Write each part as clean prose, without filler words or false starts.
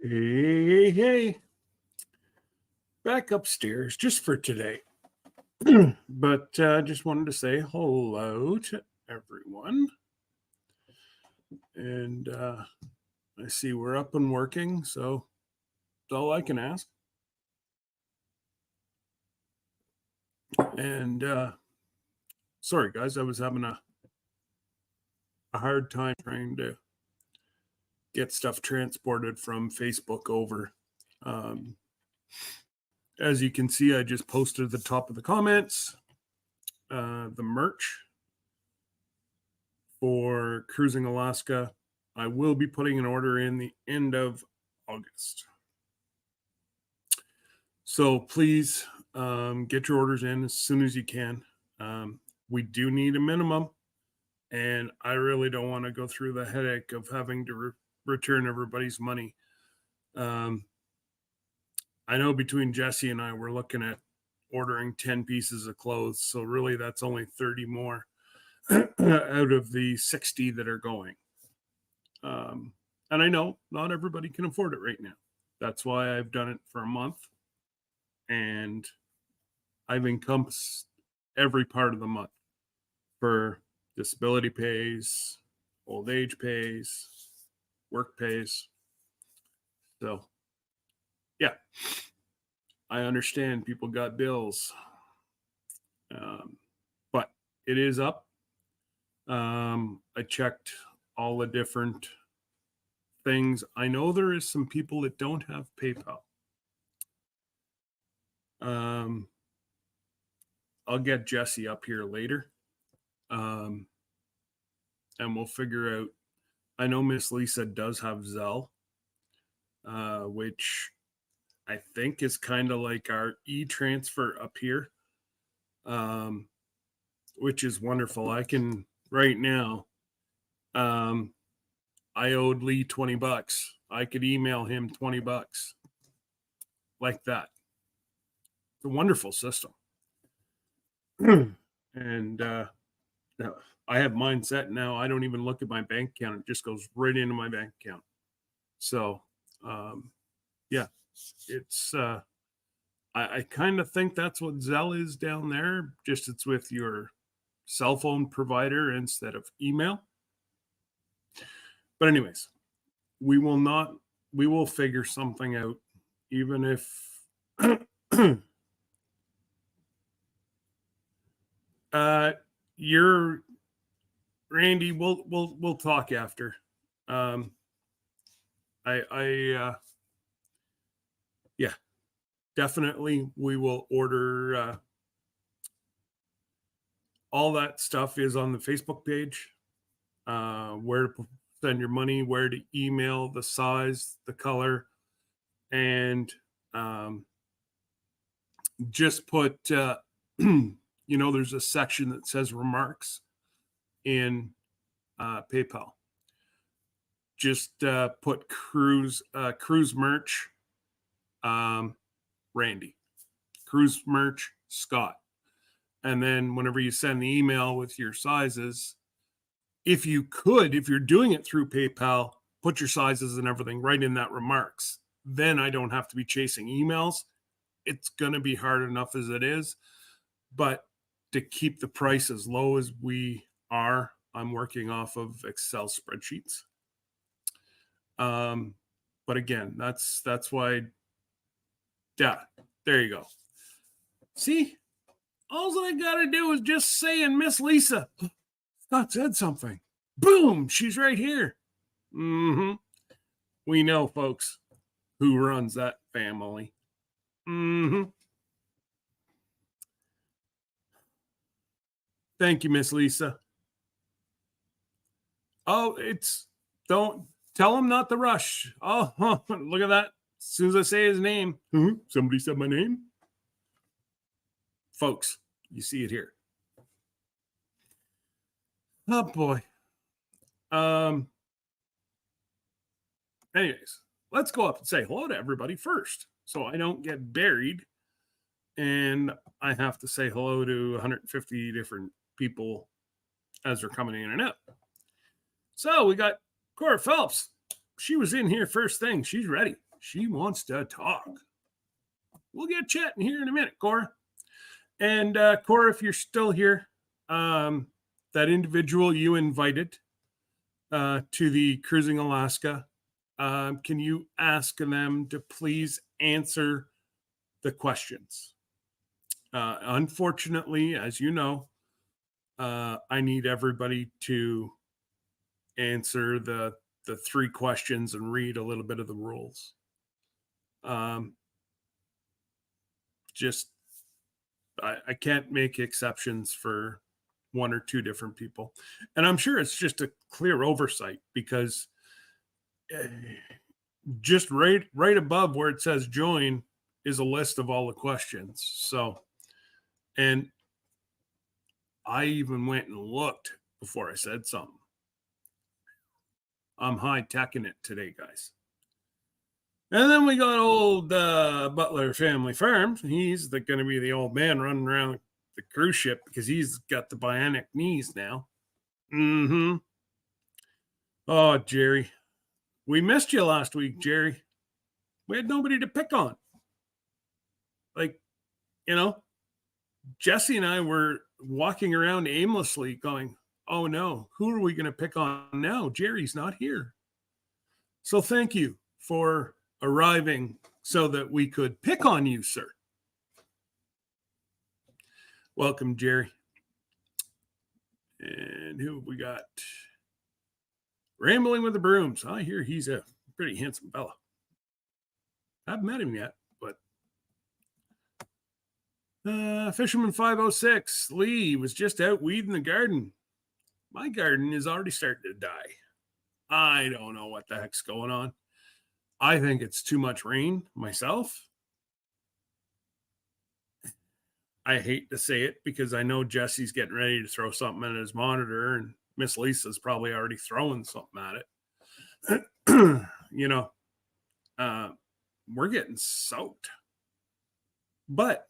Hey. Back upstairs just for today. But just wanted to say hello to everyone. And I see we're up and working, so that's all I can ask. And sorry, guys, I was having a hard time trying to get stuff transported from Facebook over. As you can see, I just posted at the top of the comments the merch for Cruising Alaska. I will be putting an order in the end of August. So please get your orders in as soon as you can. We do need a minimum, and I really don't want to go through the headache of having to return everybody's money. I know between Jesse and I, we're looking at ordering 10 pieces of clothes. So really that's only 30 more out of the 60 that are going. And I know not everybody can afford it right now. That's why I've done it for a month. And I've encompassed every part of the month for disability pays, old age pays, work pays. So, yeah, I understand people got bills, but it is up. I checked all the different things. I know there is some people that don't have PayPal. I'll get Jesse up here later, and we'll figure out. I know Miss Lisa does have Zelle, which I think is kind of like our e-transfer up here, which is wonderful. I can right now. I owed Lee $20. I could email him $20 like that. It's a wonderful system. And I have mine set now. I don't even look at my bank account. It just goes right into my bank account. So, yeah, it's, I kind of think that's what Zelle is down there. Just it's with your cell phone provider instead of email. But anyways, we will figure something out, even if you're Randy, we'll talk after. Yeah, definitely we will order. All that stuff is on the Facebook page. Where to send your money, where to email, the size, the color, and just put, there's a section that says remarks in PayPal. Just put cruise merch, Randy, cruise merch, Scott. And then whenever you send the email with your sizes, if you're doing it through PayPal, put your sizes and everything right in that remarks. Then I don't have to be chasing emails. It's going to be hard enough as it is. But to keep the price as low as we are, I'm working off of Excel spreadsheets. But again, that's why, yeah, there you go. See, all I got to do is just say, and Miss Lisa, Scott said something. Boom, she's right here. Mm-hmm. We know, folks, who runs that family. Mm-hmm. Thank you, Miss Lisa. Oh, don't tell him not to rush. Oh, look at that. As soon as I say his name, somebody said my name. Folks, you see it here. Oh boy. Anyways, let's go up and say hello to everybody first, so I don't get buried and I have to say hello to 150 different people as they're coming in and out. So we got Cora Phelps. She was in here first thing. She's ready. She wants to talk. We'll get chatting here in a minute, Cora. And Cora, if you're still here, that individual you invited to the Cruising Alaska, can you ask them to please answer the questions? Unfortunately, as you know, I need everybody to answer the 3 questions and read a little bit of the rules. Just I can't make exceptions for 1 or 2 different people, and I'm sure it's just a clear oversight because just right above where it says join is a list of all the questions. So, and I even went and looked before I said something. I'm high-teching it today, guys. And then we got old Butler Family Farms. He's going to be the old man running around the cruise ship because he's got the bionic knees now. Mm-hmm. Oh, Jerry. We missed you last week, Jerry. We had nobody to pick on. Like, you know, Jesse and I were walking around aimlessly going, oh no, who are we going to pick on now? Jerry's not here. So thank you for arriving so that we could pick on you, sir. Welcome, Jerry. And who have we got? Rambling with the Brooms. I hear he's a pretty handsome fella. I haven't met him yet, but Fisherman 506. Lee was just out weeding the garden. My garden is already starting to die. I don't know what the heck's going on. I think it's too much rain myself. I hate to say it because I know Jesse's getting ready to throw something at his monitor and Miss Lisa's probably already throwing something at it. You know, we're getting soaked, but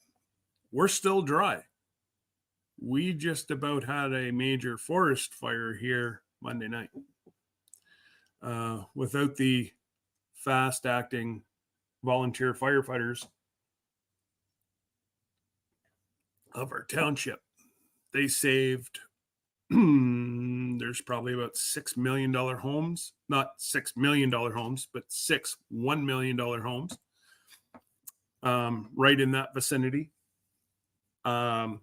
we're still dry. We just about had a major forest fire here Monday night. Without the fast acting volunteer firefighters of our township, they saved there's probably about $6 million homes, not $6 million homes, but 6 $1 million homes right in that vicinity. I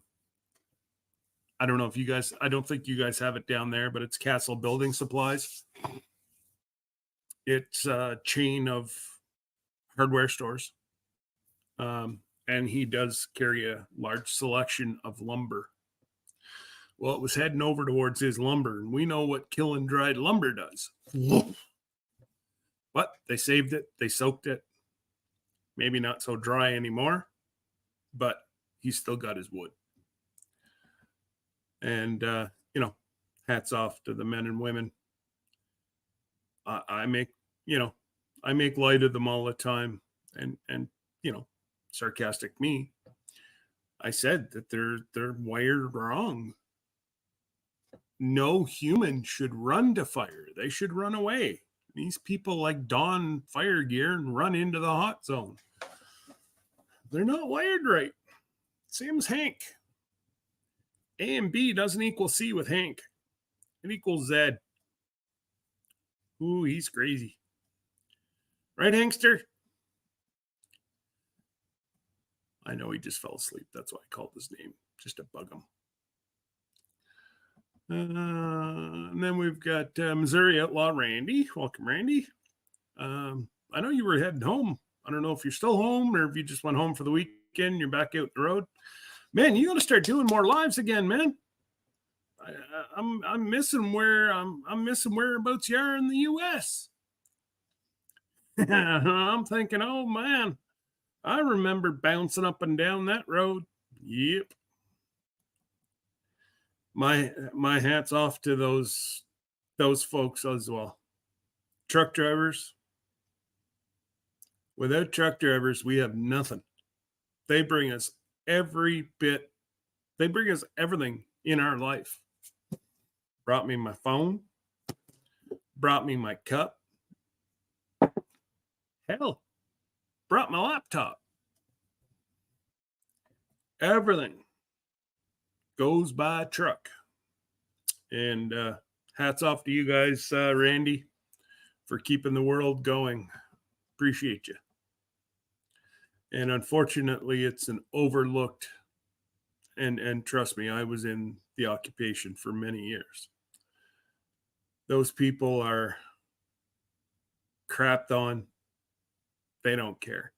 don't know if you guys, I don't think you guys have it down there, but it's Castle Building Supplies. It's a chain of hardware stores. And he does carry a large selection of lumber. Well, it was heading over towards his lumber, and we know what killing dried lumber does. But they saved it. They soaked it. Maybe not so dry anymore, but he's still got his wood. And, you know, hats off to the men and women. I make light of them all the time. And you know, sarcastic me, I said that they're wired wrong. No human should run to fire. They should run away. These people like don fire gear and run into the hot zone. They're not wired right. Same as Hank. A and B doesn't equal C with Hank. It equals Z. Ooh, he's crazy. Right, Hankster? I know he just fell asleep. That's why I called his name, just to bug him. And then we've got Missouri Outlaw Randy. Welcome, Randy. I know you were heading home. I don't know if you're still home or if you just went home for the weekend. You're back out the road. Man, you got to start doing more lives again, man. I'm missing whereabouts you are in the U.S. I'm thinking, oh man, I remember bouncing up and down that road. Yep. My hat's off to those folks as well. Truck drivers. Without truck drivers, we have nothing. They bring us every bit. They bring us everything in our life. Brought me my phone. Brought me my cup. Hell, brought my laptop. Everything goes by truck. And hats off to you guys, Randy, for keeping the world going. Appreciate you. And unfortunately, it's an overlooked, and trust me, I was in the occupation for many years. Those people are crapped on. They don't care.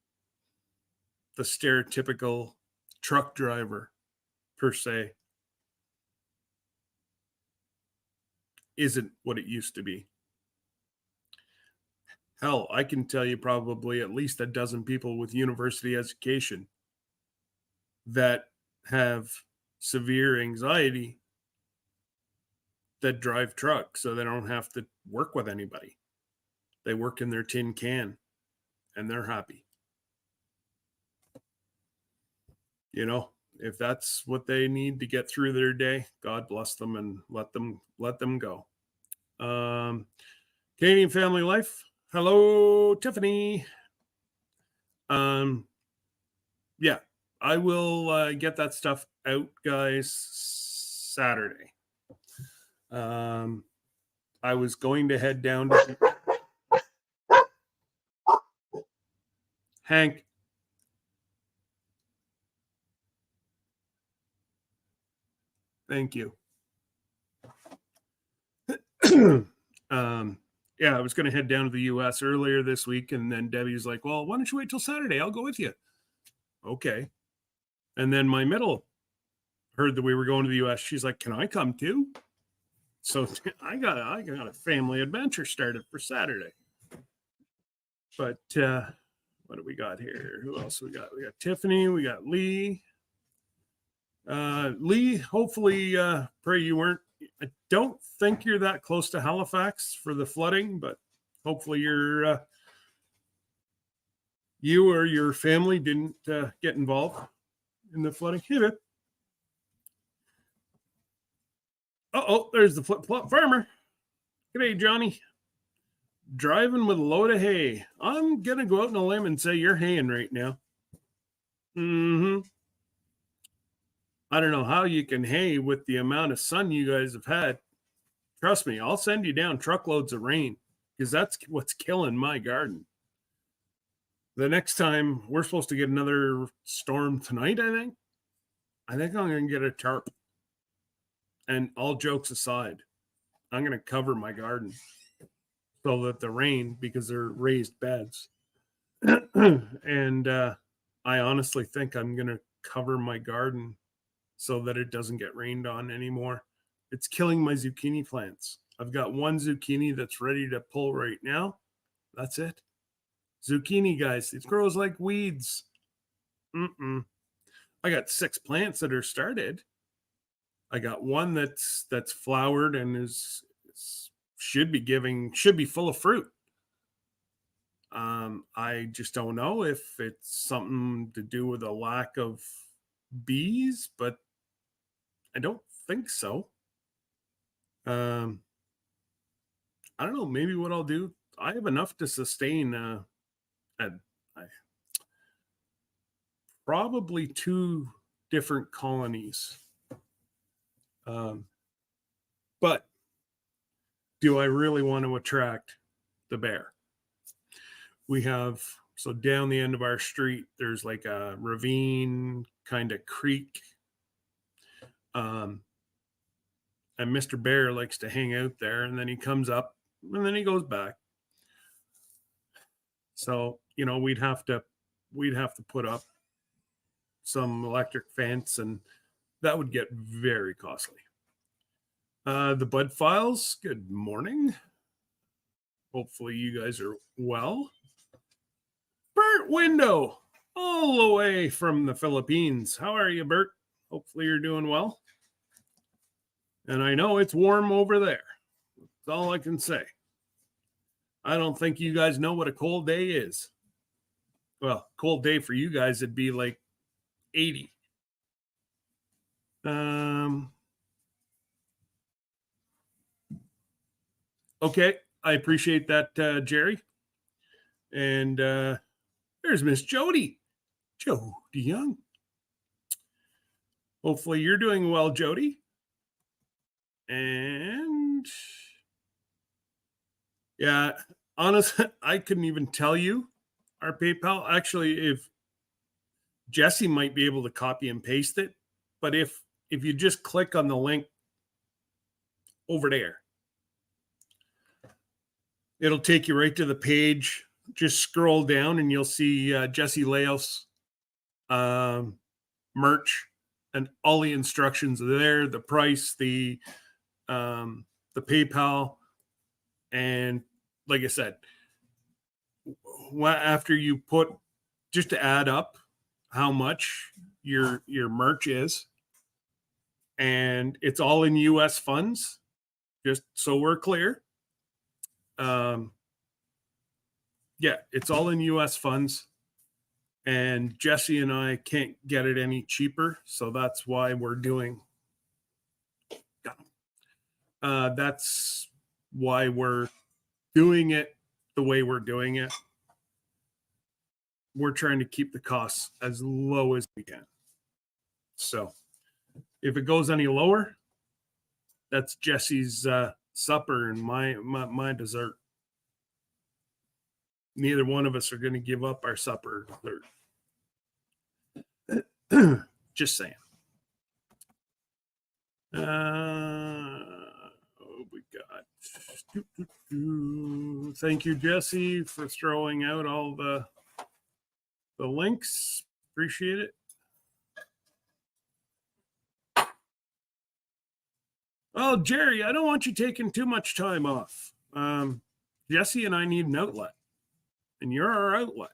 The stereotypical truck driver, per se, isn't what it used to be. Hell, I can tell you probably at least a dozen people with university education that have severe anxiety that drive trucks so they don't have to work with anybody. They work in their tin can and they're happy. You know, if that's what they need to get through their day, God bless them and let them go. Canadian Family Life. Hello, Tiffany. Yeah, I will get that stuff out, guys, Saturday. I was going to head down to Hank. Thank you. Yeah, I was going to head down to the US earlier this week, and then Debbie's like, well, why don't you wait till Saturday? I'll go with you. Okay. And then my middle heard that we were going to the US. She's like, can I come too? So I got a family adventure started for Saturday. But what do we got here? Who else we got? We got Tiffany, we got Lee. Lee, hopefully, pray you weren't. I don't think you're that close to Halifax for the flooding, but hopefully you or your family didn't get involved in the flooding. Hit it. Uh-oh, there's the flip-flop farmer. G'day, Johnny. Driving with a load of hay. I'm going to go out on a limb and say you're haying right now. Mm-hmm. I don't know how you can hay with the amount of sun you guys have had. Trust me, I'll send you down truckloads of rain because that's what's killing my garden. The next time, we're supposed to get another storm tonight, I think. I think I'm going to get a tarp. And all jokes aside, I'm going to cover my garden so that the rain, because they're raised beds. And I honestly think I'm going to cover my garden so that it doesn't get rained on anymore. It's killing my zucchini plants. I've got one zucchini that's ready to pull right now. That's it. Zucchini, guys, it grows like weeds. I got 6 plants that are started. I got one that's flowered and should be full of fruit. I just don't know if it's something to do with a lack of bees, but I don't think so. I don't know. Maybe what I'll do, I have enough to sustain probably 2 different colonies. But do I really want to attract the bear? We have, so down the end of our street, there's like a ravine, kind of creek. And Mr. Bear likes to hang out there, and then he comes up and then he goes back. So, you know, we'd have to put up some electric fence, and that would get very costly. The Bud Files, good morning. Hopefully you guys are well. Bert Window, all the way from the Philippines. How are you, Bert? Hopefully you're doing well. And I know it's warm over there. That's all I can say. I don't think you guys know what a cold day is. Well, cold day for you guys, it'd be like 80. Okay, I appreciate that, Jerry. And there's There's Miss Jody. Jody Young. Hopefully you're doing well, Jody. And yeah, honestly, I couldn't even tell you our PayPal. Actually, if Jesse might be able to copy and paste it, but if you just click on the link over there, it'll take you right to the page. Just scroll down and you'll see Jesse Laos merch, and all the instructions are there, the price, the PayPal. And like I said, after you put, just to add up how much your merch is, and it's all in US funds, just so we're clear. Yeah, it's all in US funds, and Jesse and I can't get it any cheaper, so that's why we're doing that's why we're doing it the way we're doing it. We're trying to keep the costs as low as we can. So if it goes any lower, that's Jesse's supper and my dessert. Neither one of us are going to give up our supper or dessert. Just saying. We got. Thank you, Jesse, for throwing out all the links. Appreciate it. Oh, Jerry, I don't want you taking too much time off. Jesse and I need an outlet, and you're our outlet.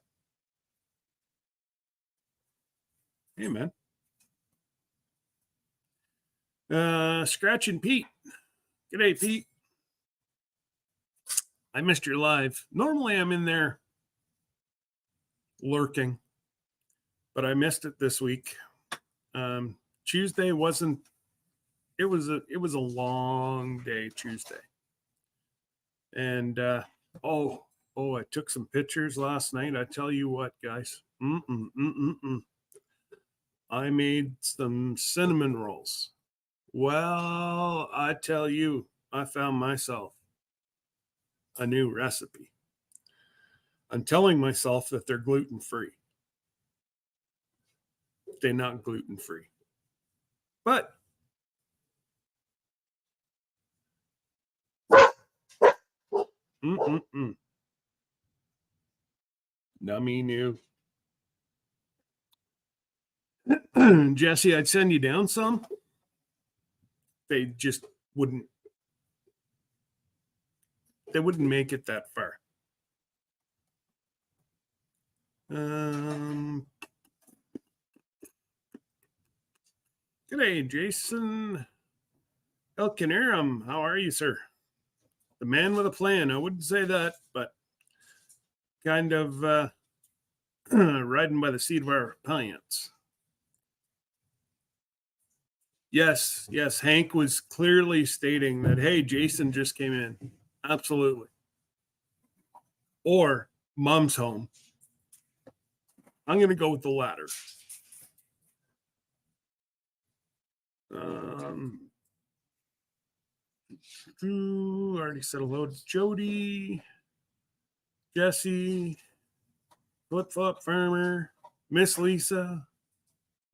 Hey, man. Scratching Pete. G'day, Pete. I missed your live. Normally I'm in there lurking, but I missed it this week. Tuesday wasn't. It was a long day Tuesday, and I took some pictures last night. I tell you what, guys, I made some cinnamon rolls. Well, I tell you, I found myself a new recipe. I'm telling myself that they're gluten-free. They're not gluten-free. But Nummy new. Jesse, I'd send you down some. They just wouldn't. They wouldn't make it that far. G'day, Jason Elkinarum. How are you, sir? The man with a plan. I wouldn't say that, but kind of riding by the seat of our pants. Yes. Hank was clearly stating that, hey, Jason just came in. Absolutely. Or mom's home. I'm going to go with the latter. Already said hello to Jody, Jesse, Flip Flop Farmer, Miss Lisa,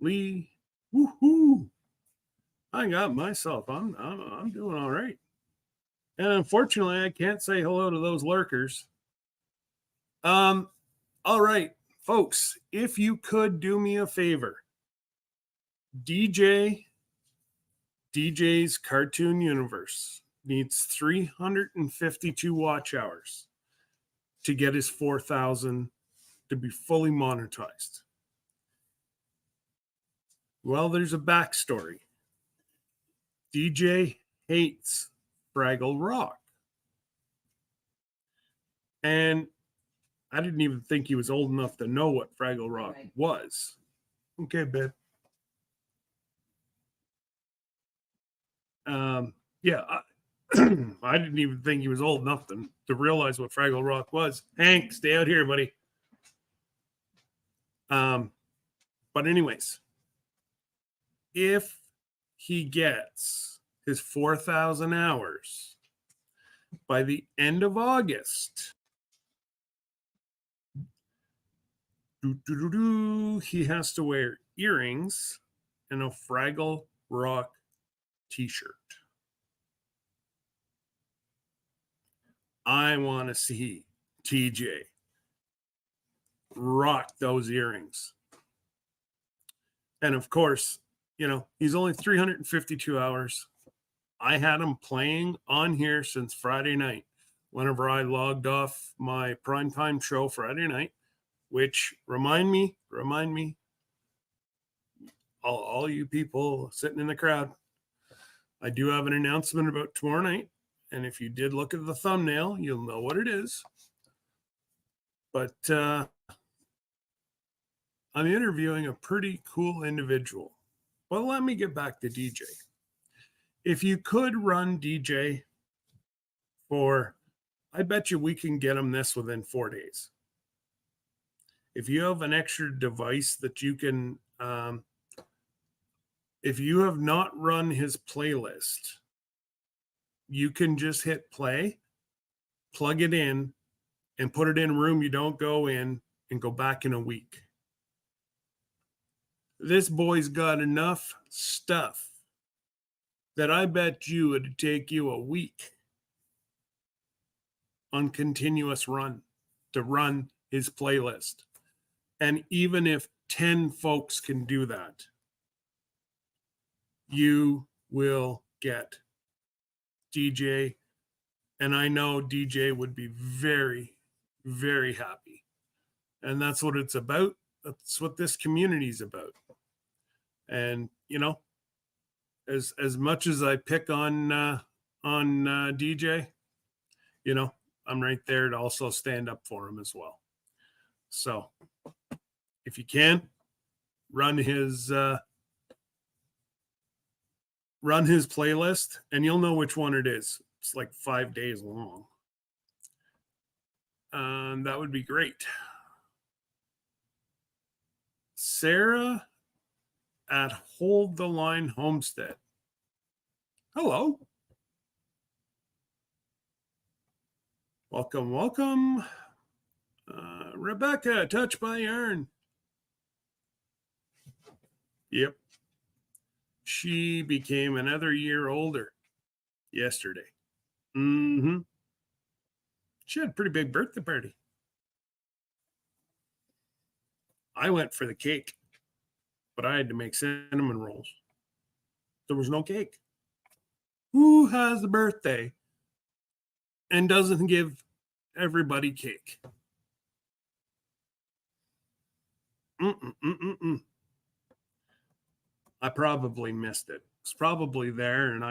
Lee. Woohoo! I got myself. I'm doing all right. And unfortunately, I can't say hello to those lurkers. All right, folks, if you could do me a favor, DJ's Cartoon Universe needs 352 watch hours to get his 4,000 to be fully monetized. Well, there's a backstory. DJ hates Fraggle Rock. And I didn't even think he was old enough to know what Fraggle Rock was. Okay, babe. Yeah, I didn't even think he was old enough to realize what Fraggle Rock was. Hank, stay out here, buddy. But anyways, if he gets his 4,000 hours by the end of August, he has to wear earrings and a Fraggle Rock t-shirt. I want to see TJ rock those earrings. And of course, he's only 352 hours. I had him playing on here since Friday night. Whenever I logged off my primetime show Friday night, which remind me, all you people sitting in the crowd, I do have an announcement about tomorrow night. And if you did look at the thumbnail, you'll know what it is. But I'm interviewing a pretty cool individual. Well, let me get back to DJ. If you could run DJ I bet you we can get him this within 4 days. If you have an extra device that you can, if you have not run his playlist, you can just hit play, plug it in, and put it in a room you don't go in and go back in a week. This boy's got enough stuff that I bet you it'd take you a week on continuous run to run his playlist. And even if 10 folks can do that, you will get DJ. And I know DJ would be very, very happy. And that's what it's about. That's what this community is about. And, as much as I pick on DJ, I'm right there to also stand up for him as well. So if you can, run his playlist and you'll know which one it is. It's like 5 days long. That would be great. Sarah at Hold the Line Homestead. Hello. Welcome. Rebecca, Touched by Yarn. Yep. She became another year older yesterday. Mm-hmm. She had a pretty big birthday party. I went for the cake, but I had to make cinnamon rolls. There was no cake. Who has a birthday and doesn't give everybody cake? I probably missed it. It's probably there, and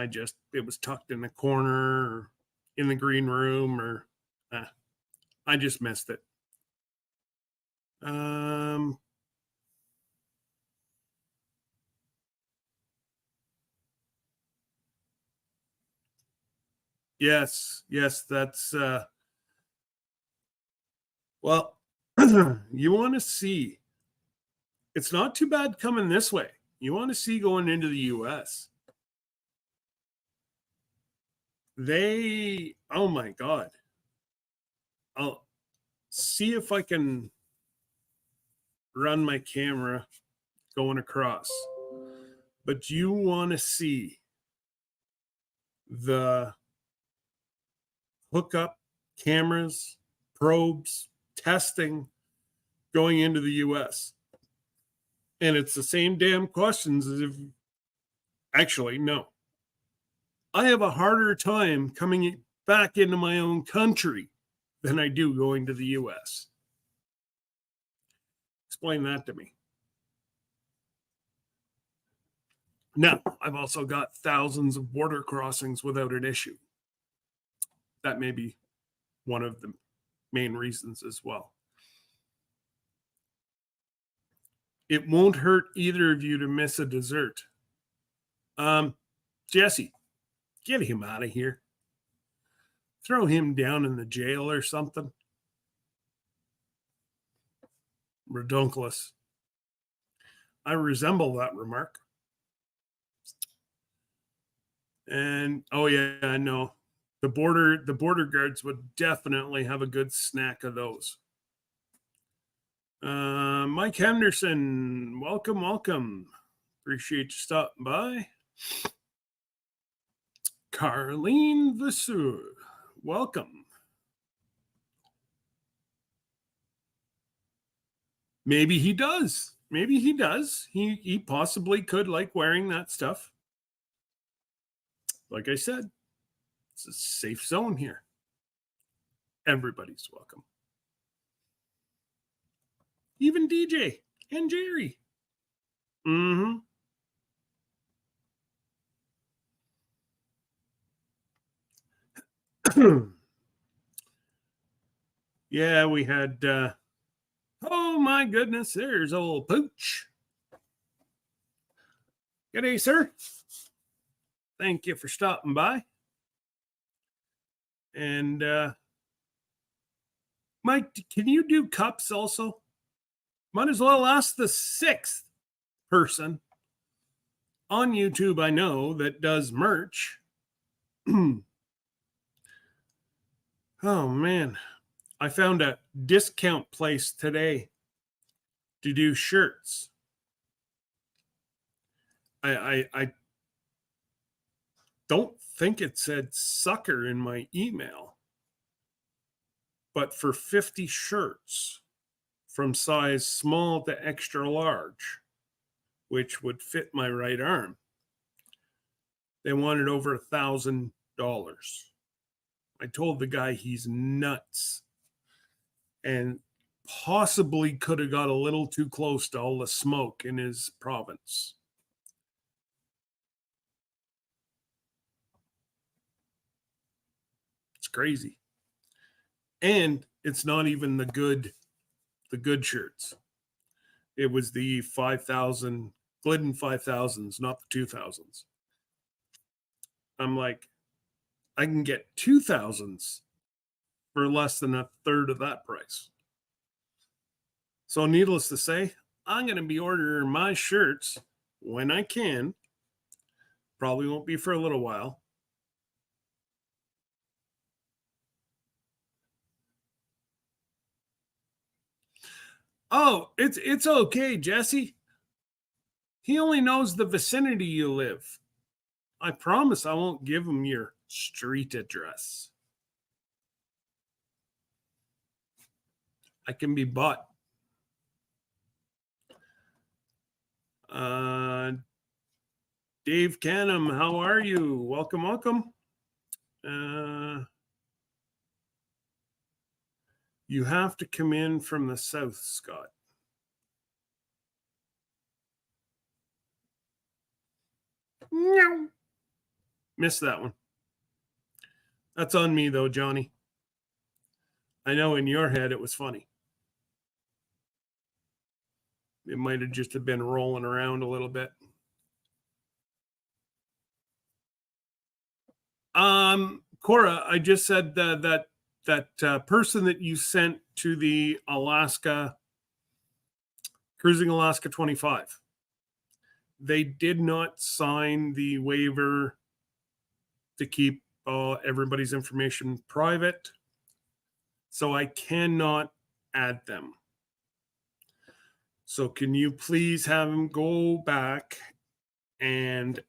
it was tucked in the corner or in the green room, or I just missed it. Yes, that's well, you want to see. It's not too bad coming this way. You want to see going into the US. Oh my God. I'll see if I can run my camera going across. But you want to see the hookup cameras, probes, testing going into the US. And it's the same damn questions as if, actually, no. I have a harder time coming back into my own country than I do going to the US. Explain that to me. Now, I've also got thousands of border crossings without an issue. That may be one of the main reasons as well. It won't hurt either of you to miss a dessert. Jesse, get him out of here. Throw him down in the jail or something. Redonkulous. I resemble that remark. And oh yeah, I know. The border guards would definitely have a good snack of those. Mike Henderson, welcome, welcome. Appreciate you stopping by. Carlene Vasseur, welcome. Maybe he does. Maybe he does. He possibly could like wearing that stuff. Like I said, it's a safe zone here. Everybody's welcome. Even DJ and Jerry. Mm-hmm. Yeah, we had oh my goodness, there's old Pooch. Good day, sir. Thank you for stopping by. And Mike, can you do cups also? Might as well ask the sixth person on YouTube I know that does merch. Oh man, I found a discount place today to do shirts. I don't think it said sucker in my email, but for 50 shirts from size small to extra large, which would fit my right arm, they wanted over $1,000. I told the guy he's nuts and possibly could have got a little too close to all the smoke in his province. It's crazy. And it's not even the good shirts. It was the 5,000 Glidden 5,000s, not the 2,000s. I'm like, I can get 2,000s for less than a third of that price. So needless to say, I'm going to be ordering my shirts when I can. Probably won't be for a little while. Oh, it's okay, Jesse. He only knows the vicinity you live. I promise I won't give him your street address. I can be bought. Dave Canham, how are you? Welcome, welcome. You have to come in from the south, Scott. No. Missed that one. That's on me, though, Johnny. I know in your head it was funny. It might have just been rolling around a little bit. Cora, I just said that person that you sent to the Alaska, Cruising Alaska 25, they did not sign the waiver to keep everybody's information private. So I cannot add them. So can you please have them go back and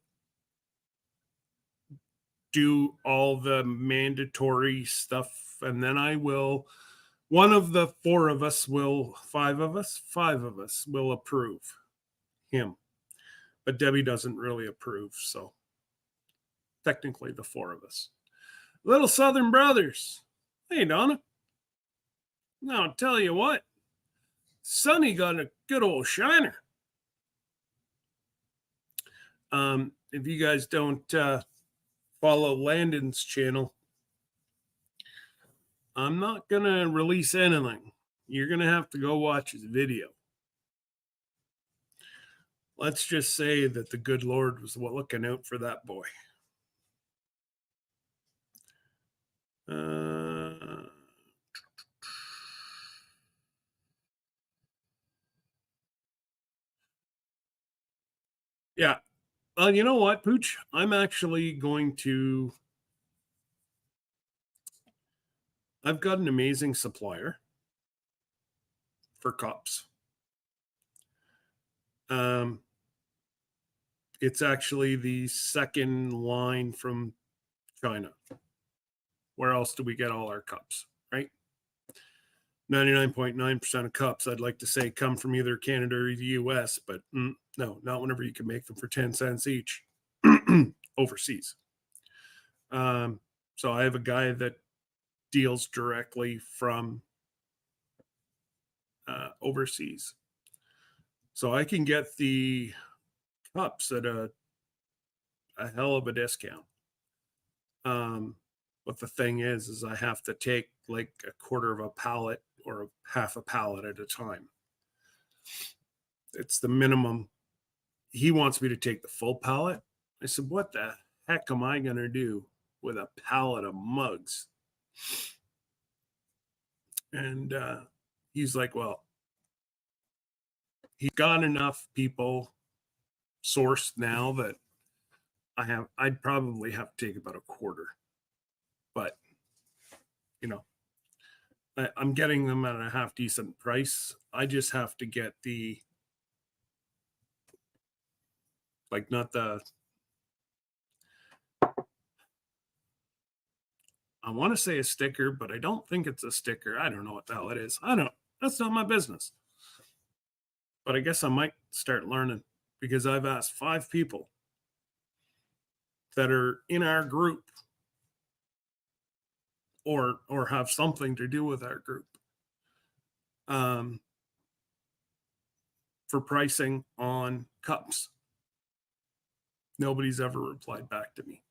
do all the mandatory stuff, and then I will, one of the five of us will approve him. But Debbie doesn't really approve, so technically the four of us. Little Southern Brothers. Hey, Donna. Now, I'll tell you what. Sonny got a good old shiner. If you guys don't follow Landon's channel, I'm not going to release anything. You're going to have to go watch his video. Let's just say that the good Lord was looking out for that boy. Yeah. You know what, Pooch? I'm actually going to. I've got an amazing supplier for cups. Um, it's actually the second line from China. Where else do we get all our cups, right? 99.9% of cups, I'd like to say, come from either Canada or the US, but no, not whenever you can make them for 10 cents each overseas. So I have a guy that deals directly from overseas. So I can get the cups at a hell of a discount. But the thing is I have to take like a quarter of a pallet or half a pallet at a time. It's the minimum. He wants me to take the full pallet. I said, what the heck am I going to do with a pallet of mugs? And he's like, well, he's got enough people sourced now that I'd probably have to take about a quarter. But, you know, I'm getting them at a half decent price. I just have to get not the, I want to say a sticker, but I don't think it's a sticker. I don't know what the hell it is. I don't, that's not my business. But I guess I might start learning because I've asked 5 people that are in our group or have something to do with our group um, for pricing on cups. Nobody's ever replied back to me.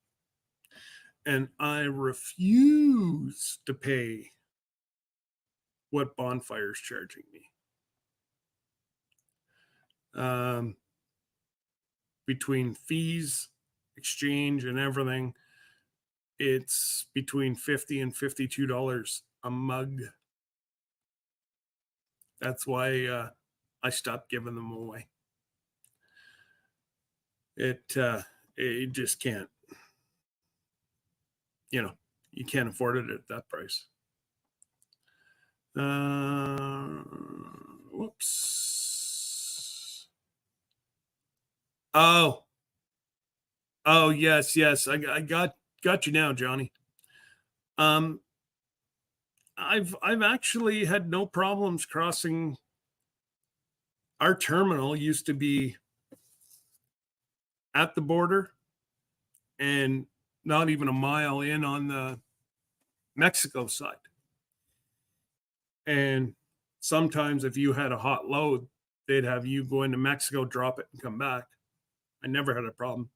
And I refuse to pay what Bonfire's charging me. Between fees, exchange, and everything, it's between $50 and $52 a mug. That's why I stopped giving them away. It just can't, you can't afford it at that price. Whoops. Oh, yes. I got you now, Johnny. I've actually had no problems crossing. Our terminal used to be at the border and not even a mile in on the Mexico side. And sometimes if you had a hot load, they'd have you go into Mexico, drop it, and come back. I never had a problem.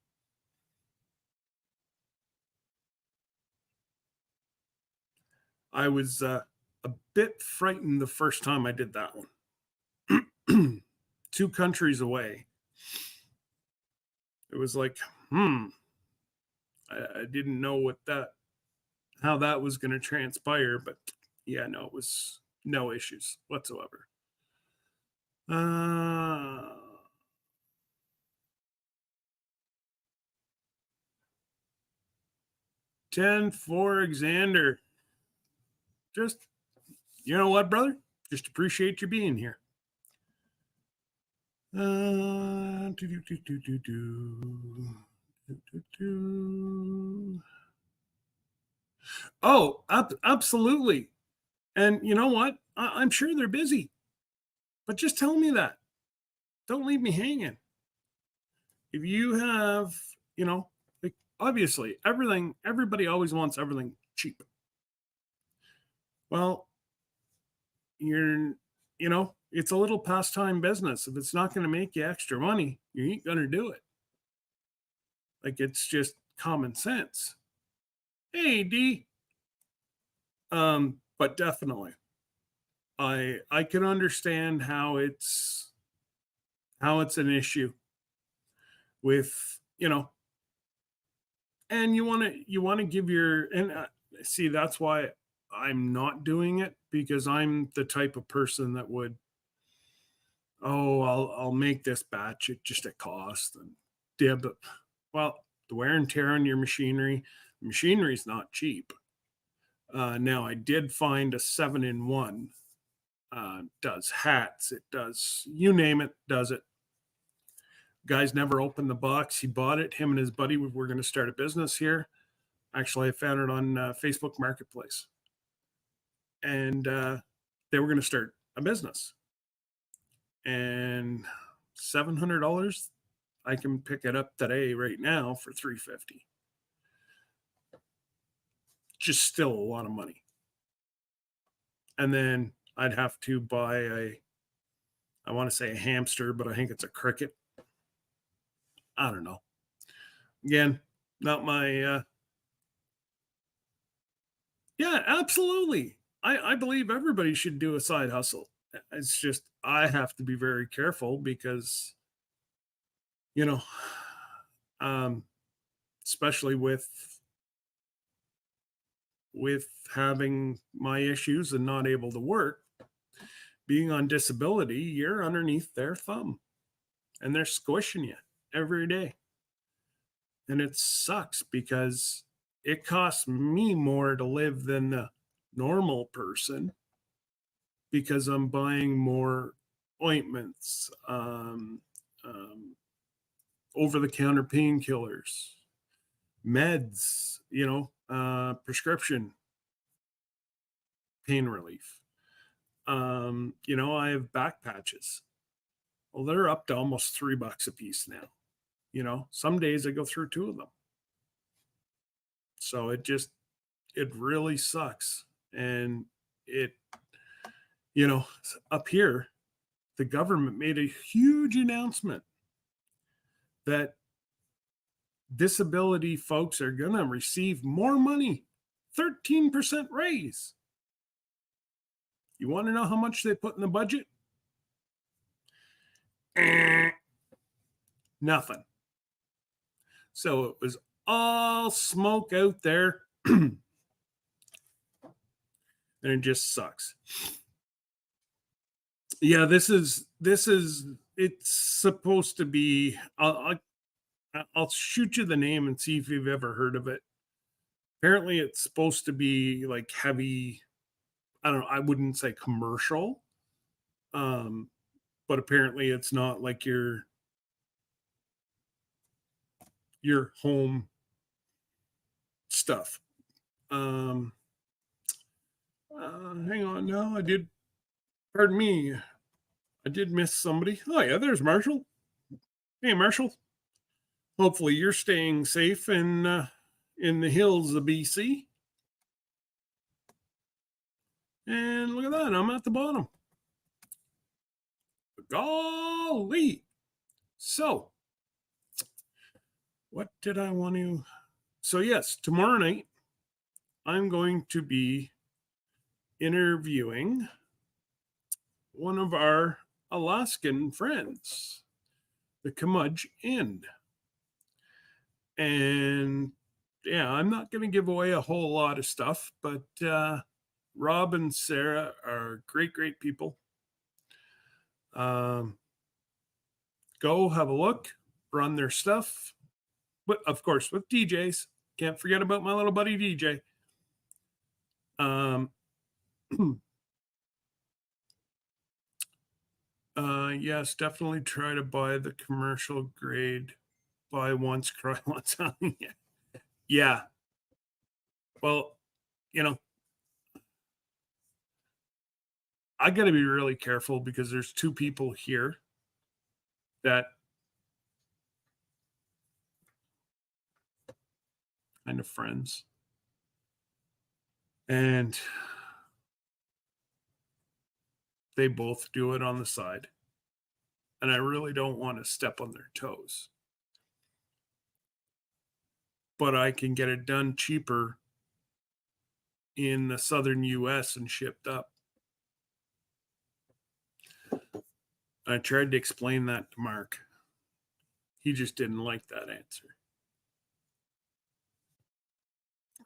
I was a bit frightened the first time I did that one. 2 countries away. It was like, I didn't know how that was going to transpire, but yeah, no, it was no issues whatsoever. 10 for Xander. Just, you know what, brother? Just appreciate you being here. Oh, absolutely. And you know what? I'm sure they're busy, but just tell me that. Don't leave me hanging. If you have, like obviously everybody always wants everything cheap. Well, it's a little pastime business. If it's not going to make you extra money, you ain't going to do it. Like it's just common sense. Hey, D. But definitely, I can understand how it's an issue with and you want to give your and see that's why I'm not doing it because I'm the type of person that would I'll make this batch at just a cost and Yeah, but well, the wear and tear on your machinery is not cheap. Now I did find a 7-in-1. Does hats, it does you name it, does it. Guy's never opened the box. He bought it. Him and his buddy were going to start a business here. Actually, I found it on Facebook Marketplace, and they were going to start a business. And $700, I can pick it up today, right now, for $350. Just still a lot of money. And then I'd have to buy I want to say a hamster, but I think it's a cricket. I don't know. Again, not my yeah, absolutely. I believe everybody should do a side hustle. It's just I have to be very careful because, you know, um, especially with having my issues and not able to work, being on disability, you're underneath their thumb and they're squishing you every day. And it sucks because it costs me more to live than the normal person because I'm buying more ointments, over the counter painkillers, meds, prescription pain relief. I have back patches. Well, they're up to almost $3 a piece now. Some days I go through two of them. So it really sucks. And it, up here, the government made a huge announcement that disability folks are going to receive more money, 13% raise. You want to know how much they put in the budget? Nothing. So it was all smoke out there. And it just sucks. Yeah, it's supposed to be, I'll shoot you the name and see if you've ever heard of it. Apparently it's supposed to be like heavy, I don't know, I wouldn't say commercial. But apparently it's not like your home stuff. Hang on now. Pardon me. I did miss somebody. Oh yeah, there's Marshall. Hey Marshall. Hopefully you're staying safe in the hills of BC. And look at that, I'm at the bottom. Golly. So, what did I want to? So yes, tomorrow night I'm going to be interviewing one of our Alaskan friends, the Camudge Inn. And yeah, I'm not going to give away a whole lot of stuff, but Rob and Sarah are great, great people. Go have a look, run their stuff, but of course with DJs. Can't forget about my little buddy DJ. Yes, definitely try to buy the commercial grade. Buy once, cry once. Yeah. Well, I got to be really careful because there's two people here that kind of friends. And they both do it on the side. And I really don't want to step on their toes. But I can get it done cheaper in the southern US and shipped up. I tried to explain that to Mark. He just didn't like that answer.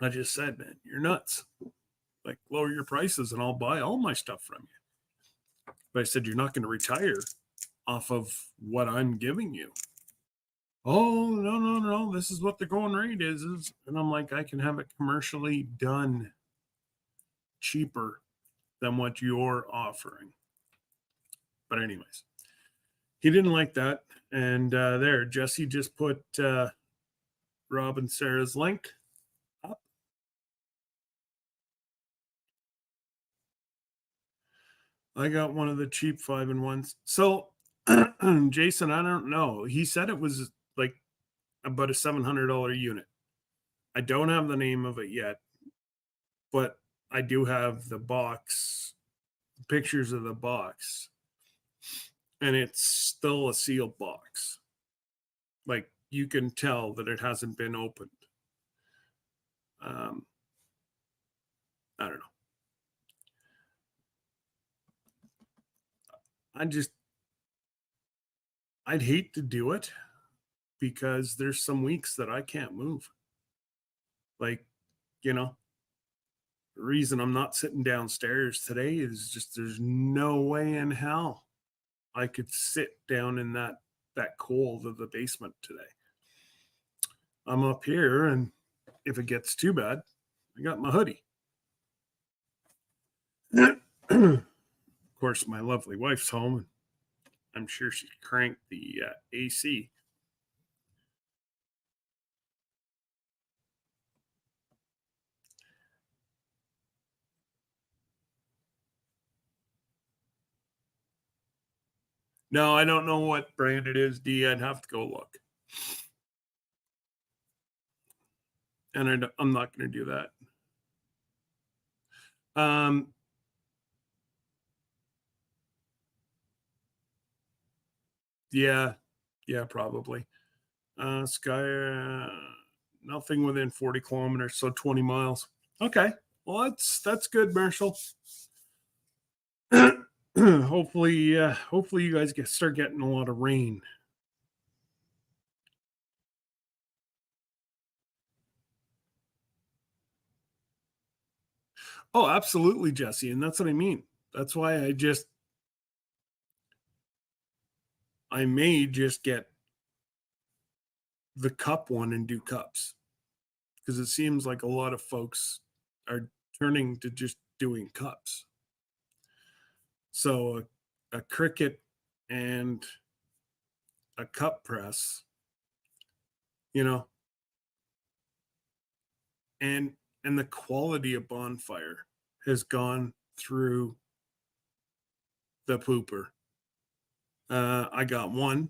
I just said, man, you're nuts. Like, lower your prices and I'll buy all my stuff from you. But I said, you're not going to retire off of what I'm giving you. Oh, no. This is what the going rate is. And I'm like, I can have it commercially done cheaper than what you're offering. But anyways, he didn't like that. And there, Jesse just put Rob and Sarah's link up. I got one of the cheap 5-in-1s. So, Jason, I don't know. He said it was like about a $700 unit. I don't have the name of it yet, but I do have the box, pictures of the box, and it's still a sealed box. Like you can tell that it hasn't been opened. Um, I don't know. I just, I'd hate to do it because there's some weeks that I can't move. Like, you know, the reason I'm not sitting downstairs today is just there's no way in hell I could sit down in that cold of the basement today. I'm up here, and if it gets too bad, I got my hoodie. Of course, my lovely wife's home, and I'm sure she cranked the AC. No, I don't know what brand it is, D. I'd have to go look. And I'm not going to do that. Um, yeah, probably. Sky, nothing within 40 kilometers, so 20 miles. Okay, well that's good, Marshall. Hopefully you guys start getting a lot of rain. Oh, absolutely, Jesse, and that's what I mean. That's why I may just get the cup one and do cups because it seems like a lot of folks are turning to just doing cups. So a cricket and a cup press, you know, and the quality of bonfire has gone through the pooper. I got one,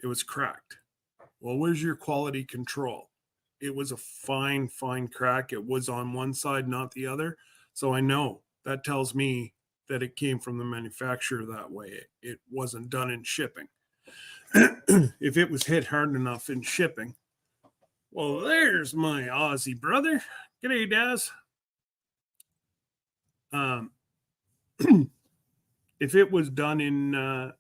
it was cracked. Well, where's your quality control? It was a fine crack. It was on one side, not the other. So I know that tells me that it came from the manufacturer that way. It wasn't done in shipping. If it was hit hard enough in shipping, well, there's my Aussie brother. G'day, Daz. Um, if it was done in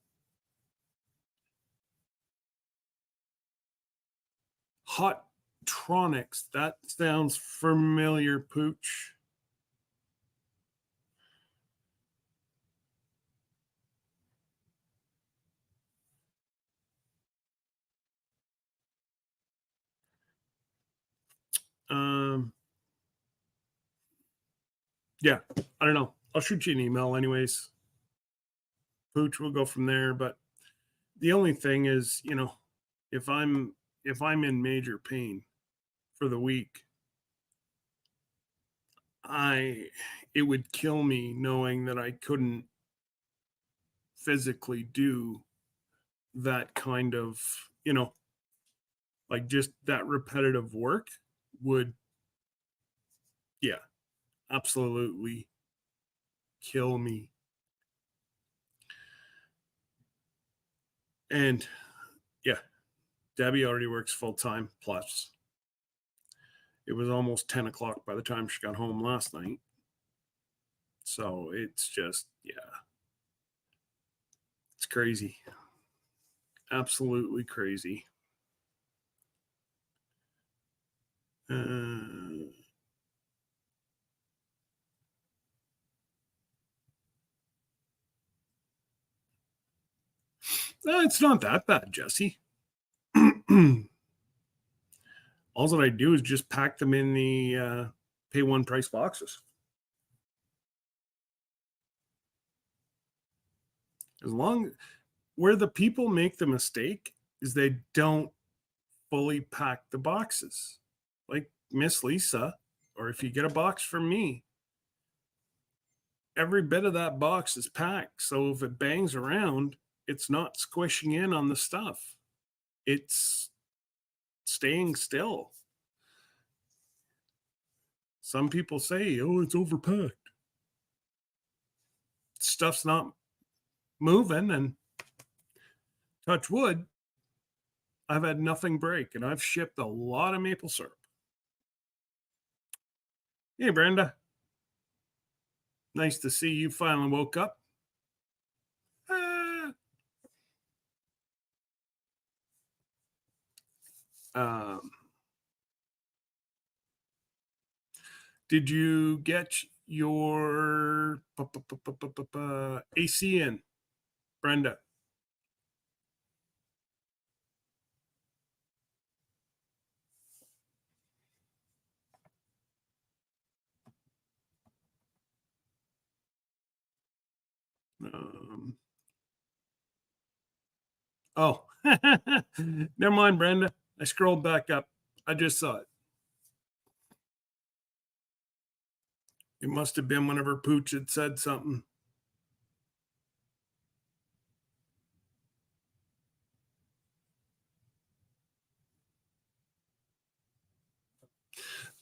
hot tronics, that sounds familiar, Pooch. Um, yeah, I don't know. I'll shoot you an email, anyways. Pooch, we'll go from there. But the only thing is, if I'm in major pain for the week, it would kill me knowing that I couldn't physically do that kind of, like just that repetitive work would, yeah, absolutely kill me. And yeah, Debbie already works full time. Plus, it was almost 10 o'clock by the time she got home last night. So it's just, yeah, it's crazy. Absolutely crazy. No, it's not that bad, Jesse. All that I do is just pack them in the pay one price boxes. As long where the people make the mistake is they don't fully pack the boxes. Like Miss Lisa, or if you get a box from me, every bit of that box is packed. So if it bangs around, it's not squishing in on the stuff. It's staying still. Some people say, oh, it's overpacked. Stuff's not moving, and touch wood, I've had nothing break, and I've shipped a lot of maple syrup. Hey, Brenda. Nice to see you finally woke up. Ah. Um, did you get your AC in, Brenda? Um, oh, never mind, Brenda. I scrolled back up. I just saw it. It must have been whenever Pooch had said something.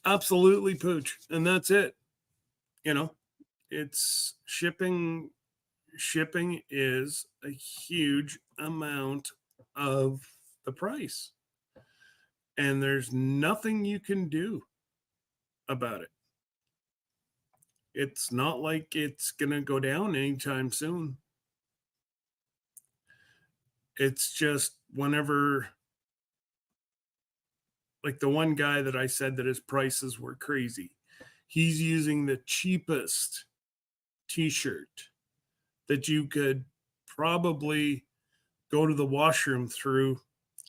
Absolutely, Pooch. And that's it. You know, it's shipping. Shipping is a huge amount of the price. And there's nothing you can do about it. It's not like it's going to go down anytime soon. It's just whenever, like the one guy that I said that his prices were crazy, he's using the cheapest t shirt that you could probably go to the washroom through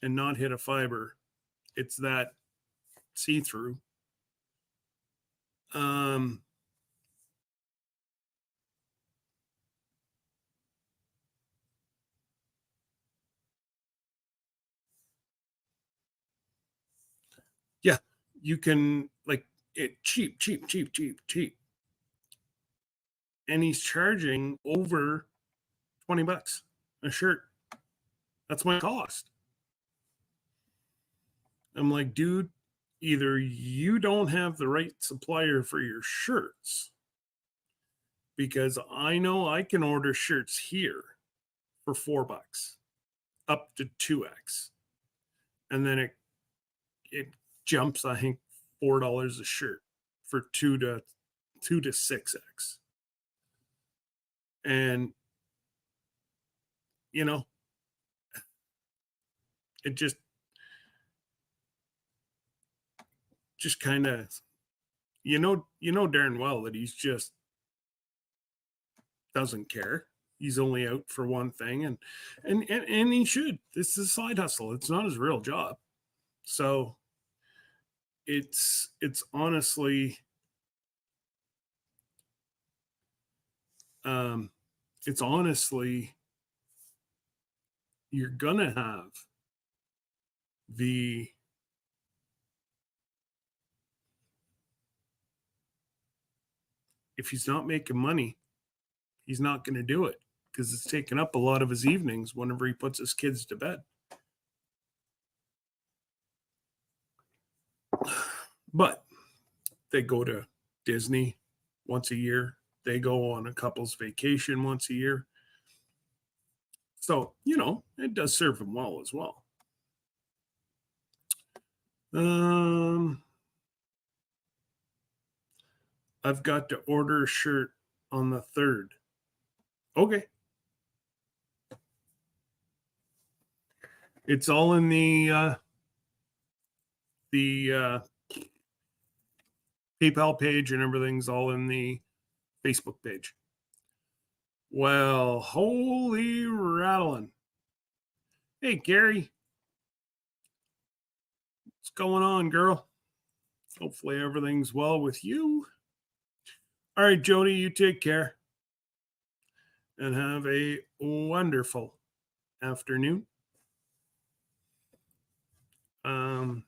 and not hit a fiber. It's that see through. Um, yeah, you can like it cheap, cheap, cheap, cheap, cheap. And he's charging over $20 a shirt. That's my cost. I'm like, dude, either you don't have the right supplier for your shirts, because I know I can order shirts here for $4 up to 2x. And then it jumps, I think, $4 a shirt for 2 to 6x. And you know, it just kind of you know darn well that he's just doesn't care. He's only out for one thing, and he should. This is a side hustle. It's not his real job. So it's honestly um it's honestly you're gonna have the if he's not making money, he's not going to do it because it's taken up a lot of his evenings whenever he puts his kids to bed. But they go to Disney once a year. They go on a couple's vacation once a year. So, it does serve him well as well. I've got to order a shirt on the 3rd. Okay. It's all in the PayPal page, and everything's all in the Facebook page. Well, holy rattling. Hey, Gary. What's going on, girl? Hopefully everything's well with you. All right, Jody, you take care and have a wonderful afternoon. Trying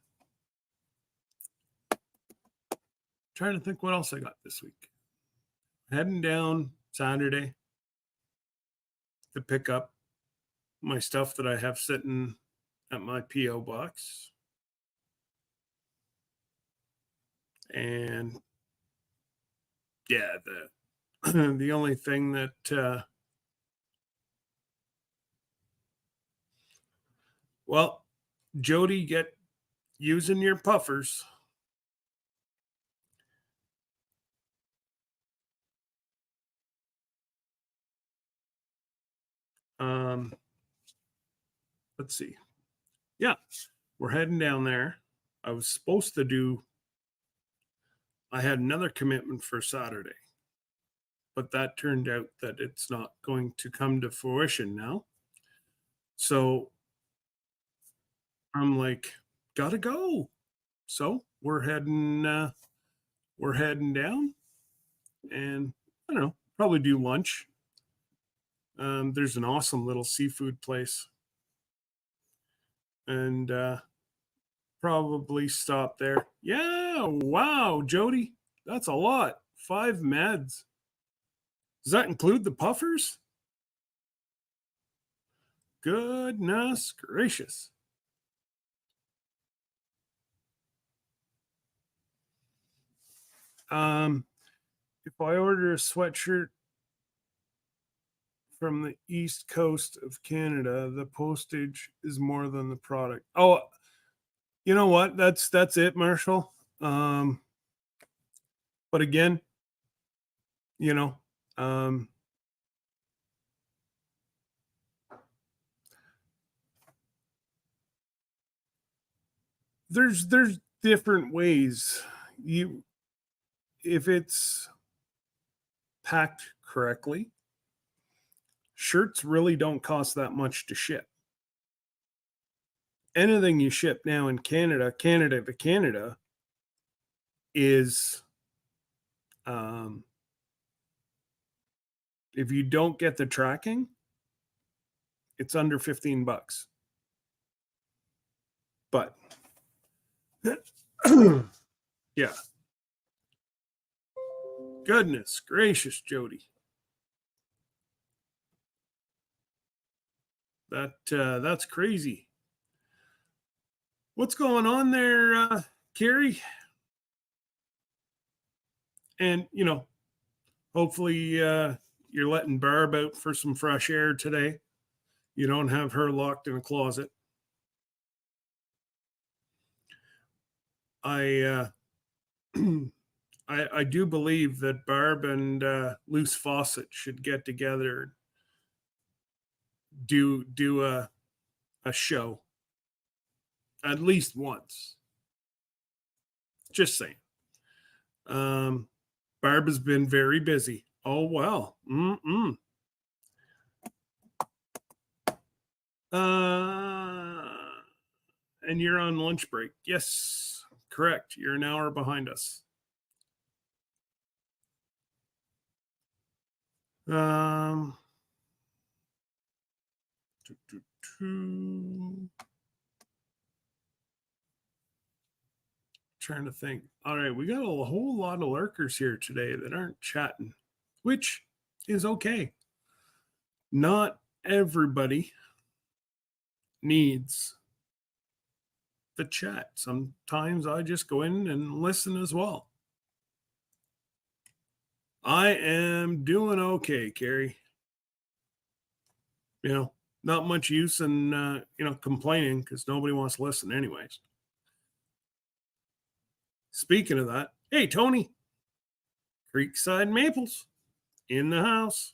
to think what else I got this week. Heading down Saturday to pick up my stuff that I have sitting at my P.O. box. And yeah, the only thing that well, Jody, get using your puffers. Let's see. Yeah, we're heading down there. I was supposed to do, I had another commitment for Saturday, but that turned out that it's not going to come to fruition now. So I'm like, gotta go. So we're heading down, and I don't know, probably do lunch. There's an awesome little seafood place, and probably stop there. Yeah, wow, Jody, that's a lot. 5 meds. Does that include the puffers? Goodness gracious. If I order a sweatshirt from the east coast of Canada, the postage is more than the product. Oh, you know what? That's it, Marshall. But again, you know, there's different ways. If it's packed correctly, shirts really don't cost that much to ship. Anything you ship now in Canada to Canada is, if you don't get the tracking, it's under $15. But yeah. Goodness gracious, Jody. That's crazy. What's going on there, Carrie? And hopefully you're letting Barb out for some fresh air today. You don't have her locked in a closet. I I do believe that Barb and Loose Faucet should get together, do a show at least once. Just saying. Barb has been very busy. Oh well. And you're on lunch break. Yes, correct. You're an hour behind us. Trying to think. All right, we got a whole lot of lurkers here today that aren't chatting, which is okay. Not everybody needs the chat. Sometimes I just go in and listen as well. I am doing okay, Carrie. Not much use in complaining because nobody wants to listen anyways. Speaking of that, hey Tony, Creekside Maples in the house.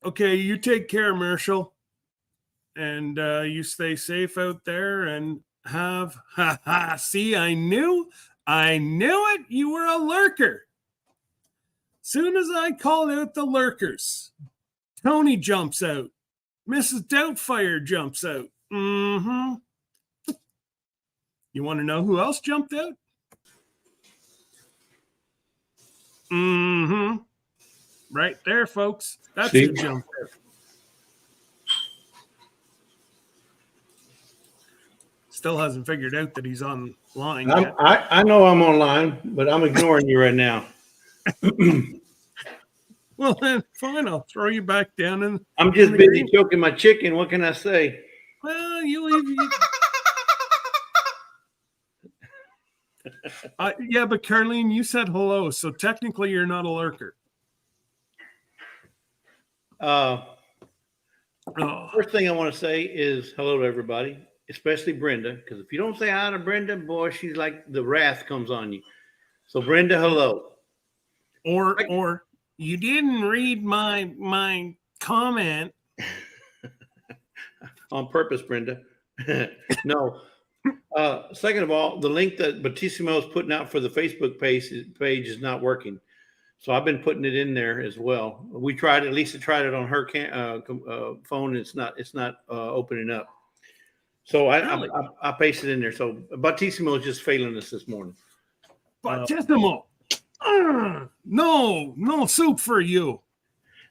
Okay, you take care, Marshall, and you stay safe out there and have see, I knew it. You were a lurker. Soon as I called out the lurkers, Tony jumps out. Mrs. Doubtfire jumps out. Mm-hmm. You want to know who else jumped out? Mm-hmm. Right there, folks. That's who jumped out. Still hasn't figured out that he's online yet. I know I'm online, but I'm ignoring you right now. Well, then, fine. I'll throw you back down. And I'm just busy choking my chicken. What can I say? Well, you leave. Yeah, but Carlene, you said hello, so technically you're not a lurker. First thing I want to say is hello to everybody, especially Brenda, because if you don't say hi to Brenda, boy, she's like the wrath comes on you. So Brenda, hello. Or you didn't read my comment on purpose, Brenda. No. Second of all, the link that Battissimo is putting out for the Facebook page is not working. So I've been putting it in there as well. We tried it. Lisa tried it on her phone. It's not opening up. So I pasted it in there. So Battissimo is just failing us this morning. Battissimo, no soup for you.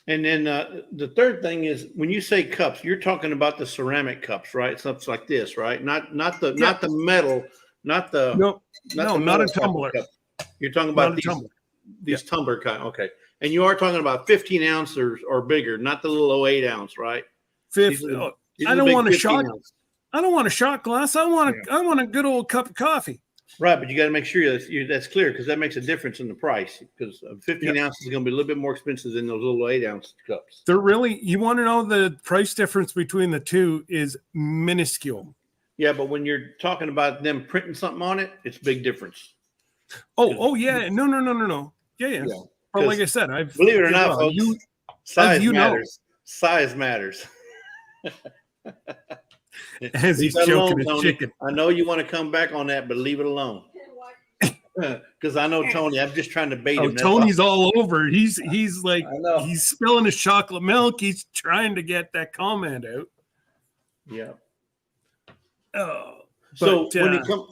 And then the third thing is when you say cups, you're talking about the ceramic cups, right? Something like this, right? Not the metal, not a tumbler. Cup. You're talking about these tumbler kind. Okay. And you are talking about 15 ounce or bigger, not the little 8 ounce, right? I don't want a shot. I don't want a shot glass. I want a good old cup of coffee. Right, but you got to make sure that's clear because that makes a difference in the price. Because 15 ounces is going to be a little bit more expensive than those little 8 ounce cups. They're really. You want to know the price difference between the two is minuscule. Yeah, but when you're talking about them printing something on it, it's a big difference. Oh yeah, no. Yeah. But like I said, believe it or not, folks, size matters. Size matters. As he's choking his chicken. I know you want to come back on that, but leave it alone. Because I know Tony. I'm just trying to bait him. Tony's all over. He's like he's spilling his chocolate milk. He's trying to get that comment out. Yeah. So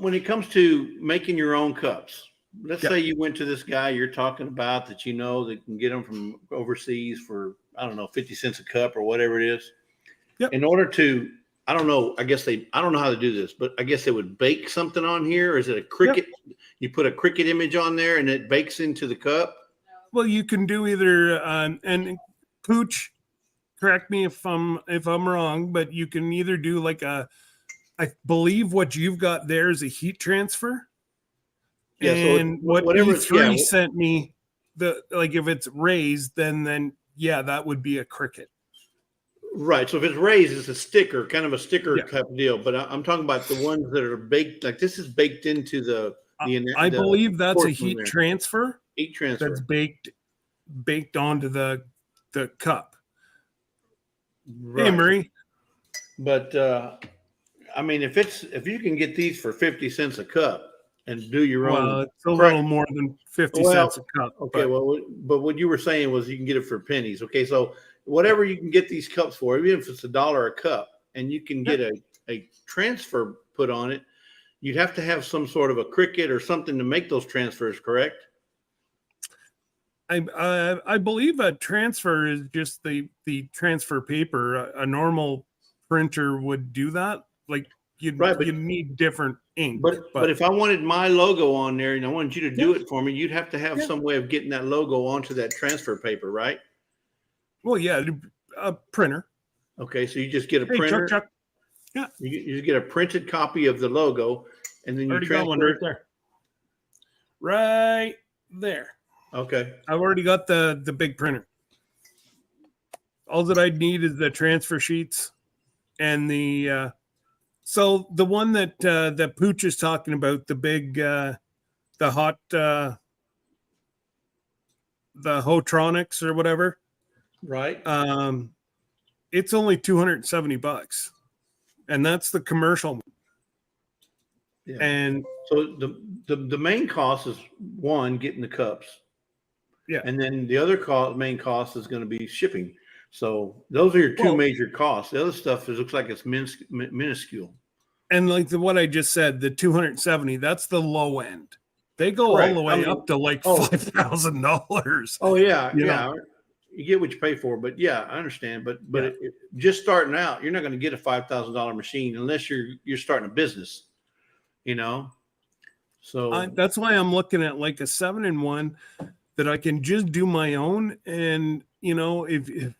when it comes to making your own cups, let's say you went to this guy you're talking about that you know that can get them from overseas for 50 cents a cup or whatever it is. Yep. In order to I don't know how to do this, but I guess they would bake something on here. Or is it a Cricut? Yep. You put a Cricut image on there and it bakes into the cup? Well, you can do either, and Pooch, correct me if I'm wrong, but you can either do like I believe what you've got there is a heat transfer. Yeah, and so what E3 sent me, if it's raised, then that would be a Cricut. Right. So if it's raised, it's a sticker, kind of a sticker type deal. But I'm talking about the ones that are baked. Like this is baked into the I believe that's a heat transfer. Heat transfer. That's baked onto the cup. Right. Hey, Marie. But if you can get these for 50 cents a cup and do your own. Well, it's a little more than 50 cents a cup. Okay. But what you were saying was you can get it for pennies. Okay. So whatever you can get these cups for, even if it's $1 a cup, and you can get a transfer put on it, you'd have to have some sort of a Cricut or something to make those transfers, correct? I believe a transfer is just the transfer paper. A normal printer would do that. Like you need different ink. But if I wanted my logo on there and I wanted you to do it for me, you'd have to have some way of getting that logo onto that transfer paper, right? Well, yeah, a printer. Okay, so you just get a printer. Chuck. Yeah, you just get a printed copy of the logo, and then you transfer one right there. Right there. Okay. I've already got the big printer. All that I'd need is the transfer sheets and the so the one that that Pooch is talking about, the big the Hotronics or whatever. Right. It's only $270, and that's the commercial. Yeah. And so the main cost is one, getting the cups. Yeah. And then the other main cost is going to be shipping. So those are your two Well, major costs. The other stuff looks like it's minuscule. And like what I just said, the 270, that's the low end. They go all Correct. the way up to like $5,000. Oh yeah, You yeah. know? You get what you pay for, but yeah, I understand. But Yeah. Just starting out, you're not going to get a $5,000 machine unless you're starting a business, you know. So That's why I'm looking at like a 7-in-1 that I can just do my own. And you know, if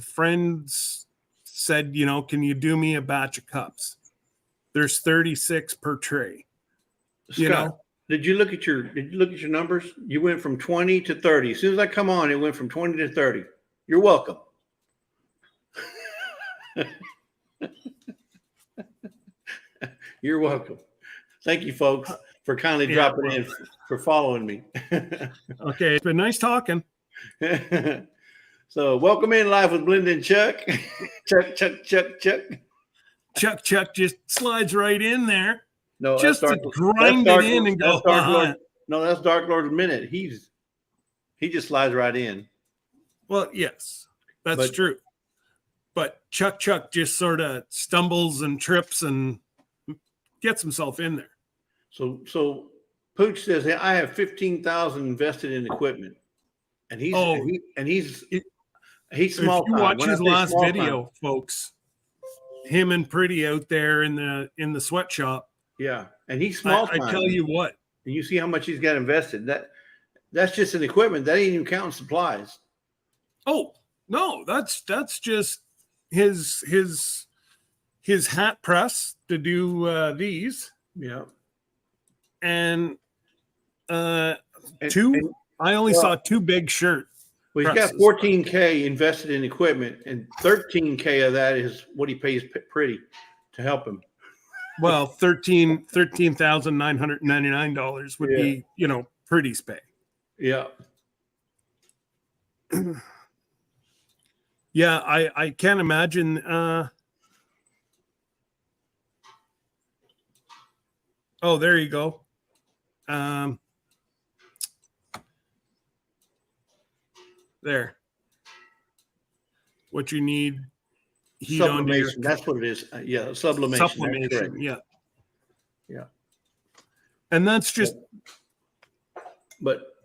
friends said, you know, can you do me a batch of cups? There's 36 per tray. Scott, You know, did you look at your numbers? You went from 20 to 30. As soon as I come on, it went from 20 to 30. You're welcome. You're welcome. Thank you, folks, for kindly dropping in, for following me. Okay, it's been nice talking. So welcome in Live with Blenda and Chuck. Chuck just slides right in there. No, just that's to grind it in and go. Dark Lord. No, that's Dark Lord Minute. He just slides right in. Well, yes, that's true. But Chuck just sort of stumbles and trips and gets himself in there. So Pooch says, hey, I have 15,000 invested in equipment, and he's small time. Watch his last video, folks. Him and Pretty out there in the sweatshop. Yeah, and he's small time. I tell you what. And you see how much he's got invested. That's just an equipment. That ain't even counting supplies. Oh no, that's just his hat press to do these. Yeah. And I only saw 2 big shirts. Well, he's got 14K invested in equipment, and 13K of that is what he pays Pretty to help him. Well, $13,999 would be, you know, Pretty's pay. Yeah. Yeah, I can't imagine. Oh, there you go. There. What you need. Sublimation. That's what it is. Yeah, sublimation. Sublimation. Yeah. Yeah. And that's just. But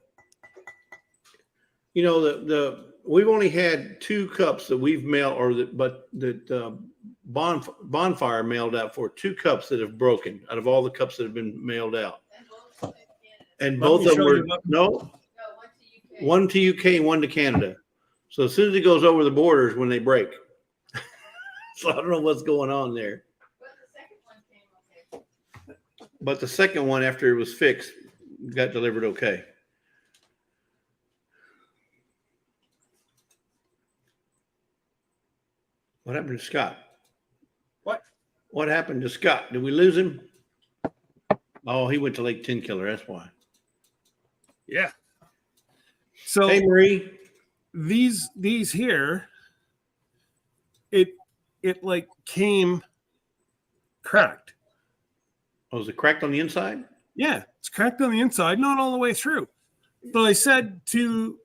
you know, we've only had 2 cups that we've mailed, Bonfire mailed out for 2 cups that have broken out of all the cups that have been mailed out. And both of them were one to UK and one to Canada. So as soon as it goes over the borders, when they break. So I don't know what's going on there. But the second one, after it was fixed, got delivered okay. What happened to Scott? What happened to Scott? Did we lose him? Oh, he went to Lake Ten Killer. That's why. Yeah. So hey, Marie, these here, it like came cracked. Oh, is it cracked on the inside? Yeah, it's cracked on the inside, not all the way through. So I said to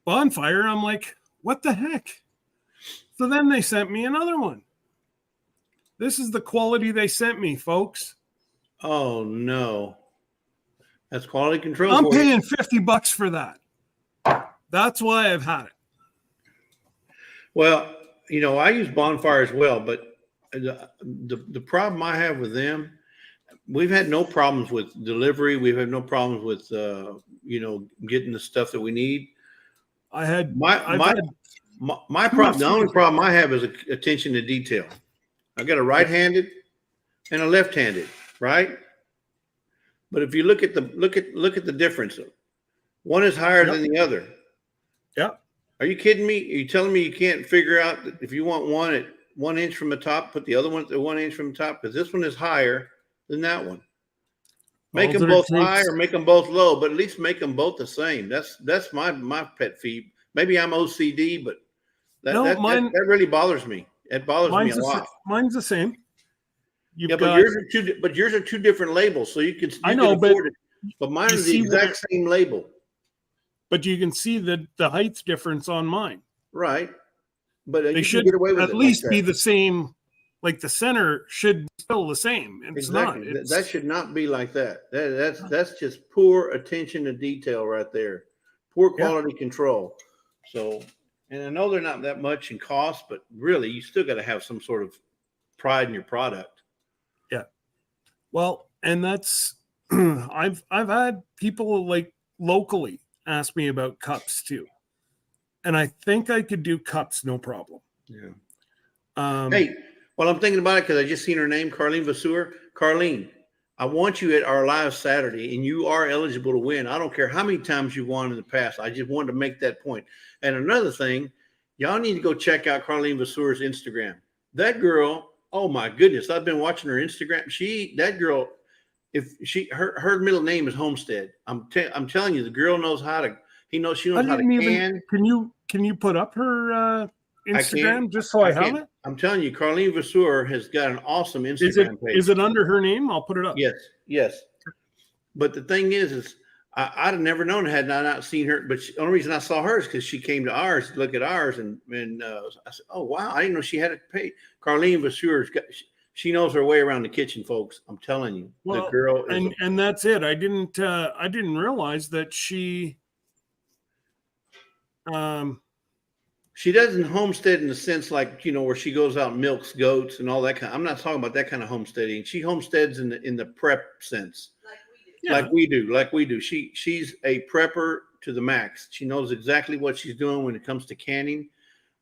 Bonfire, I'm like, what the heck? So then they sent me another one. This is the quality they sent me, folks. Oh, no. That's quality control. I'm paying $50 for that. That's why I've had it. Well, you know, I use Bonfire as well, but the problem I have with them, we've had no problems with delivery. We've had no problems with, you know, getting the stuff that we need. I had my problem. The only problem I have is attention to detail. I got a right-handed and a left-handed, right? But if you look at the difference, one is higher than the other. Yeah. Are you kidding me? Are you telling me you can't figure out that if you want one at 1 inch from the top, put the other one at 1 inch from the top? Because this one is higher than that one. Make them both high or make them both low, but at least make them both the same. That's my pet peeve. Maybe I'm OCD, but that really bothers me. It bothers me a lot. Mine's the same. But yours are 2 different labels, so you can. I know, but mine is the exact same label. but you can see the height difference on mine. Right. But They you should can get away with at it least like be that. the same. Like the center should be still the same. It's Exactly. not. That should not be like that. That's just poor attention to detail right there. Poor quality control. So, and I know they're not that much in cost, but really, you still got to have some sort of pride in your product. Yeah. Well, and that's I've had people like locally ask me about cups too, and I think I could do cups no problem. Yeah. Um, Hey, well, I'm thinking about it because I just seen her name, Carlene Vasseur. Carlene, I want you at our live Saturday, and you are eligible to win. I don't care how many times you've won in the past. I just wanted to make that point. And another thing, y'all need to go check out Carlene Vasseur's Instagram. That girl, oh my goodness, I've been watching her Instagram. That girl, her middle name is Homestead. I'm telling you, the girl knows how to. She knows how to can. Can you put up her Instagram just so I have it? I'm telling you, Carlene Vasseur has got an awesome Instagram page. Is it under her name? I'll put it up. Yes. But the thing is I'd have never known had I not seen her. But the only reason I saw her is because she came to ours to look at ours, and I said, "Oh wow, I didn't know she had a page." Carlene Vasseur's she knows her way around the kitchen, folks. I'm telling you, well, the girl is and that's it. I didn't realize that she. She doesn't homestead in the sense like, where she goes out and milks goats and all that kind. I'm not talking about that kind of homesteading. She homesteads in the prep sense, like we do. She's a prepper to the max. She knows exactly what she's doing when it comes to canning.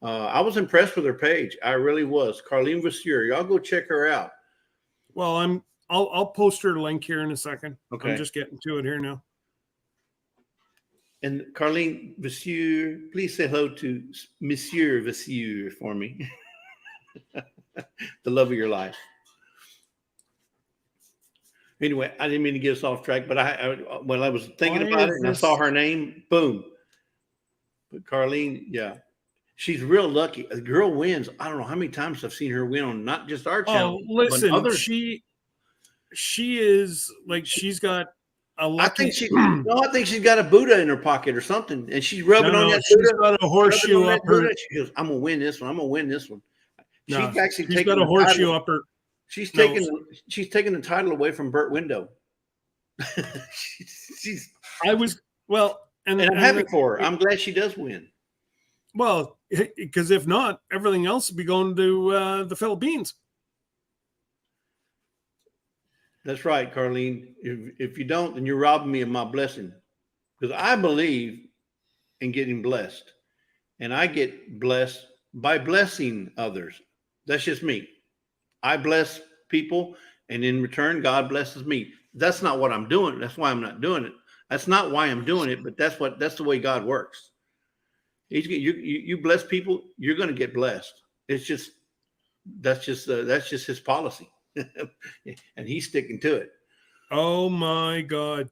I was impressed with her page. I really was. Carlene Vasseur, y'all go check her out. Well, I'll post her link here in a second. Okay. I'm just getting to it here now. And Carlene Vasseur, please say hello to Monsieur Vasseur for me. The love of your life. Anyway, I didn't mean to get us off track, but when I was thinking about it and I saw her name, boom. But Carlene, yeah, she's real lucky. The girl wins. I don't know how many times I've seen her win on not just our channel. Oh, listen, she is like she's got. I think she's got a Buddha in her pocket or something, and she's rubbing on that she's Buddha. Got a horseshoe up her. She goes, "I'm gonna win this one. I'm gonna win this one." No, she's got a horseshoe up her. She's taking the title away from Burt Window. And I'm happy for her. I'm glad she does win. Well, because if not, everything else would be going to the Philippines. That's right, Carlene. If you don't, then you're robbing me of my blessing. Because I believe in getting blessed. And I get blessed by blessing others. That's just me. I bless people, and in return, God blesses me. That's not what I'm doing. That's why I'm not doing it. That's not why I'm doing it, but that's the way God works. You bless people, you're going to get blessed. That's just his policy. And he's sticking to it. Oh my God.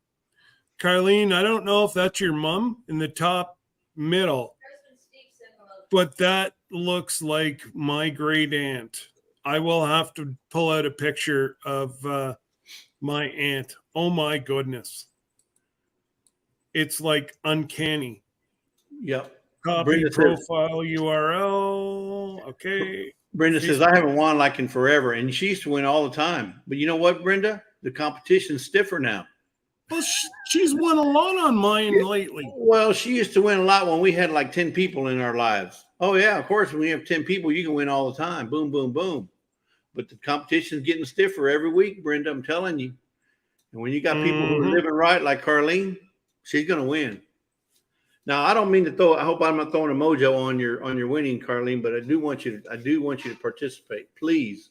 Carlene, I don't know if that's your mom in the top middle, but that looks like my great aunt. I will have to pull out a picture of my aunt. Oh my goodness. It's like uncanny. Yep. Copy Brenda profile URL. Okay. Brenda says, I haven't won like in forever. And she used to win all the time. But you know what, Brenda? The competition's stiffer now. Well, she's won a lot on mine lately. Well, she used to win a lot when we had like 10 people in our lives. Oh, yeah, of course, when you have 10 people, you can win all the time. Boom, boom, boom. But the competition's getting stiffer every week, Brenda, I'm telling you. And when you got people who are living right like Carlene, she's going to win. Now, I don't mean to I hope I'm not throwing a mojo on your winning, Carlene, but I do want you to participate, please.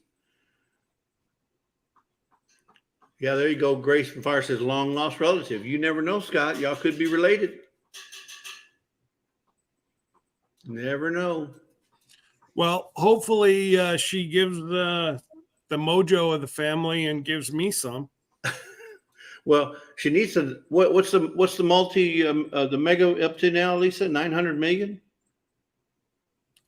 Yeah, there you go. Grace from Fire says long lost relative. You never know, Scott. Y'all could be related. Never know. Well, hopefully she gives the mojo of the family and gives me some. Well, she needs to. What's the multi the mega up to now, Lisa? 900 million.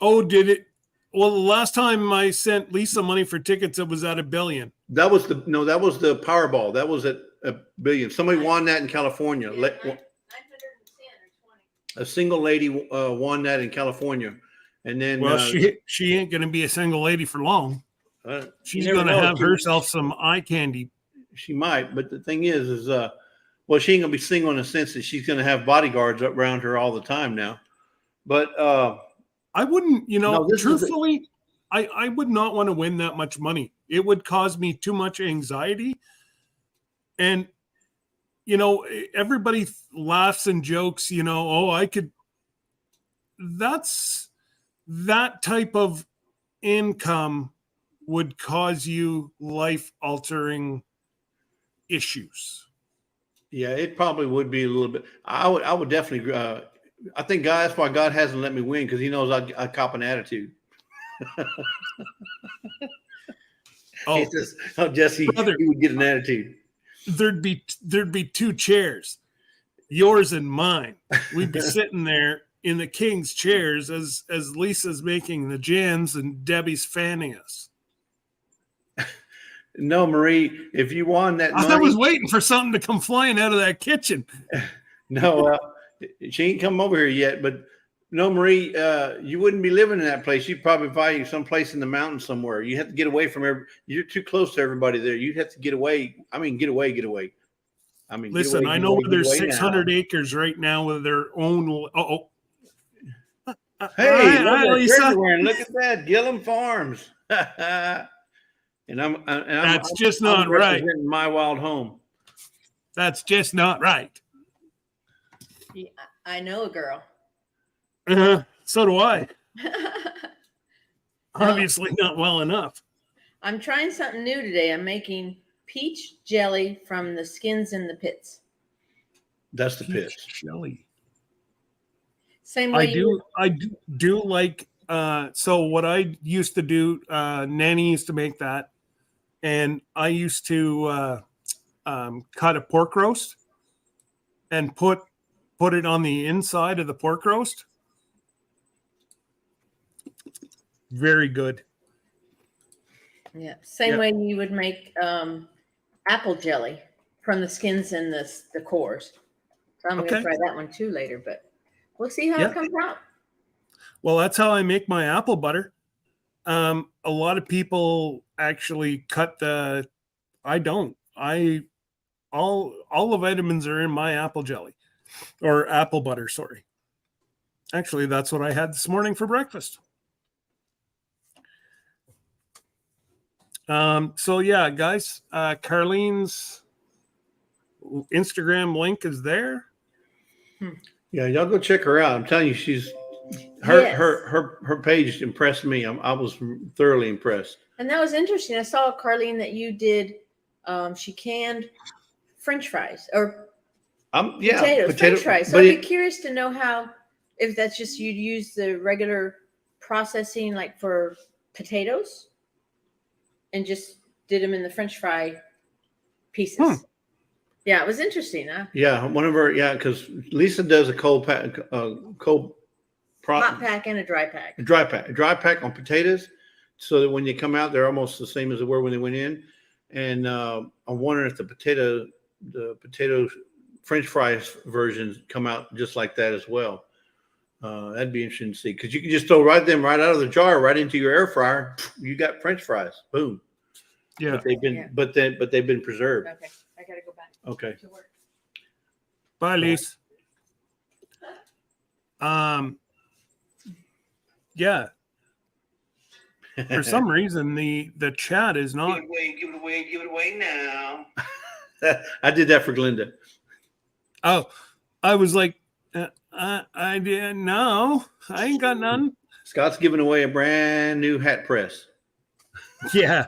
Oh, did it? Well, the last time I sent Lisa money for tickets, it was at $1 billion. That was the Powerball. That was at $1 billion. Somebody won that in California. 910 or 20. A single lady won that in California, and then Well, she ain't going to be a single lady for long. you She's never going to know. have herself some eye candy. She might, but the thing is well, she ain't gonna be single in the sense that she's gonna have bodyguards up around her all the time now. But I wouldn't, no, this truthfully, I would not want to win that much money. It would cause me too much anxiety. And, everybody laughs and jokes, oh, I could. That type of income would cause you life altering issues. yeah, it probably would be a little bit. I would definitely. I think God. That's why God hasn't let me win, because He knows I cop an attitude. Oh, He says, "Oh, Jesse, brother, you would get an attitude." there'd be two chairs, yours and mine. We'd be sitting there in the king's chairs as Lisa's making the jams and Debbie's fanning us. No, Marie, if you won that money, I was waiting for something to come flying out of that kitchen. No, she ain't come over here yet. But no, Marie, you wouldn't be living in that place. You'd probably find you someplace in the mountains somewhere. You have to get away from you're too close to everybody there. You'd have to get away. I mean, get away. I mean, listen, I know where there's 600 acres right now with their own. Hey, Lisa. Look at that, Gillum Farms. And that's just not right. My wild home. That's just not right. Yeah, I know a girl. So do I. Obviously not well enough. I'm trying something new today. I'm making peach jelly from the skins in the pits. That's the peach pits. Jelly. Same way I do like so what I used to do, Nanny used to make that, and I used to cut a pork roast and put it on the inside of the pork roast. Very good. Yeah. Same way you would make apple jelly from the skins and the cores. So I'm going to try that one too later, but we'll see how it comes out. Well, that's how I make my apple butter. A lot of people actually cut I don't. All the vitamins are in my apple jelly or apple butter. Sorry. Actually, that's what I had this morning for breakfast. So yeah, guys, Carlene's Instagram link is there. Yeah, y'all go check her out. I'm telling you, her page impressed me. I was thoroughly impressed. And that was interesting. I saw, Carlene, that you did. She canned French fries or potatoes, French fries. So I'd be curious to know if that's just you'd use the regular processing like for potatoes and just did them in the French fry pieces. Yeah, it was interesting, huh? Yeah, because Lisa does a hot pack and a dry pack. A dry pack on potatoes, so that when they come out, they're almost the same as they were when they went in. And I'm wondering if the potato French fries versions come out just like that as well. That'd be interesting to see, because you can just throw them right out of the jar, right into your air fryer. You got French fries. Boom. Yeah. But they've been preserved. Okay, I gotta go back. Okay. To work. Bye, Lise. Yeah. For some reason, the chat is not. Give it away now. I did that for Glenda. Oh, I was like, I didn't know. I ain't got none. Scott's giving away a brand new hat press. Yeah.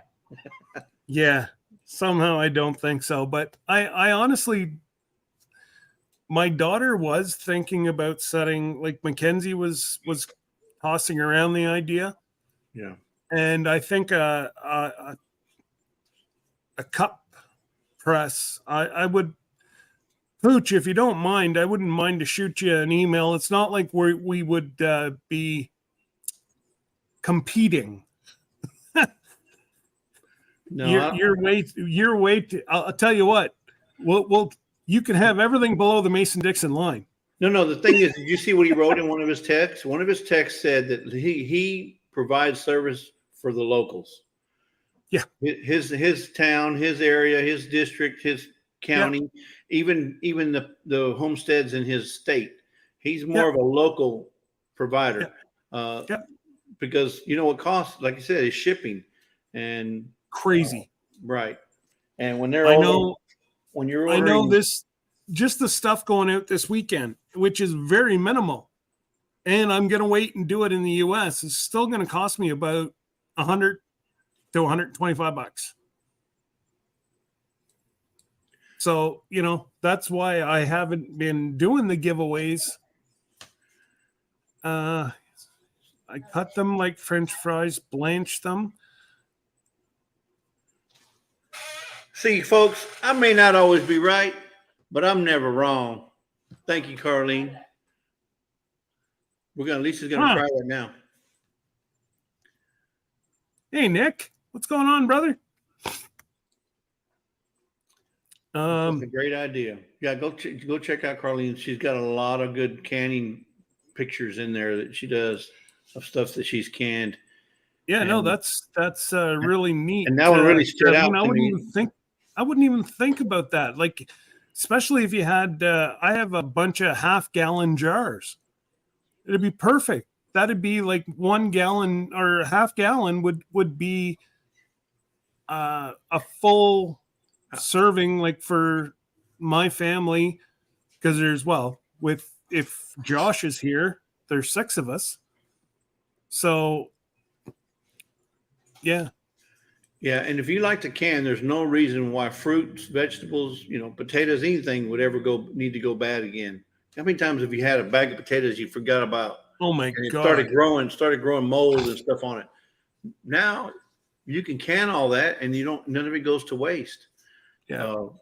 Yeah. Somehow I don't think so. But I honestly, my daughter was thinking about setting, like Mackenzie was tossing around the idea. Yeah. And I think a cup press, I would, Pooch, if you don't mind, I wouldn't mind to shoot you an email. It's not like we would be competing. No, your weight. I'll tell you what. You can have everything below the Mason-Dixon line. No. The thing is, did you see what he wrote in one of his texts? One of his texts said that he provides service for the locals. Yeah. His town, his area, his district, his county, even the homesteads in his state. He's more of a local provider. Because you know what costs, like I said, is shipping and crazy. Right. And when they're when you're ordering, I know this, just the stuff going out this weekend, which is very minimal, and I'm going to wait and do it in the US. It's still going to cost me about $100 to $125. So, you know, that's why I haven't been doing the giveaways. I cut them like French fries, blanch them. See, folks, I may not always be right, but I'm never wrong. Thank you, Carlene. Lisa's gonna cry right now. Hey, Nick, what's going on, brother? That's a great idea. Yeah, go check out Carlene. She's got a lot of good canning pictures in there that she does of stuff that she's canned. Yeah, no, that's really neat. And that one really stood out to me. I wouldn't even think about that. Like, especially if you had, I have a bunch of half-gallon jars. It'd be perfect. That'd be like 1 gallon or half gallon would be a full serving, like for my family, because if Josh is here, there's 6 of us. So yeah. And if you like to can, there's no reason why fruits, vegetables, potatoes, anything would ever need to go bad again. How many times have you had a bag of potatoes you forgot about? Oh my God! Started growing mold and stuff on it. Now you can can all that, and none of it goes to waste.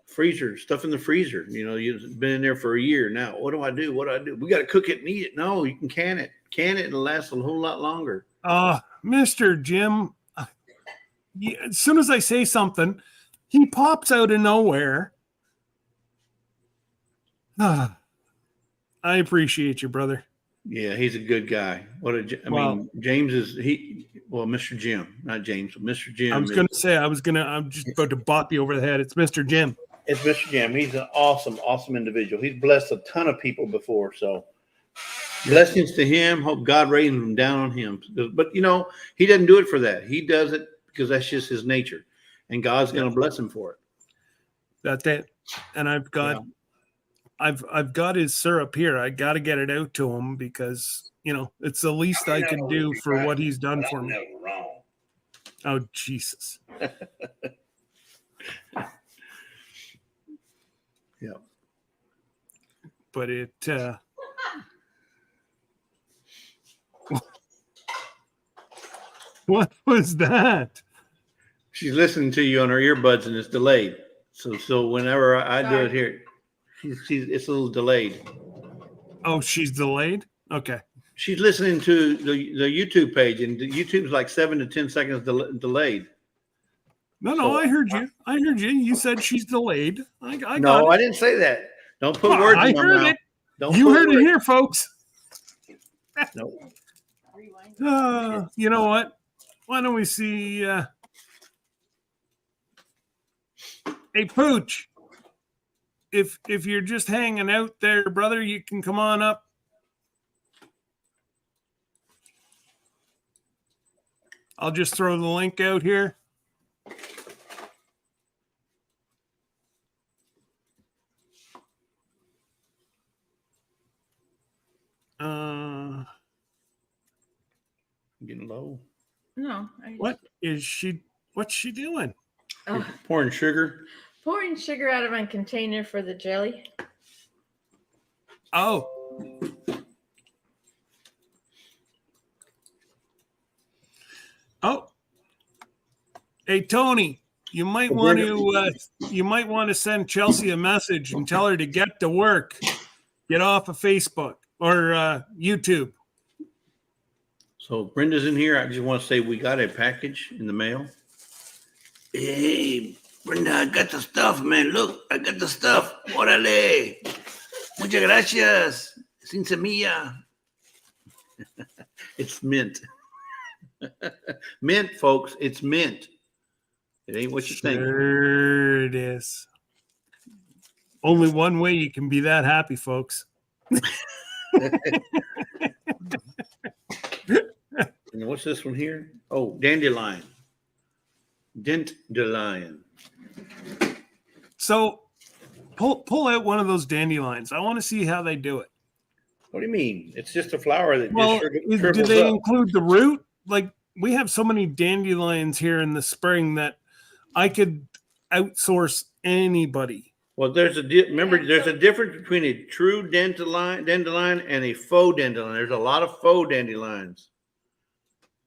Freezer stuff in the freezer. You've been in there for a year now. What do I do? We got to cook it and eat it. No, you can can it. Can it and it'll last a whole lot longer. Mr. Jim. As soon as I say something, he pops out of nowhere. I appreciate you, brother. Yeah, he's a good guy. James is Mr. Jim, not James, Mr. Jim. I'm just about to bop you over the head. It's Mr. Jim. It's Mr. Jim. He's an awesome, awesome individual. He's blessed a ton of people before. So blessings to him. Hope God rains them down on him. But he doesn't do it for that. He does it because that's just his nature. And God's going to bless him for it. That's it. And I've got his syrup here. I got to get it out to him because, it's the least I can do for what he's done for me. Oh, Jesus. Yeah. But what was that? She's listening to you on her earbuds and it's delayed. So whenever I do it here, it's a little delayed. Oh, she's delayed? Okay. She's listening to the YouTube page, and YouTube's like 7 to 10 seconds delayed. No, I heard you. You said she's delayed. I didn't say that. Don't put words in my mouth. I heard it. You heard it here, folks. No. You know what? Why don't we see... Hey, Pooch. If you're just hanging out there, brother, you can come on up. I'll just throw the link out here. Getting low. No. What's she doing? Pouring sugar. Pouring sugar out of my container for the jelly. Oh. Oh. Hey, Tony, you might want to send Chelsea a message and tell her to get to work. Get off of Facebook or YouTube. So Brenda's in here. I just want to say we got a package in the mail. Hey, Brenda, I got the stuff, man. Look, I got the stuff. Órale. Muchas gracias. Sinsemilla. It's mint. Mint, folks. It's mint. It ain't what you think. Sure it is. Only one way you can be that happy, folks. And what's this one here? Oh, dandelion. Dandelion. So pull out one of those dandelions. I want to see how they do it. What do you mean? It's just a flower that Well, just do they up. include the root? Like, we have so many dandelions here in the spring that I could outsource anybody. Well, there's a difference between a true dandelion and a faux dandelion. There's a lot of faux dandelions.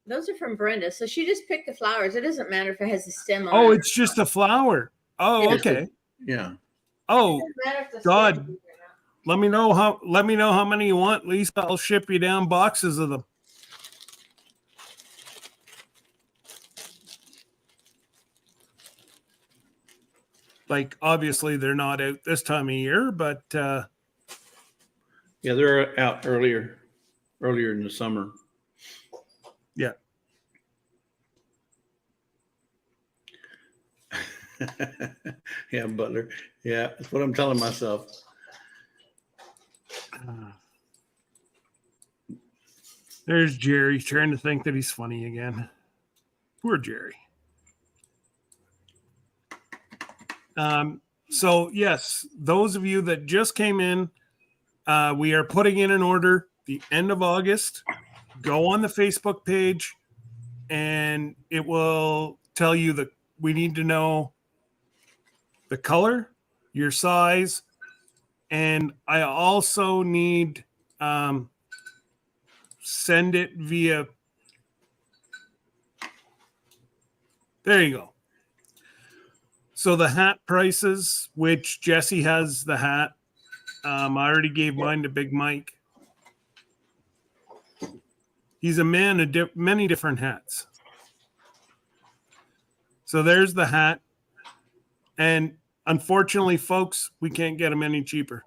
Those are from Brenda. So she just picked the flowers. It doesn't matter if it has a stem on Oh, it. it's just a flower. Oh, okay. Yeah. Oh, God. Let me know how many you want, Lisa. I'll ship you down boxes of them. Like, obviously they're not out this time of year, but yeah, they're out earlier in the summer. Yeah. Yeah, Butler. Yeah, that's what I'm telling myself. There's Jerry trying to think that he's funny again. Poor Jerry. So yes, those of you that just came in, we are putting in an order the end of August. Go on the Facebook page and it will tell you that we need to know the color, your size, and I also need send it via. There you go. So the hat prices, which Jesse has the hat. I already gave mine to Big Mike. He's a man of many different hats. So there's the hat. And unfortunately, folks, we can't get them any cheaper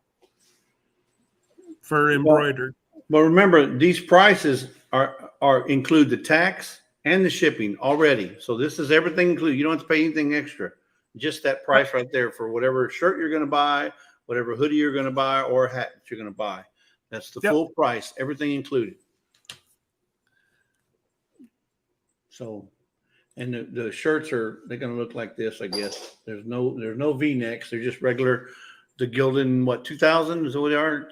for embroidered. But remember, these prices are include the tax and the shipping already. So this is everything included. You don't have to pay anything extra. Just that price right there for whatever shirt you're going to buy, whatever hoodie you're going to buy, or hat that you're going to buy. That's the full price, everything included. So, and the shirts they're going to look like this, I guess. There's no V-necks. They're just regular. The Gildan, what, 2000 is what they are?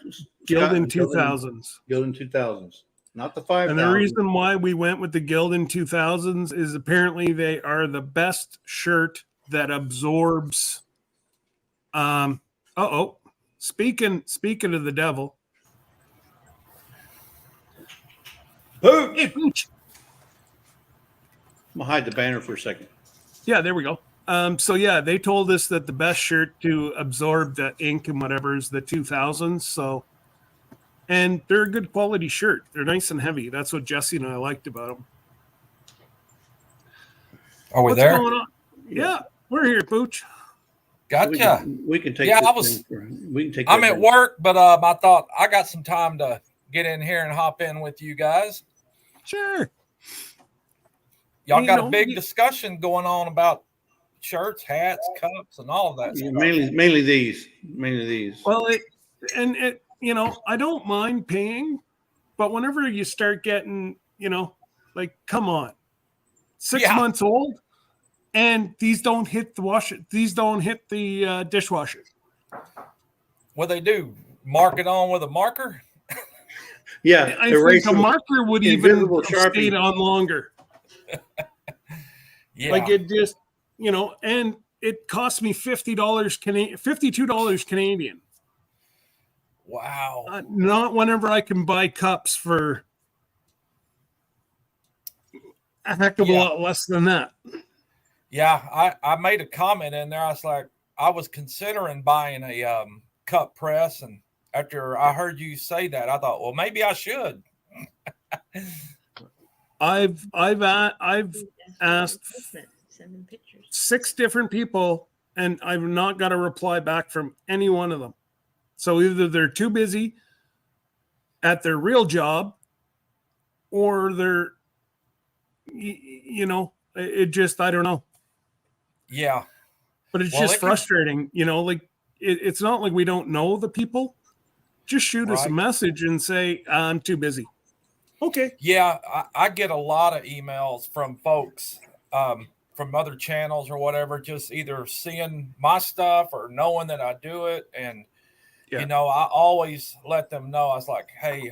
Gildan 2000s. Gildan 2000s, not the 5000s. And the reason why we went with the Gildan 2000s is apparently they are the best shirt that absorbs. Speaking of the devil. Pooch. Hey, Pooch. I'm gonna hide the banner for a second. Yeah, there we go. So yeah, they told us that the best shirt to absorb the ink and whatever is the 2000s. So, and they're a good quality shirt. They're nice and heavy. That's what Jesse and I liked about them. Are we What's there? going on? Yeah, we're here, Pooch. Gotcha. We can take. Yeah, we can take. I'm at work, but I thought I got some time to get in here and hop in with you guys. Sure. Y'all got a big discussion going on about shirts, hats, cups, and all of that stuff. Mainly these. Well, I don't mind paying, but whenever you start getting, like, come on, 6 months old, and these don't hit the washer. These don't hit the dishwasher. What they do? Mark it on with a marker? Yeah, I think a marker would even stayed on longer. Yeah, like it just, and it cost me $52 Canadian. Wow. Not whenever I can buy cups for a heck of a lot less than that. Yeah, I made a comment in there. I was like, I was considering buying a cup press, and after I heard you say that, I thought, well, maybe I should. I've asked 6 different people, and I've not got a reply back from any one of them. So either they're too busy, at their real job, or they're, you know, it just, I don't know. Yeah. But it's just frustrating, you know, like it's not like we don't know the people. Just shoot us a message and say, I'm too busy. Okay. Yeah, I get a lot of emails from folks from other channels or whatever, just either seeing my stuff or knowing that I do it. And, you know, I always let them know. I was like, hey,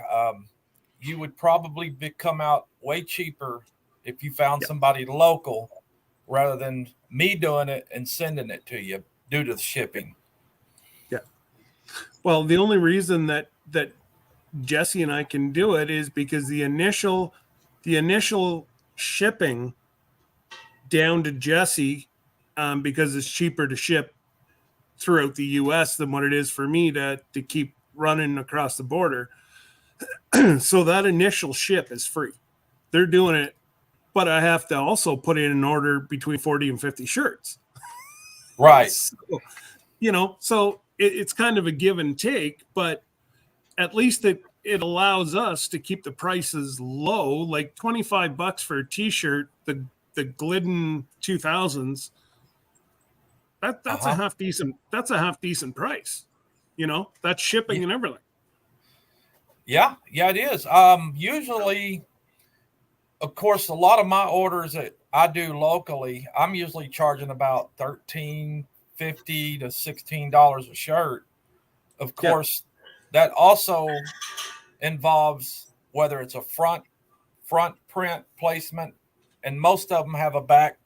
you would probably come out way cheaper if you found somebody local rather than me doing it and sending it to you due to the shipping. Yeah. Well, the only reason that Jesse and I can do it is because the initial shipping down to Jesse, because it's cheaper to ship throughout the US than what it is for me to keep running across the border. So that initial ship is free. They're doing it, but I have to also put in an order between 40 and 50 shirts. Right. So, you know, so it's kind of a give and take, but at least it allows us to keep the prices low, like $25 for a t-shirt, the Glidden 2000s. That's a half decent price. You know, that's shipping and everything. Yeah, it is. Usually, of course, a lot of my orders that I do locally, I'm usually charging about $13.50 to $16 a shirt. Of course, that also involves whether it's a front print placement, and most of them have a back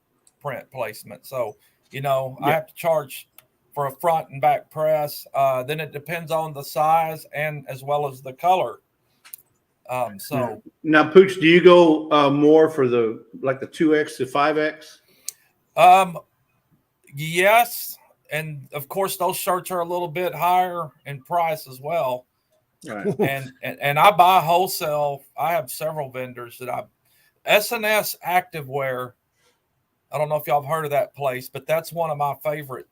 print placement. So, you know, I have to charge for a front and back press. Then it depends on the size and as well as the color. So now, Pooch, do you go more for the 2X to 5X? Yes, and of course those shirts are a little bit higher in price as well. Right. And I buy wholesale. I have several vendors that SNS Activewear. I don't know if y'all have heard of that place, but that's one of my favorite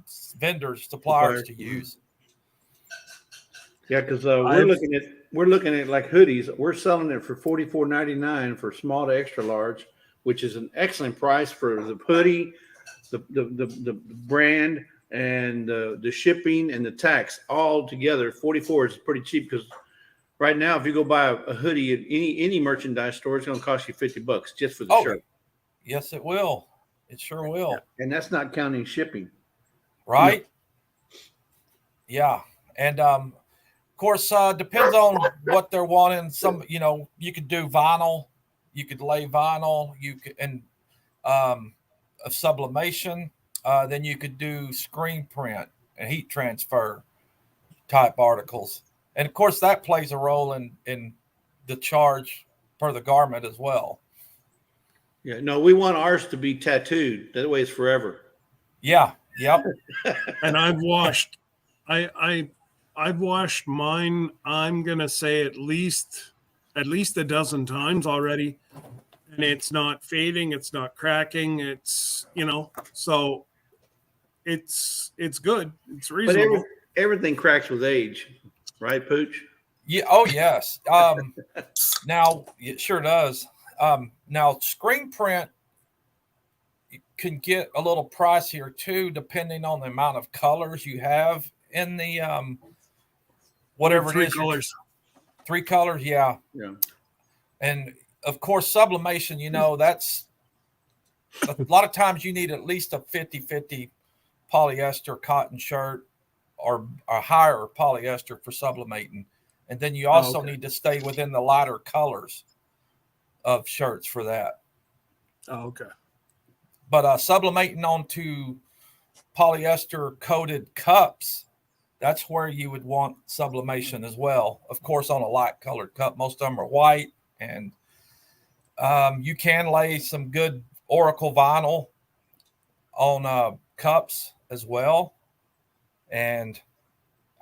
suppliers to use. Yeah, because we're looking at like hoodies. We're selling it for $44.99 for small to extra large, which is an excellent price for the hoodie, the brand, and the shipping and the tax all together. 44 is pretty cheap because right now, if you go buy a hoodie at any merchandise store, it's going to cost you $50 just for the shirt. Yes, it will. It sure will. And that's not counting shipping. Right? No. Yeah. And of course, depends on what they're wanting. Some, you know, you could do vinyl, you could lay vinyl, you could, and of sublimation. Then you could do screen print and heat transfer type articles. And of course, that plays a role in the charge per the garment as well. Yeah, no, we want ours to be tattooed. That way it's forever. Yeah. Yep. And I've washed mine, I'm going to say at least a dozen times already. And it's not fading. It's not cracking. It's, you know, so it's good. It's reasonable. But everything cracks with age, right, Pooch? Yeah. Oh, yes. Now it sure does. Now screen print can get a little pricier too, depending on the amount of colors you have in the whatever three it is. Colors. 3 colors, yeah. And of course, sublimation, you know, that's a lot of times you need at least a 50-50 polyester cotton shirt or a higher polyester for sublimating. And then you also need to stay within the lighter colors of shirts for that. Oh, okay. But sublimating onto polyester coated cups, that's where you would want sublimation as well. Of course, on a light colored cup, most of them are white, and you can lay some good Oracle vinyl on cups as well. And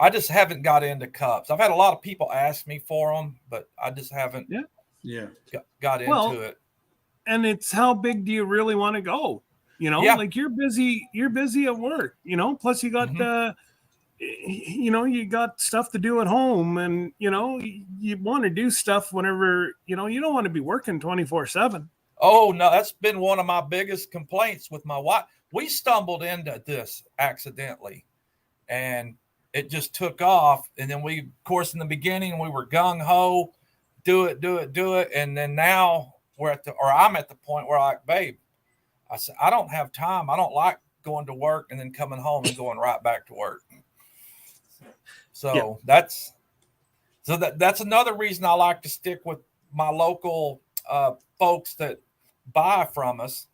I just haven't got into cups. I've had a lot of people ask me for them, but I just haven't got into it. And it's how big do you really want to go? You know, like you're busy at work, you know, plus you got you got stuff to do at home, and you want to do stuff whenever you don't want to be working 24/7. Oh no, that's been one of my biggest complaints with my wife. We stumbled into this accidentally, and it just took off. And then we, of course, in the beginning we were gung ho, do it, and then now I'm at the point where babe, I said, I don't have time. I don't like going to work and then coming home and going right back to work. So that's another reason I like to stick with my local folks that buy from us.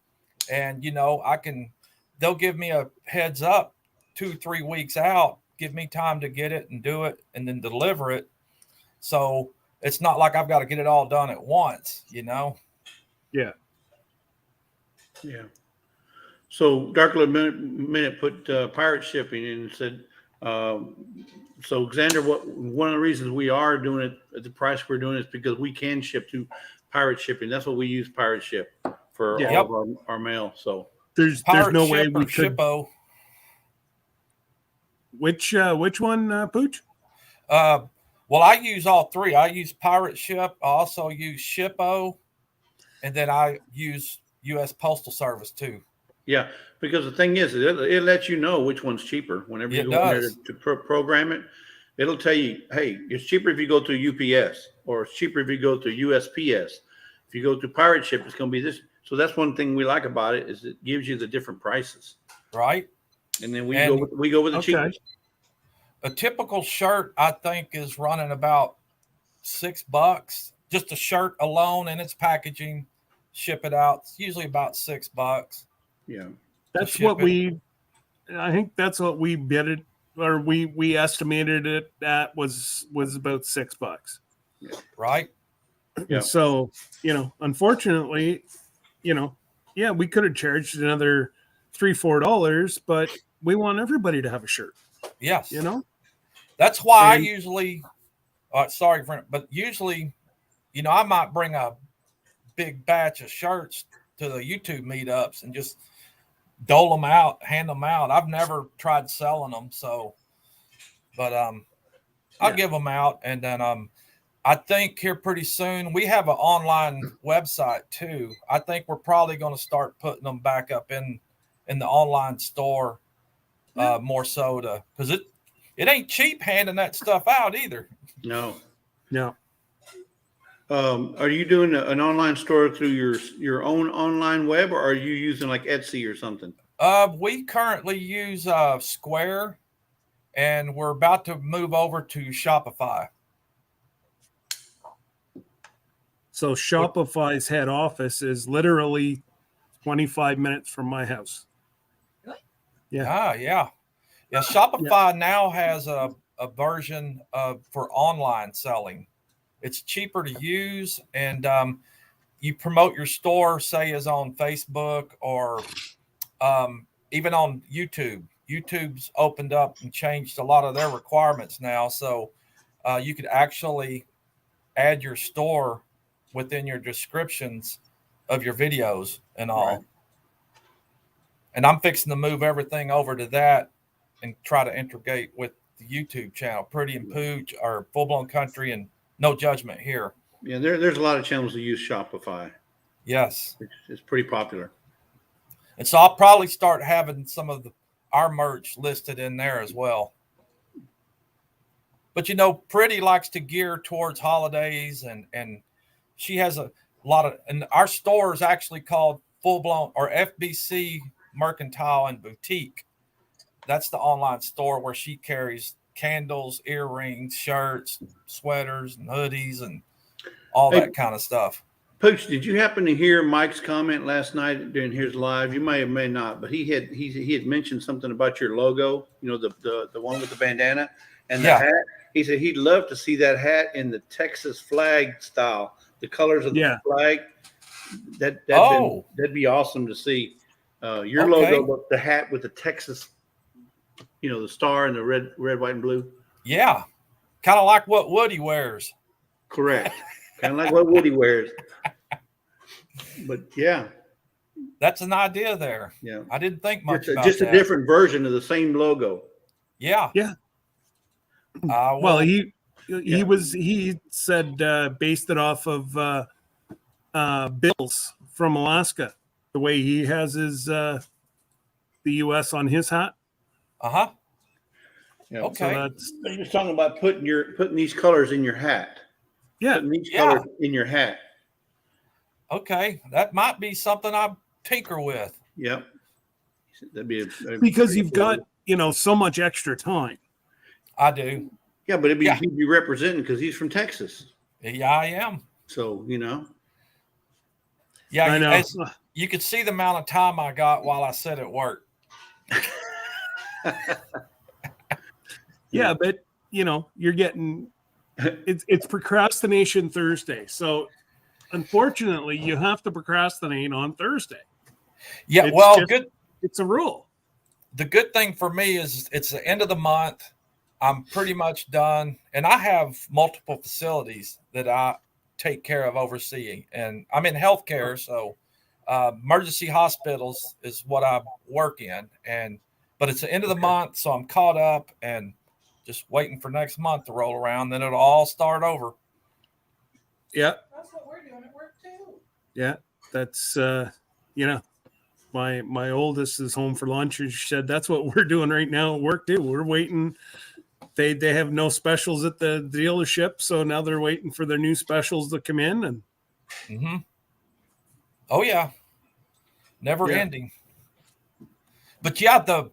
And, they'll give me a heads up 2-3 weeks out, give me time to get it and do it and then deliver it. So it's not like I've got to get it all done at once, Yeah. Yeah. So Darkler Minute put pirate shipping in and said, so Xander, one of the reasons we are doing it at the price we're doing it is because we can ship to pirate shipping. That's what we use, pirate ship, for all of our mail. So there's no way we could. Shippo. Which one, Pooch? Well, I use all three. I use pirate ship. I also use Shippo, and then I use U.S. Postal Service too. Yeah, because the thing is, it lets you know which one's cheaper. Whenever you go in there to program it, it'll tell you, hey, it's cheaper if you go to UPS, or it's cheaper if you go to USPS. If you go to pirate ship, it's going to be this. So that's one thing we like about it, is it gives you the different prices. Right. And then we go with the cheapest. A typical shirt, I think, is running about $6. Just a shirt alone and its packaging, ship it out. It's usually about $6. Yeah. That's what I think that's what we bid it, or we estimated it at was about $6. Yeah. Right. Yeah. So, unfortunately, we could have charged another $3-4, but we want everybody to have a shirt. Yes. That's why I usually, usually, I might bring a big batch of shirts to the YouTube meetups and just dole them out, hand them out. I've never tried selling them. So, but, I'll give them out. And then, I think here pretty soon we have an online website too. I think we're probably going to start putting them back up in the online store, more so because it ain't cheap handing that stuff out either. No. Are you doing an online store through your own online web, or are you using like Etsy or something? We currently use Square, and we're about to move over to Shopify. So Shopify's head office is literally 25 minutes from my house. Yeah. Yeah. Shopify now has a version for online selling. It's cheaper to use, and you promote your store, say, is on Facebook or even on YouTube. YouTube's opened up and changed a lot of their requirements now, so you could actually add your store within your descriptions of your videos and all. Right. And I'm fixing to move everything over to that and try to integrate with the YouTube channel. Pretty and Pooch or Full Blown Country and No Judgment Here. Yeah, there's a lot of channels that use Shopify. Yes. It's pretty popular. And so I'll probably start having some of our merch listed in there as well. But, Pretty likes to gear towards holidays, and she has a lot of, and our store is actually called Full Blown or FBC Mercantile and Boutique. That's the online store where she carries candles, earrings, shirts, sweaters, and hoodies, and all that kind of stuff. Pooch, did you happen to hear Mike's comment last night during his live? You may not, but he had mentioned something about your logo. The one with the bandana and the hat. He said he'd love to see that hat in the Texas flag style, the colors of the flag. That'd be awesome to see. Your logo, but the hat with the Texas, the star and the red, white, and blue. Yeah. Kind of like what Woody wears. Correct. Kind of like what Woody wears. But yeah. That's an idea there. Yeah. I didn't think much about just that. A different version of the same logo. Yeah. Yeah. Well, he said based it off of bills from Alaska, the way he has his the U.S. on his hat. Uh-huh. Yeah. Okay. So they're just talking about putting these colors in your hat. Yeah. Putting these colors in your hat. Okay. That might be something I tinker with. Yep. That'd be because you've got, so much extra time. I do. Yeah, but he'd be representing because he's from Texas. Yeah, I am. So, Yeah, I know. You could see the amount of time I got while I sat at work. Yeah, but you're getting it's Procrastination Thursday. So unfortunately, you have to procrastinate on Thursday. Yeah, good. It's a rule. The good thing for me is it's the end of the month. I'm pretty much done, and I have multiple facilities that I take care of, overseeing, and I'm in healthcare, so emergency hospitals is what I work in, but it's the end of the month, so I'm caught up and just waiting for next month to roll around. Then it'll all start over. Yeah, that's what we're doing at work too. Yeah, that's my oldest is home for lunch, and she said that's what we're doing right now at work too. We're waiting. They have no specials at the dealership, so now they're waiting for their new specials to come in. And oh yeah, never ending. But yeah, the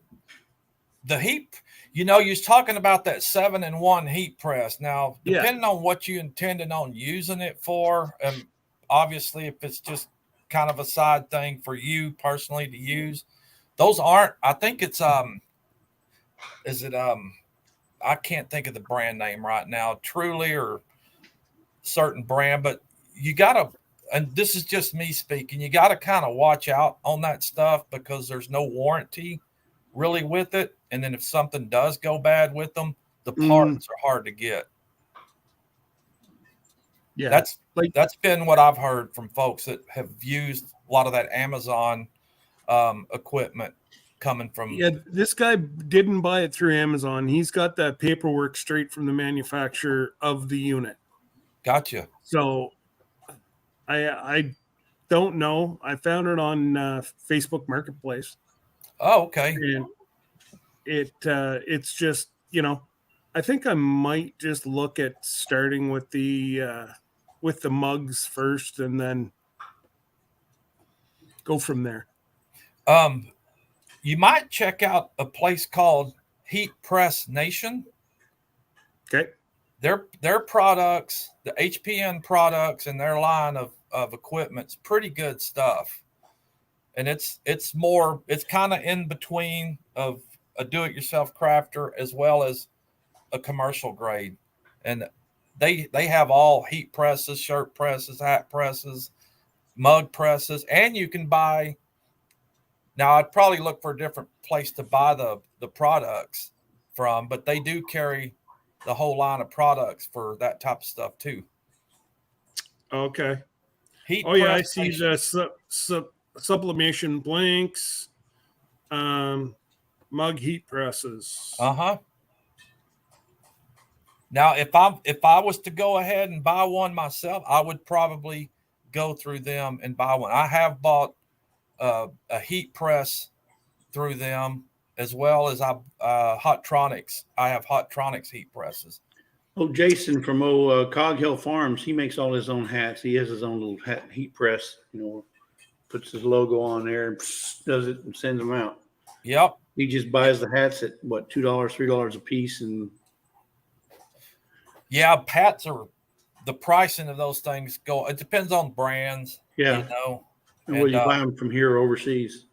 heat. You was talking about that 7-in-1 heat press. Now, depending on what you intended on using it for, and obviously if it's just kind of a side thing for you personally to use, those aren't. I think it's is it I can't think of the brand name right now, Truly or certain brand, but you gotta, and this is just me speaking, you gotta kind of watch out on that stuff because there's no warranty really with it. And then if something does go bad with them, the parts are hard to get. Yeah. That's been what I've heard from folks that have used a lot of that Amazon equipment coming from. Yeah, this guy didn't buy it through Amazon. He's got that paperwork straight from the manufacturer of the unit. Gotcha. So I don't know. I found it on Facebook Marketplace. Oh, okay. And it's just, I think I might just look at starting with the mugs first and then go from there. You might check out a place called Heat Press Nation. Okay. Their products, the HPN products and their line of equipment's pretty good stuff. And it's kind of in between of a do-it-yourself crafter as well as a commercial grade. And they have all heat presses, shirt presses, hat presses, mug presses, and you can buy. Now, I'd probably look for a different place to buy the products from, but they do carry the whole line of products for that type of stuff too. Okay. Heat yeah, I see the sublimation blanks, mug heat presses. Now, if I was to go ahead and buy one myself, I would probably go through them and buy one. I have bought a heat press through them as well as Hottronics. I have Hottronics heat presses. Oh, Jason from Cog Hill Farms, he makes all his own hats. He has his own little hat heat press, puts his logo on there and does it and sends them out. Yep. He just buys the hats at what, $2, $3 a piece. And yeah, hats are, the pricing of those things it depends on brands. Yeah. And you buy them from here or overseas.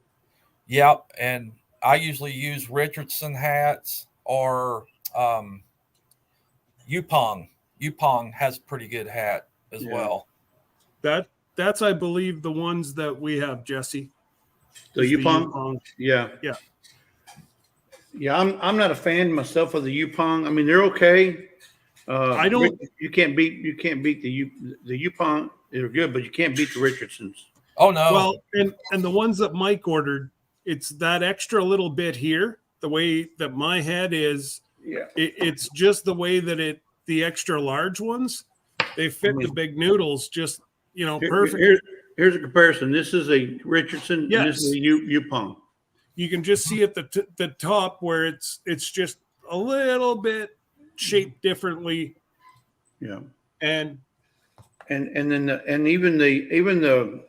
Yep. And I usually use Richardson hats or Yupong. Yupong has a pretty good hat as well. That's, I believe, the ones that we have, Jesse. The Yupong? Yeah. Yeah. Yeah, I'm not a fan myself of the Yupong. I mean, they're okay. I don't. You can't beat the Yupong. They're good, but you can't beat the Richardsons. Oh no. Well, and the ones that Mike ordered, it's that extra little bit here. The way that my head is, It's just the way that the extra large ones, they fit the big noodles just, perfect. Here's a comparison. This is a Richardson, and this is a Yupon. You can just see at the top where it's just a little bit shaped differently. Yeah. And even the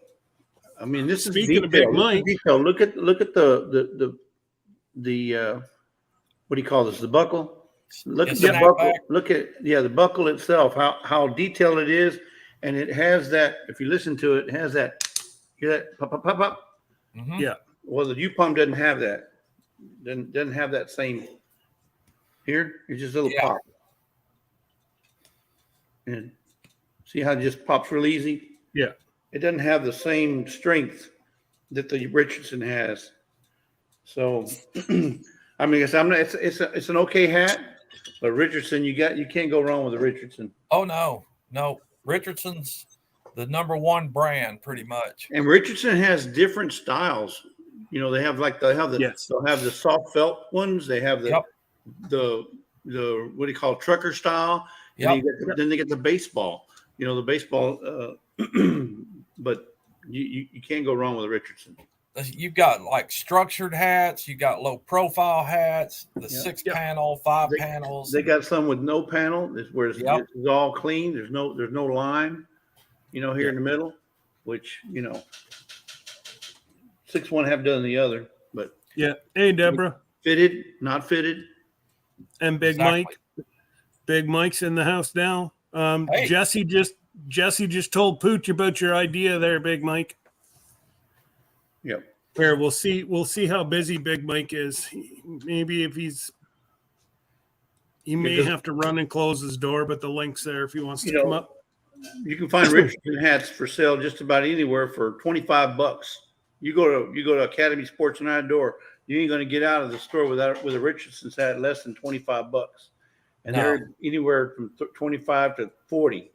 I mean, this speaking is detail. of Big Mike, detail. Look at the what do you call this? The buckle. Look at the buckle. Look at the buckle itself. How detailed it is, and it has that. If you listen to it, it has that. Hear that? Pop, pop, pop, pop. Mm-hmm. Yeah. Well, the UPOM doesn't have that. Doesn't have that same. Here, it's just a little pop. And see how it just pops real easy? Yeah. It doesn't have the same strength that the Richardson has. So, I mean, it's an okay hat, but Richardson, you can't go wrong with a Richardson. Oh no, Richardson's the #1 brand, pretty much. And Richardson has different styles. They have they'll have the soft felt ones. They have the what do you call it, trucker style. Yep. Then they get the baseball. The baseball. But you can't go wrong with a Richardson. You've got like structured hats. You got low profile hats. The 6 panel, 5 panels. They got some with no panel, where it's all clean. There's no line. Here in the middle, which 6 one, half dozen the other. But hey Deborah, fitted, not fitted, and Big Mike. Big Mike's in the house now. Hey. Jesse just told Pooch about your idea there, Big Mike. Yep. Here, we'll see how busy Big Mike is. Maybe if he may have to run and close his door, but the link's there if he wants to come up. You can find Richardson hats for sale just about anywhere for $25. You go to Academy Sports and Outdoor, you ain't going to get out of the store with a Richardson's hat less than $25. And they're anywhere from 25 to 40.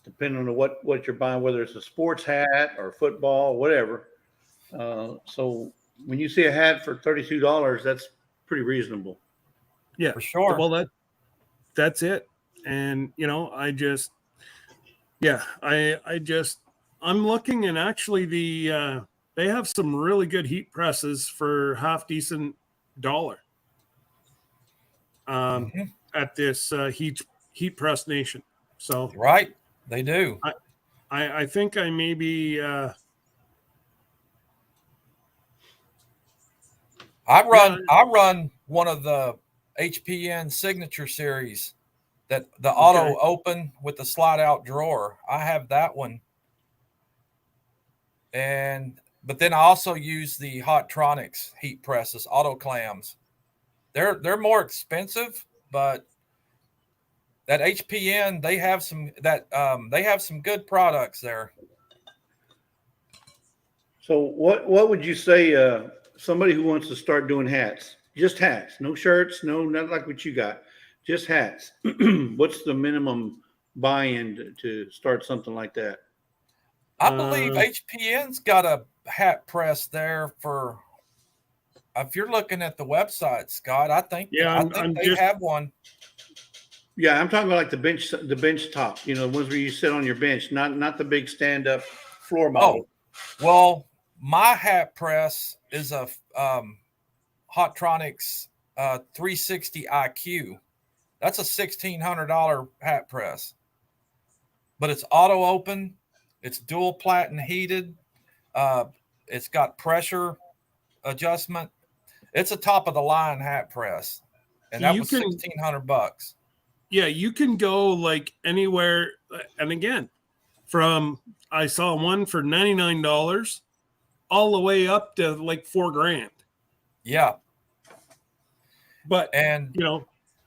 Depending on what you're buying, whether it's a sports hat or football, whatever. So when you see a hat for $32, that's pretty reasonable. Yeah, for sure. Well, that's it. And I'm looking, and actually they have some really good heat presses for half decent dollar. At this heat press nation. So right. They do. I think I maybe I run one of the HPN signature series, that the auto open with the slide out drawer. I have that one. But then I also use the Hottronics heat presses, auto clams. They're more expensive, but that HPN, they have some good products there. So what would you say somebody who wants to start doing hats, just hats, no shirts, not like what you got, just hats? What's the minimum buy-in to start something like that? I believe HPN's got a hat press there for, if you're looking at the website, Scott, I think they have one. Yeah, I'm talking about like the bench top, the ones where you sit on your bench, not the big stand-up floor model. Oh, well, my hat press is a Hottronics 360 IQ. That's a $1,600 hat press, but it's auto open. It's dual platen heated. It's got pressure adjustment. It's a top of the line hat press, and that was $1,600. Yeah, you can go like anywhere. And again, I saw one for $99 all the way up to like $4,000. Yeah. But,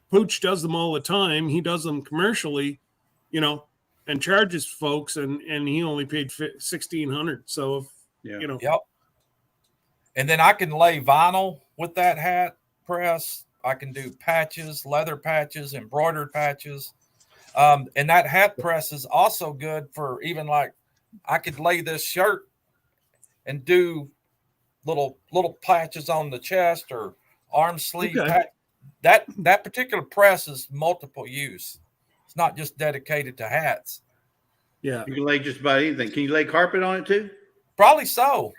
Pooch does them all the time. He does them commercially, and charges folks, and he only paid $1,600. So, Yep. And then I can lay vinyl with that hat press. I can do patches, leather patches, embroidered patches. And that hat press is also good for even like, I could lay this shirt and do little patches on the chest or arm sleeve. that particular press is multiple use. It's not just dedicated to hats. Yeah. You can lay just about anything. Can you lay carpet on it too? Probably so.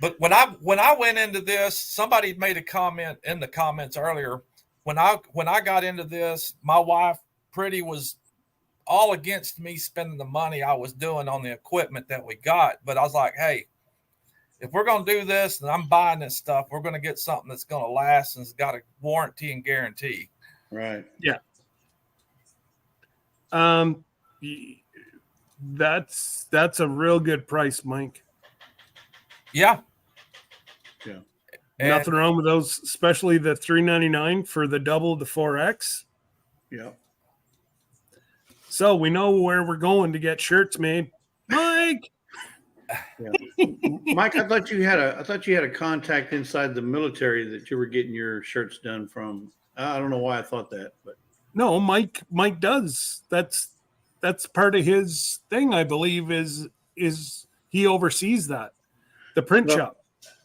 But when I went into this, somebody made a comment in the comments earlier. When I got into this, my wife Pretty was all against me spending the money I was doing on the equipment that we got. But I was like, hey, if we're going to do this and I'm buying this stuff, we're going to get something that's going to last and it's got a warranty and guarantee. Right. Yeah. That's a real good price, Mike. Yeah. Yeah. Nothing wrong with those, especially the $399 for the double the 4X. Yeah. So we know where we're going to get shirts made. Mike. Yeah. Mike, I thought you had a contact inside the military that you were getting your shirts done from. I don't know why I thought that, but no, Mike does. That's part of his thing, I believe, is he oversees that. The print shop.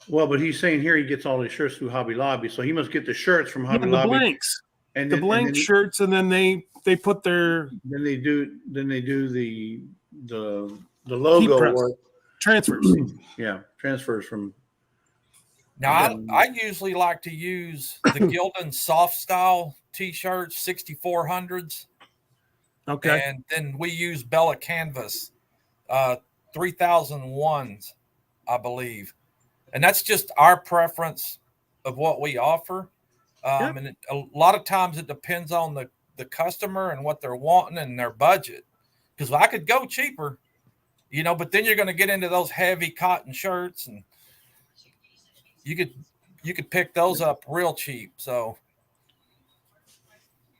Well, but he's saying here he gets all his shirts through Hobby Lobby, so he must get the shirts from Hobby Lobby. Blanks. And the blank shirts, and then they put their then they do the logo work. Transfers. Yeah, transfers from. Now I usually like to use the Gildan soft style t-shirts, 6400s. Okay. And then we use Bella Canvas 3001s, I believe. And that's just our preference of what we offer. And a lot of times it depends on the customer and what they're wanting and their budget. Because I could go cheaper, but then you're going to get into those heavy cotton shirts, and you could pick those up real cheap. So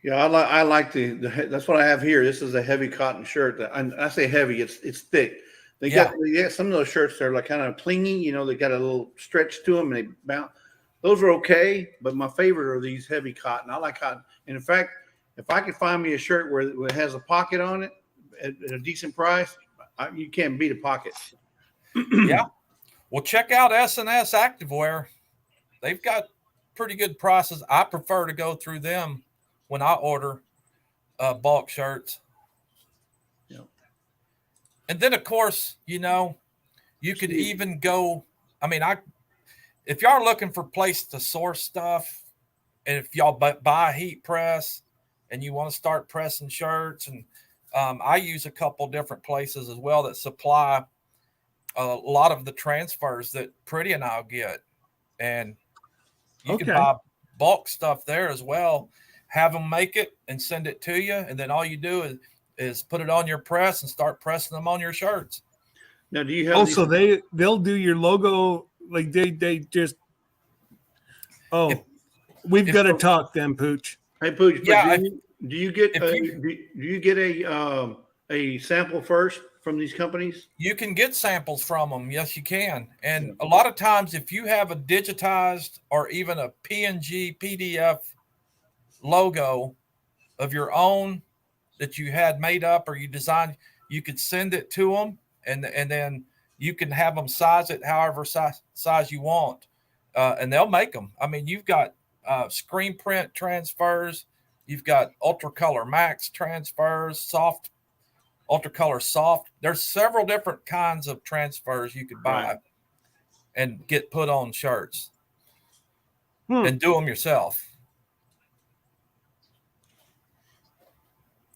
yeah, I like the that's what I have here. This is a heavy cotton shirt. I say heavy, it's thick. They got some of those shirts that are like kind of clingy, they got a little stretch to them and they bounce. Those are okay, but my favorite are these heavy cotton. I like cotton. And in fact, if I could find me a shirt where it has a pocket on it at a decent price, you can't beat a pocket. Yeah. Well, check out S&S Activewear. They've got pretty good prices. I prefer to go through them when I order bulk shirts. Yeah. And then, of course, you could even go. If y'all are looking for a place to source stuff, and if y'all buy a heat press and you want to start pressing shirts, and I use a couple different places as well that supply a lot of the transfers that Pretty and I'll get. And you can buy bulk stuff there as well. Have them make it and send it to you. And then all you do is put it on your press and start pressing them on your shirts. Now, do you have also they'll do your logo, like they just we've got to talk then, Pooch. Hey Pooch, yeah, do you get a sample first from these companies? You can get samples from them. Yes, you can. And a lot of times if you have a digitized or even a PNG PDF logo of your own that you had made up or you designed, you could send it to them and then you can have them size it however size you want, and they'll make them. You've got screen print transfers, you've got Ultra Color Max transfers, soft, Ultra Color Soft. There's several different kinds of transfers you could buy and get put on shirts and do them yourself.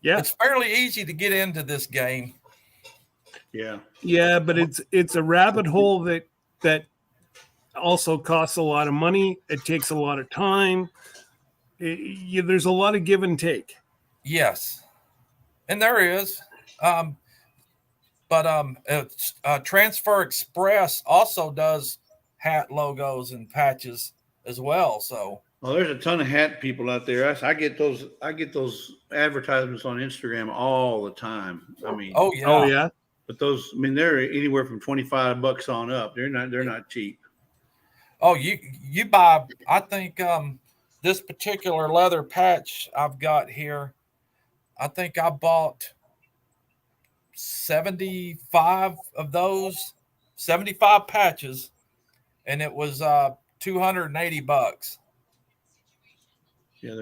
Yeah, it's fairly easy to get into this game. Yeah, but it's a rabbit hole that also costs a lot of money. It takes a lot of time. There's a lot of give and take. Yes, and there is. But Transfer Express also does hat logos and patches as well. So, well, there's a ton of hat people out there. I get those advertisements on Instagram all the time. oh yeah. But those, they're anywhere from $25 on up. They're not cheap. Oh, you buy. I think this particular leather patch I've got here, I think I bought 75 of those, 75 patches, and it was $280. Yeah,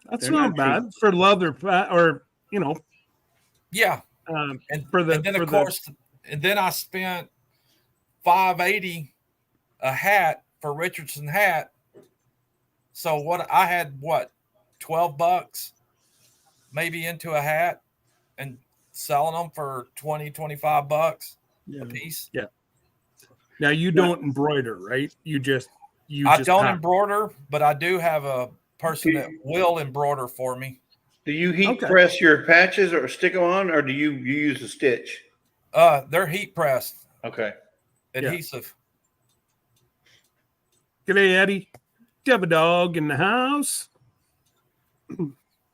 That's they're not not bad cheap. for leather, or Yeah. And then of course, and then I spent $580 a hat for Richardson hat. So I had $12 maybe into a hat and selling them for $20-25 a piece. Yeah. Now you don't embroider, right? I just don't pack. embroider, but I do have a person that will embroider for me. Do you heat Okay. press your patches or stick them on, or do you use a stitch? They're heat pressed Okay. adhesive. G'day, Eddie. Do you have a dog in the house?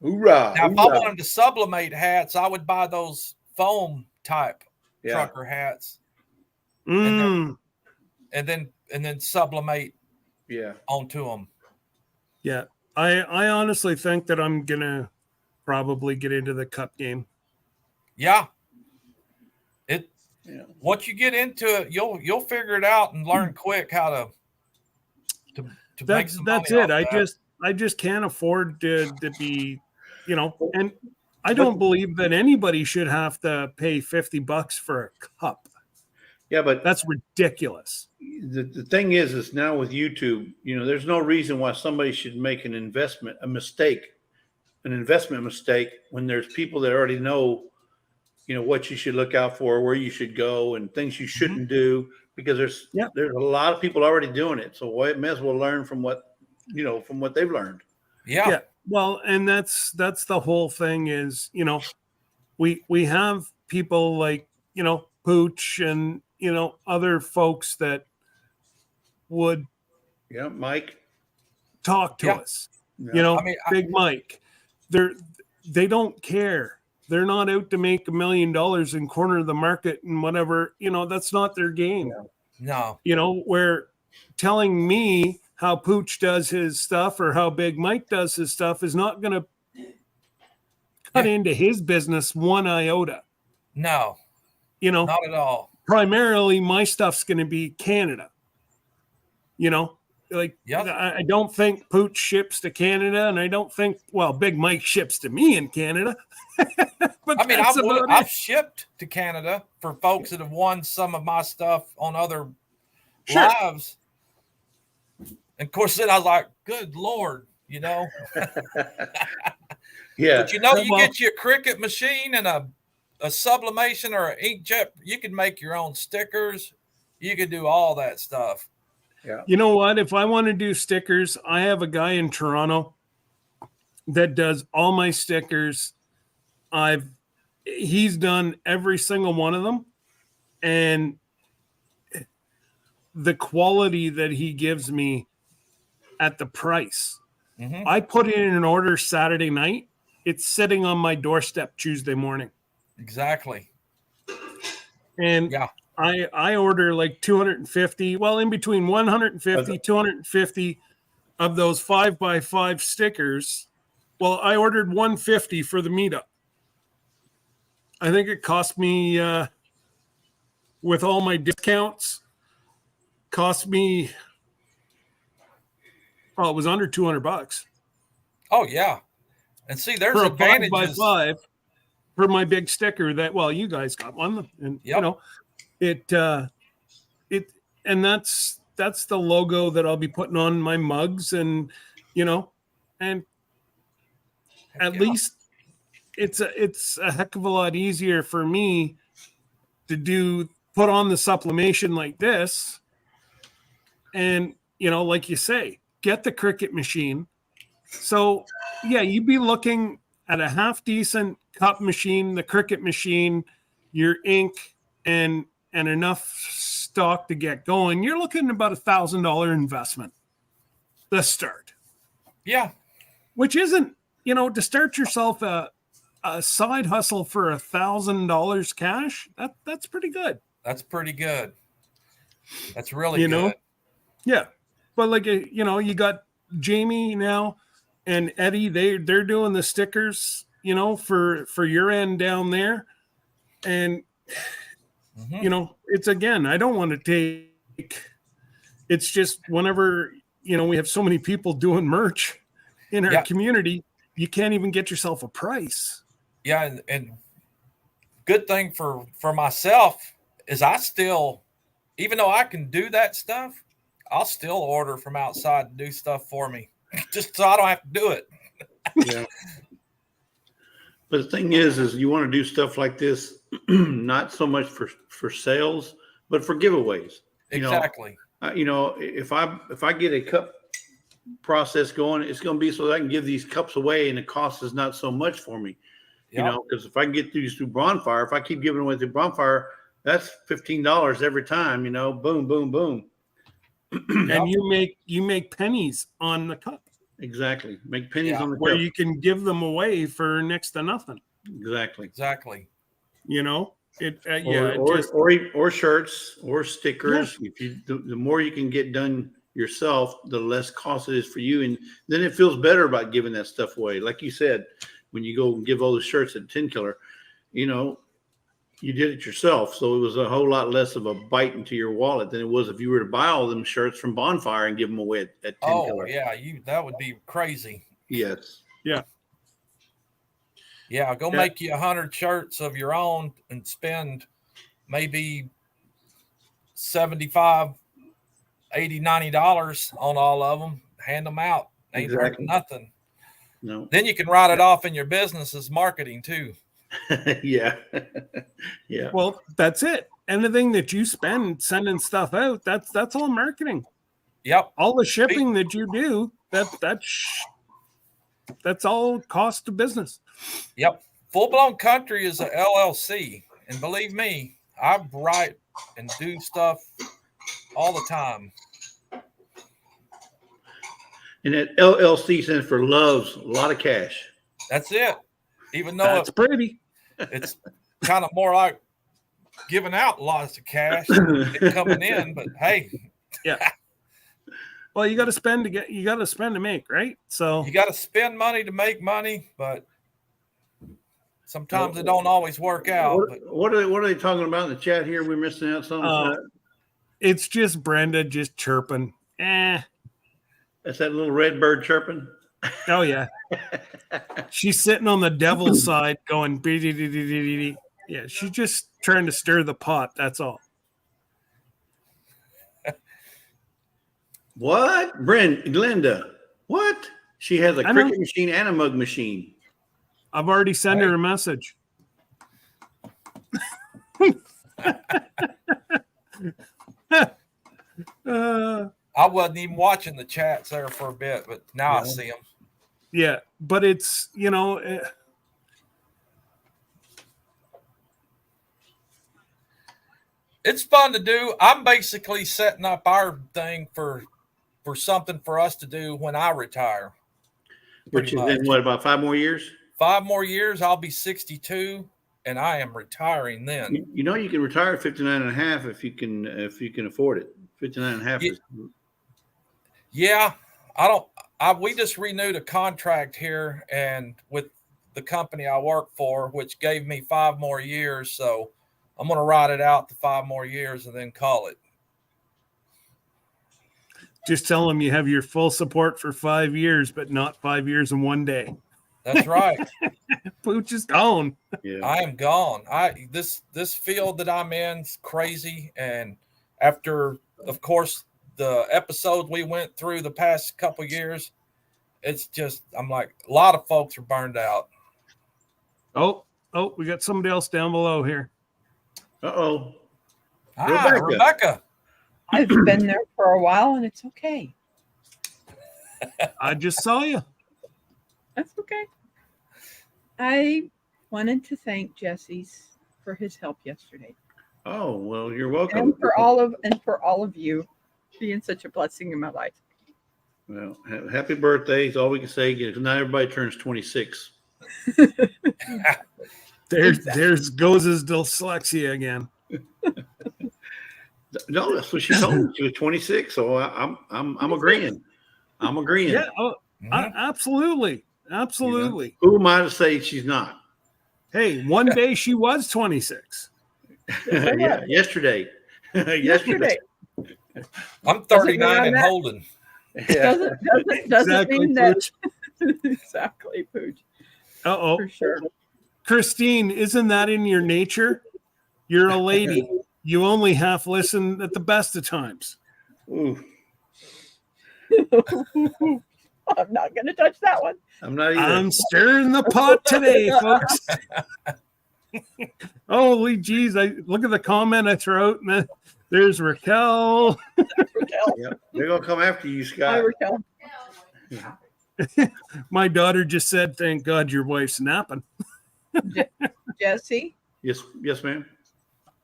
Hoorah! Now, if I wanted to sublimate hats, I would buy those foam type trucker hats, and then sublimate onto them. Yeah, I honestly think that I'm gonna probably get into the cup game. Yeah. Once you get into it, you'll figure it out and learn quick how to make some money. That's it. I just can't afford to be, and I don't believe that anybody should have to pay $50 for a cup. Yeah, but that's ridiculous. The thing is now with YouTube, there's no reason why somebody should make an investment mistake when there's people that already know, what you should look out for, where you should go, and things you shouldn't do, because there's a lot of people already doing it. So we may as well learn from what they've learned. Yeah. Well, and that's the whole thing is, we have people like, Pooch and, other folks that would Mike talk to us, Big Mike, they don't care. They're not out to make $1 million and corner the market and whatever, that's not their game. No. Where telling me how Pooch does his stuff or how Big Mike does his stuff is not going to cut into his business one iota. No, not at all. Primarily my stuff's going to be Canada, I don't think Pooch ships to Canada, and I don't think, Big Mike ships to me in Canada. But I've shipped to Canada for folks that have won some of my stuff on other lives. And of course, then I was like, good Lord, Yeah. But you get your Cricut machine and a sublimation or an inkjet, you can make your own stickers. You can do all that stuff. Yeah. You know what? If I want to do stickers, I have a guy in Toronto that does all my stickers. He's done every single one of them, and the quality that he gives me at the price. Mm-hmm. I put in an order Saturday night. It's sitting on my doorstep Tuesday morning. Exactly. And I order like 250, in between 150, 250 of those 5x5 stickers. Well, I ordered 150 for the meetup. I think it cost me, with all my discounts, it was under $200. Oh yeah. And see, there's for advantages. A 5x5 for my big sticker that, you guys got one, and and that's the logo that I'll be putting on my mugs, and and at least it's a heck of a lot easier for me to put on the sublimation like this, and like you say, get the Cricut machine. So you'd be looking at a half decent cup machine, the Cricut machine, your ink, and enough stock to get going. You're looking at about $1,000 investment to start. Yeah. Which isn't, to start yourself a side hustle for $1,000 cash. That's pretty good. That's pretty good. That's really good. Yeah. But you got Jamie now and Eddie, they're doing the stickers, for your end down there. And, it's, again, I don't want to take, It's just whenever, we have so many people doing merch in our community, you can't even get yourself a price. Yeah. And good thing for myself is I still, even though I can do that stuff, I'll still order from outside to do stuff for me just so I don't have to do it. Yeah. But the thing is you want to do stuff like this, not so much for sales, but for giveaways. Exactly. If I get a cup process going, it's going to be so that I can give these cups away and the cost is not so much for me. Because if I can get these through Bonfire, if I keep giving away through Bonfire, that's $15 every time, boom, boom, boom. And you make pennies on the cup. Exactly. Make pennies on the where cup. you can give them away for next to nothing. Exactly. Or shirts or stickers. Yeah. If the more you can get done yourself, the less cost it is for you, and then it feels better about giving that stuff away. Like you said, when you go and give all the shirts at 10 Killer, you did it yourself, so it was a whole lot less of a bite into your wallet than it was if you were to buy all them shirts from Bonfire and give them away at 10 Killer. Yeah, that would be crazy. Yes. Yeah. Yeah, go make you 100 shirts of your own and spend maybe $75, $80, $90 on all of them. Hand them out. Ain't hurting nothing. No. Then you can write it off in your business as marketing too. Yeah. Yeah. Well, that's it. Anything that you spend sending stuff out, that's all marketing. Yep. All the shipping that you do, that's all cost of business. Yep. Full Blown Country is a LLC, and believe me, I write and do stuff all the time. And that LLC stands for loves a lot of cash. That's it. Even though that's pretty. It's kind of more like giving out lots of cash than coming in, but hey. Yeah. Well, you got to spend to make, right? So you got to spend money to make money, but sometimes it don't always work out. What are they talking about in the chat here? We're missing out something. It's just Brenda just chirping. That's that little red bird chirping. Oh yeah. She's sitting on the devil's side going yeah, she's just trying to stir the pot, that's all. What? Glenda, what? She has a cricket machine and a mug machine. I've already sent her a message. I wasn't even watching the chats there for a bit, but now I see them. Yeah, but it's, it's fun to do. I'm basically setting up our thing for something for us to do when I retire. Which is in what, about 5 more years? 5 more years, I'll be 62, and I am retiring then. You can retire at 59 and a half if you can afford it. 59 and a half is. Yeah, we just renewed a contract here and with the company I work for, which gave me 5 more years. So I'm going to ride it out to 5 more years and then call it. Just tell them you have your full support for 5 years, but not 5 years in one day. That's right. Pooch is gone. Yeah. I am gone. This field that I'm in is crazy. And after, of course, the episode we went through the past couple of years, it's just, I'm like, a lot of folks are burned out. Oh, we got somebody else down below here. Uh-oh. Hi, Rebecca. I've been there for a while and it's okay. I just saw you. That's okay. I wanted to thank Jesse's for his help yesterday. Oh, well, you're welcome. And for all of you being such a blessing in my life. Well, happy birthday is all we can say. Not everybody turns 26. There's goes his dyslexia again. No, that's what she told me. She was 26, so I'm agreeing. I'm agreeing. Yeah, absolutely. Who am I to say she's not? Hey, one day she was 26. Yeah, yesterday. Yesterday. I'm 39 and holding. Yeah. Doesn't Exactly, mean that. Pooch. Exactly, Pooch. Uh-oh. For sure. Christine, isn't that in your nature? You're a lady. You only half listen at the best of times. Ooh, I'm not going to touch that one. I'm not either. I'm stirring the pot today, folks. Holy geez. Look at the comment I throw out. And there's Raquel. Raquel. Yep. They're going to come after you, Hi, Scott. Raquel. My daughter just said, thank God your wife's napping. Jesse, Yes, ma'am.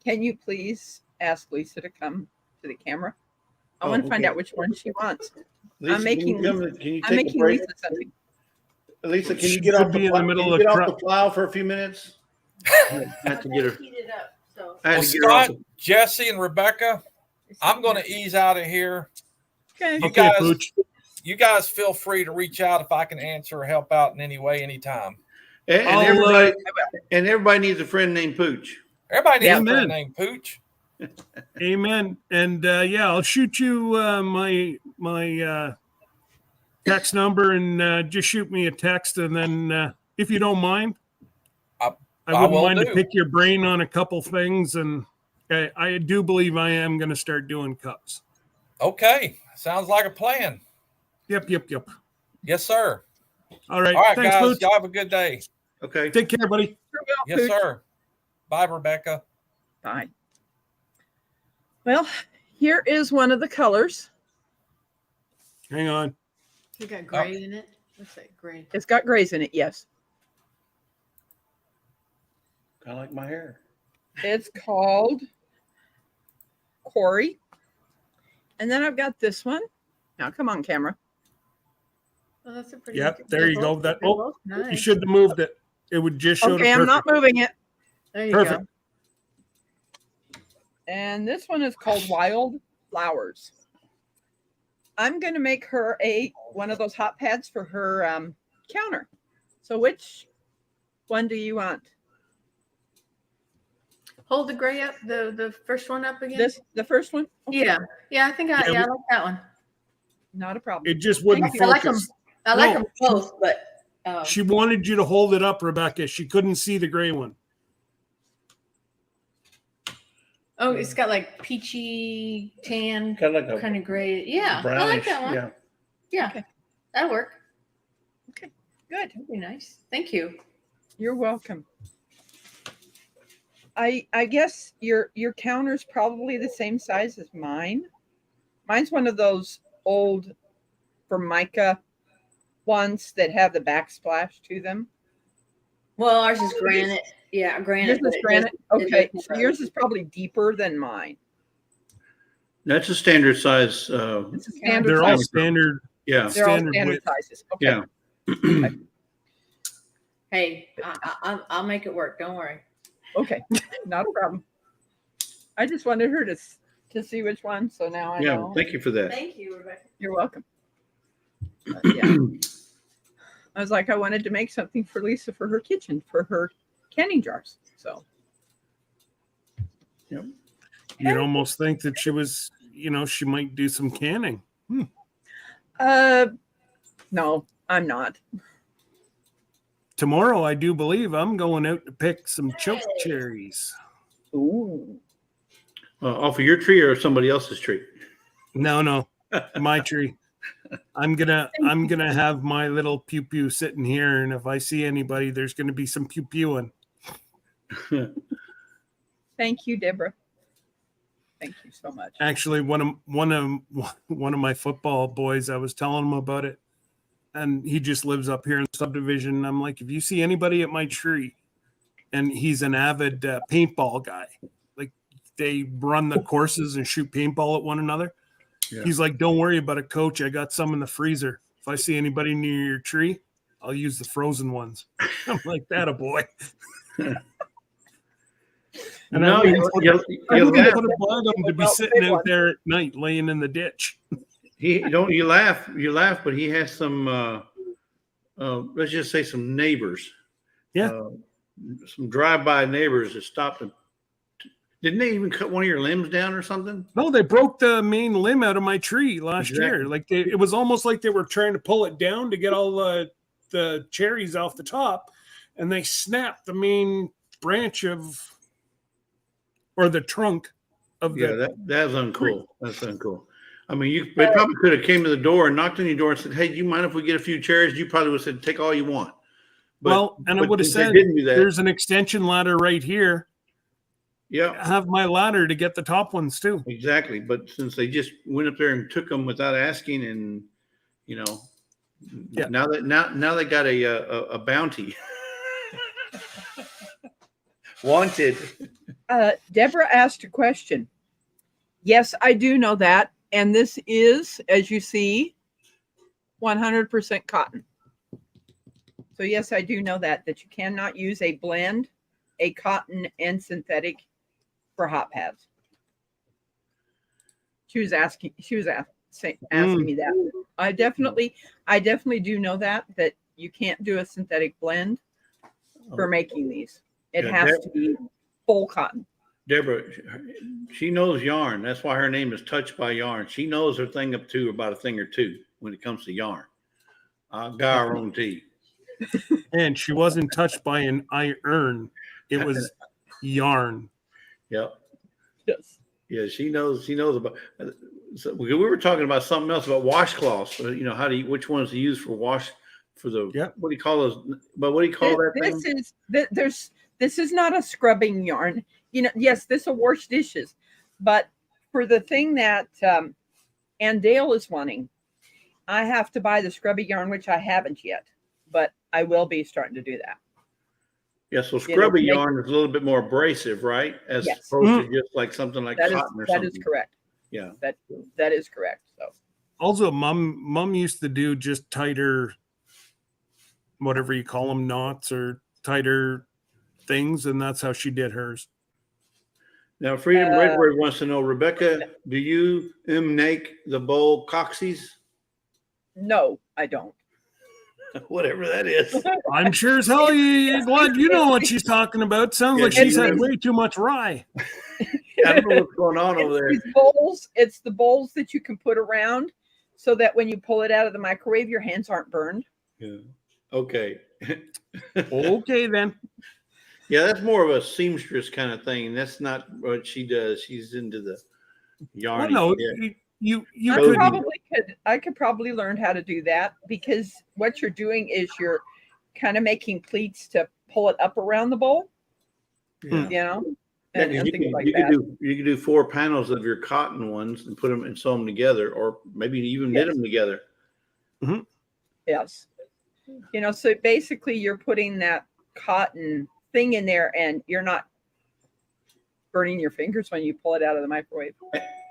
can you please ask Lisa to come to the camera? I Oh, want to find okay. out which one she wants. Lisa, making can you I'm take a making break? Lisa something. Lisa, can She you get could off be the in the plow? middle Can you of get the off truck. the plow for a few minutes? I had to get her. Heat it up. So I had Well, to get her off Scott, Jesse, and Rebecca, I'm going to ease out of here. Okay. You Okay, guys, Pooch. you guys feel free to reach out if I can answer or help out in any way, anytime. And everybody needs a friend named Pooch. Everybody needs a Amen. friend named Pooch. Amen. And yeah, I'll shoot you my text number and just shoot me a text. And then if you don't mind, I wouldn't will mind to do. pick your brain on a couple things. And I do believe I am going to start doing cups. Okay. Sounds like a plan. Yep. Yes, sir. All right. All right, Thanks, guys. Pooch. Y'all have a good day. Okay. Take care, buddy. Yes, Pooch. sir. Bye, Rebecca. Bye. Well, here is one of the colors. Hang on. you got gray in it. What's that gray? It's got grays in it, yes. Kind of like my hair. It's called Quarry. And then I've got this one. Now, come on, camera. Well, that's a pretty. Yep. There you go. That. they're Oh, both nice. you shouldn't have moved it. It would just show Okay, the I'm not moving it. There you Perfect. go. And this one is called Wild Flowers. I'm going to make her one of those hot pads for her counter. So which one do you want? Hold the gray up, the first one up again. The first one? Okay. Yeah. I think I like that one. Not a problem. It just wouldn't I like them. focus. I like No. them both, but She wanted you to hold it up, Rebecca. She couldn't see the gray one. oh, it's got like peachy tan Kind of like a kind of gray. Yeah, I brownish. like that one. Yeah. Yeah, Okay. that'll work. Good. That'd be nice. Thank you. You're welcome. I guess your counter's probably the same size as mine. Mine's one of those old Formica ones that have the backsplash to them. Well, ours is granite. Yeah, granite. Yours but is it granite. does- it Okay, does so have- yours is probably deeper than mine. That's a standard size. It's a standard They're all size. standard. Yeah. They're all standard standard width. sizes. Okay. Yeah. Hey, I'll make it work. Don't worry. Okay, not a problem. I just wanted her to see which one, so now I Yeah. know. Thank you for that. Thank you, Rebecca. You're welcome. Yeah, I was like, I wanted to make something for Lisa for her kitchen, for her canning jars. So You'd almost think that she was, she might do some canning. no, I'm not. Tomorrow, I do believe I'm going out to pick some choke cherries. Ooh. Off of your tree or somebody else's tree? No, my tree. I'm gonna have my little pew pew sitting here, and if I see anybody, there's gonna be some pew pewing. Thank you, Deborah. Thank you so much. Actually, one of my football boys, I was telling him about it, and he just lives up here in the subdivision. And I'm like, if you see anybody at my tree, and he's an avid paintball guy, like they run the courses and shoot paintball at one another. Yeah. He's like, don't worry about it, coach. I got some in the freezer. If I see anybody near your tree, I'll use the frozen ones. I'm like, that a boy. And No, I'm you gonna laugh. put a bug on him to be sitting out there at night, laying in the ditch. You laugh, but he has some, let's just say some neighbors. Yeah. Some drive-by neighbors that stopped Didn't they even cut one of your limbs down or something? No, they broke the main limb out of my tree last year. Exactly. Like it was almost like they were trying to pull it down to get all the cherries off the top, and they snapped the main branch or the trunk of the. That's uncool. That's uncool. I mean, they probably could have came to the door and knocked on your door and said, "Hey, do you mind if we get a few cherries?" You probably would have said, "Take all you want." I would have said, "There's an extension ladder right here. Yeah, have my ladder to get the top ones too." Exactly. But since they just went up there and took them without asking, and now they got a bounty. Wanted. Deborah asked a question. Yes, I do know that. And this is, as you see, 100% cotton. So yes, I do know that you cannot use a blend, a cotton and synthetic for hot pads. She was asking me that. I definitely do know that you can't do a synthetic blend for making these. It has to be full cotton. Deborah, she knows yarn. That's why her name is Touched by Yarn. She knows her thing up to about a thing or two when it comes to yarn. Got our own tea. And she wasn't touched by an iron. It was yarn. Yep. Yes. Yeah, she knows about. So we were talking about something else about washcloths. Which ones to use for wash for the. Yep. What do you call those? But what do you call that thing? This is not a scrubbing yarn. Yes, this will wash dishes, but for the thing that Dale is wanting, I have to buy the scrubby yarn, which I haven't yet, but I will be starting to do that. Yeah, so scrubby yarn is a little bit more abrasive, right? As opposed to just like something like cotton or something. That is correct. Yeah, that is correct. So also, mom used to do just tighter, whatever you call them, knots or tighter things, and that's how she did hers. Now, Freedom Redbird wants to know, Rebecca, do you make the bowl coxies? No, I don't. Whatever that is. I'm sure as hell you're glad you know what she's talking about. Sounds like she's had way too much rye. I don't know what's going on over there. It's the bowls that you can put around so that when you pull it out of the microwave, your hands aren't burned. Yeah. Okay. Okay, then. Yeah, that's more of a seamstress kind of thing. That's not what she does. She's into the yarn. Well, no, I could probably learn how to do that, because what you're doing is you're kind of making pleats to pull it up around the bowl. Yeah. And you things like you that. can do 4 panels of your cotton ones and put them and sew them together, or maybe even knit them together. Mm-hmm. Yes. So basically you're putting that cotton thing in there and you're not burning your fingers when you pull it out of the microwave.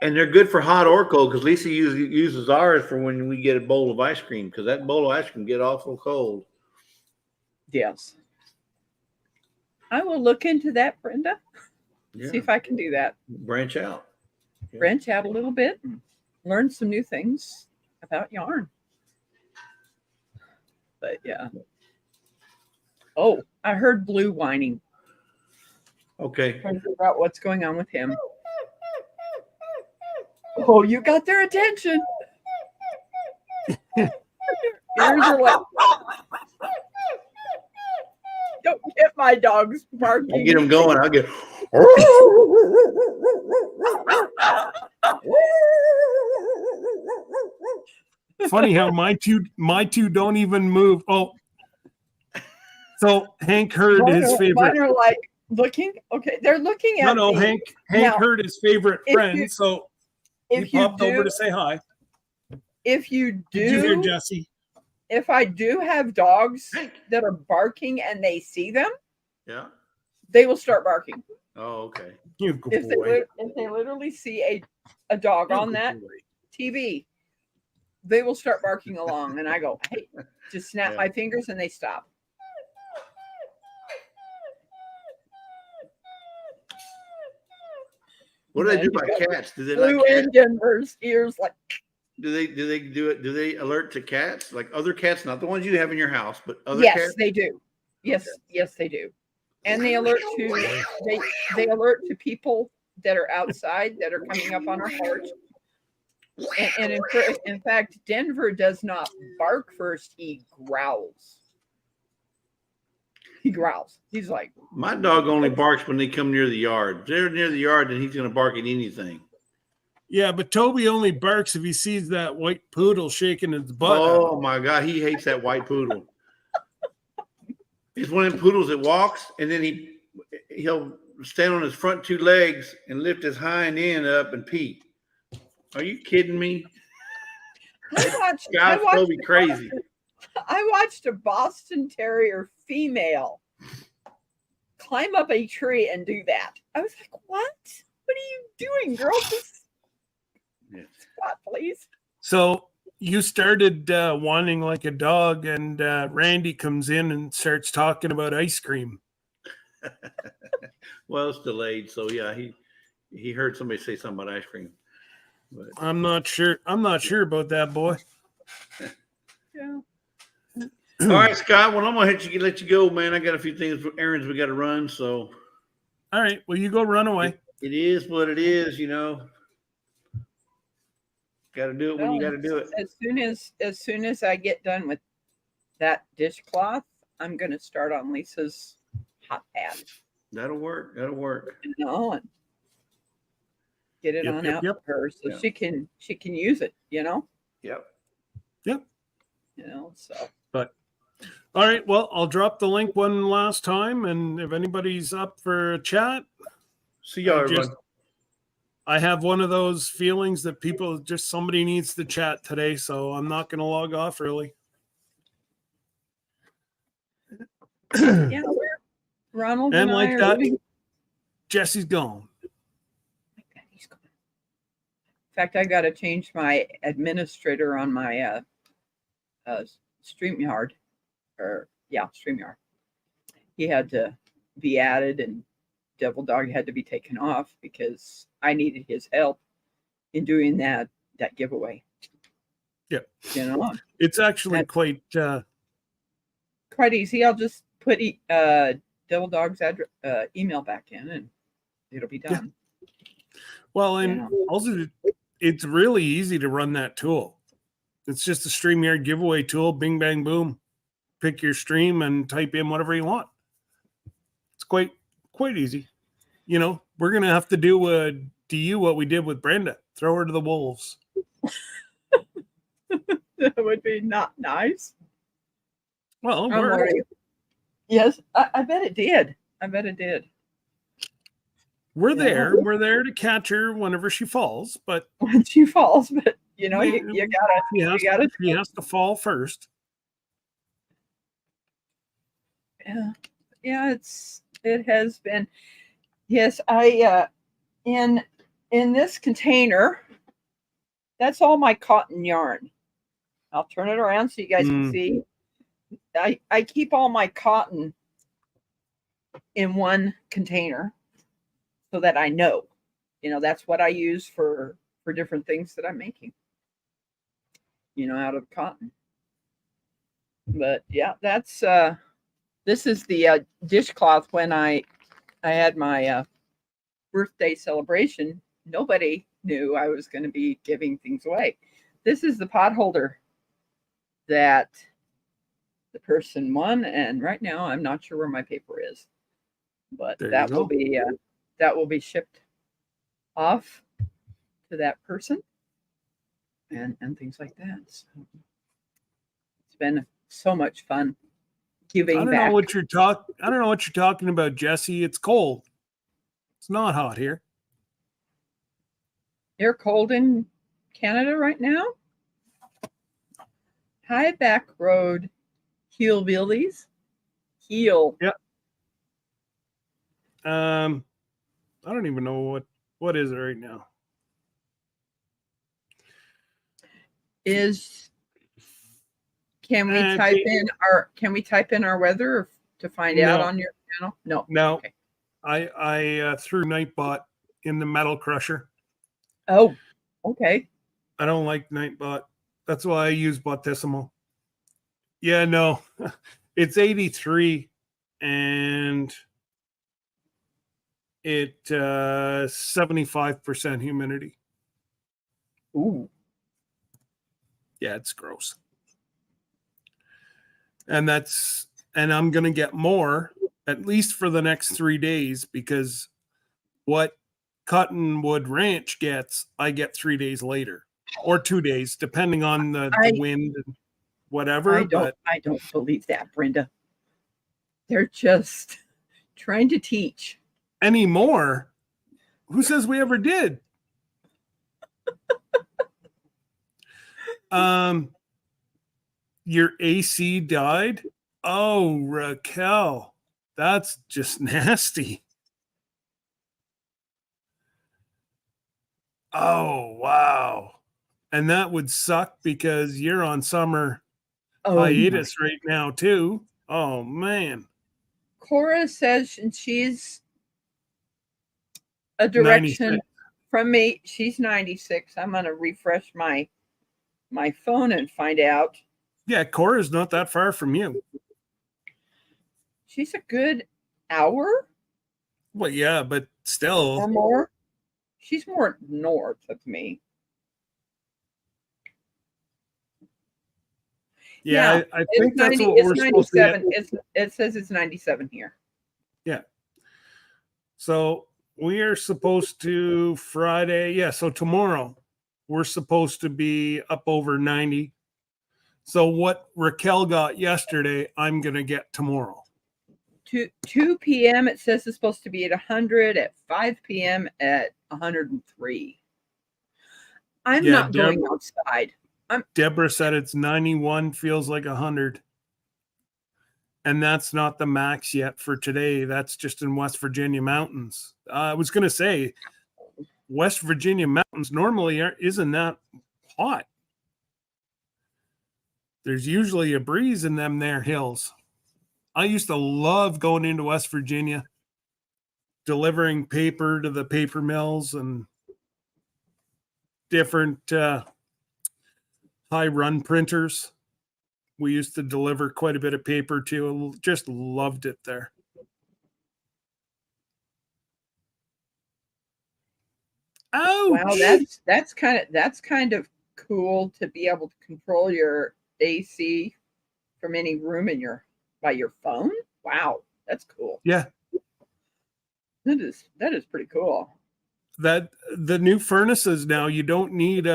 And they're good for hot or cold, because Lisa uses ours for when we get a bowl of ice cream, because that bowl of ice cream get awful cold. Yes. I will look into that, Brenda. Yeah. See if I can do that. Branch out. Yeah. Branch out a little bit and learn some new things about yarn. But yeah. Oh, I heard Blue whining. Okay. Trying to figure out what's going on with him. Oh, you got their attention. Ears are like, don't get my dogs barking. I'll get them going. I'll get. Funny how my two don't even move. Oh, so Hank heard his favorite. Mine are like looking. Okay, they're looking at. No, me. Hank Now, heard his favorite friend, so he popped over to say hi. If you do, Did you hear Jesse? If I do have dogs that are barking and they see them, yeah, they will start barking. Oh, okay. You good boy. If they literally see a dog on that TV, they will start barking along, and I go, hey, just snap my fingers, and they stop. What do they do by cats? Do they Blue like cats? in Denver's ears like. Do they do it? Do they alert to cats, like other cats, not the ones you have in your house, but other yes, cats? They do. Yes, yes, they do. And they alert to they alert to people that are outside that are coming up on our porch. And in fact, Denver does not bark first. He growls. He growls. He's like, my dog only barks when they come near the yard. If they're near the yard, then he's going to bark at anything. Yeah, but Toby only barks if he sees that white poodle shaking its butt. Oh my God, he hates that white poodle. It's one of them poodles that walks, and then he'll stand on his front two legs and lift his hind end up and pee. Are you kidding me? Scott's Toby crazy. I watched a Boston Terrier female climb up a tree and do that. I was like, what? What are you doing, girl? Just Scott, please. So you started whining like a dog, and Randy comes in and starts talking about ice cream. Well, it's delayed, so yeah, he heard somebody say something about ice cream. But I'm not sure about that, boy. Yeah. all right, Scott. Well, I'm gonna let you go, man. I got a few things, errands we got to run. So, all right. Well, you go run away. It is what it is, you know. Got to do it when you got to do it. As soon as I get done with that dishcloth, I'm gonna start on Lisa's hot pad. That'll work. That'll work. You know, and get it out to her so she can use it. You know. Yep. You know. So. But. All right. Well, I'll drop the link one last time, and if anybody's up for a chat, see y'all, everyone. I have one of those feelings that somebody needs to chat today, so I'm not going to log off early. Yeah, Ronald and like that, Jesse's gone. He's gone. In fact, I got to change my administrator on my StreamYard. StreamYard. He had to be added, and Devil Dog had to be taken off because I needed his help in doing that giveaway. Yeah, you know, it's actually quite easy. I'll just put Devil Dog's email back in, and it'll be done. Yeah. Well, and also it's really easy to run that tool. It's just a StreamYard giveaway tool. Bing, bang, boom. Pick your stream and type in whatever you want. It's quite easy. You know, we're going to have to do what we did with Brenda. Throw her to the wolves. That would be not nice. Well, it worked. Yes, I bet it did. We're there. We're there to catch her whenever she falls. But when she falls, but you know, you gotta. She has to fall first. Yeah. It has been. Yes, I in this container. That's all my cotton yarn. I'll turn it around so you guys can see. I keep all my cotton in one container so that I know, that's what I use for different things that I'm making, out of cotton. But yeah, that's this is the dishcloth. When I had my birthday celebration, nobody knew I was going to be giving things away. This is the pot holder that the person won, and right now I'm not sure where my paper is, but that will be shipped off to that person and things like that. So it's been so much fun giving back. I don't know what you're talking about, Jesse. It's cold. It's not hot here. You're cold in Canada right now? High Back Road Hillbillies. Heel. Yep. I don't even know what is it right now. Can we type in our weather to find out on your channel? No. Okay. I threw Nightbot in the metal crusher. Oh, okay. I don't like Nightbot. That's why I use Bottissimo. Yeah, no. It's 83 and it 75% humidity. Ooh. Yeah, it's gross. And I'm going to get more, at least for the next 3 days, because what Cottonwood Ranch gets, I get 3 days later or 2 days, depending on the wind and whatever. I don't believe that, Brenda. They're just trying to teach. Anymore? Who says we ever did? Your AC died? Oh, Raquel, that's just nasty. Oh, wow. And that would suck because you're on summer hiatus right now too. Oh, man. Cora says she's a direction 96. From me. She's 96. I'm going to refresh my phone and find out. Yeah, Cora's not that far from you. She's a good hour. Well, yeah, but still. Or more. She's more north of me. Yeah, I think that's 90, what we're supposed to get. It says it's 97 here. Yeah. So we are supposed to Friday. Yeah, so tomorrow we're supposed to be up over 90. So what Raquel got yesterday, I'm going to get tomorrow. 2 p.m. it says it's supposed to be at 100. At 5 p.m. at 103. I'm not going outside. Deborah said it's 91, feels like 100. And that's not the max yet for today. That's just in West Virginia mountains. I was going to say, West Virginia mountains normally isn't that hot. There's usually a breeze in them there hills. I used to love going into West Virginia, delivering paper to the paper mills and different high run printers. We used to deliver quite a bit of paper to. Just loved it there. Oh, wow, that's kind of cool to be able to control your AC from any room by your phone. Wow, that's cool. Yeah, that is pretty cool. That the new furnaces now, you don't need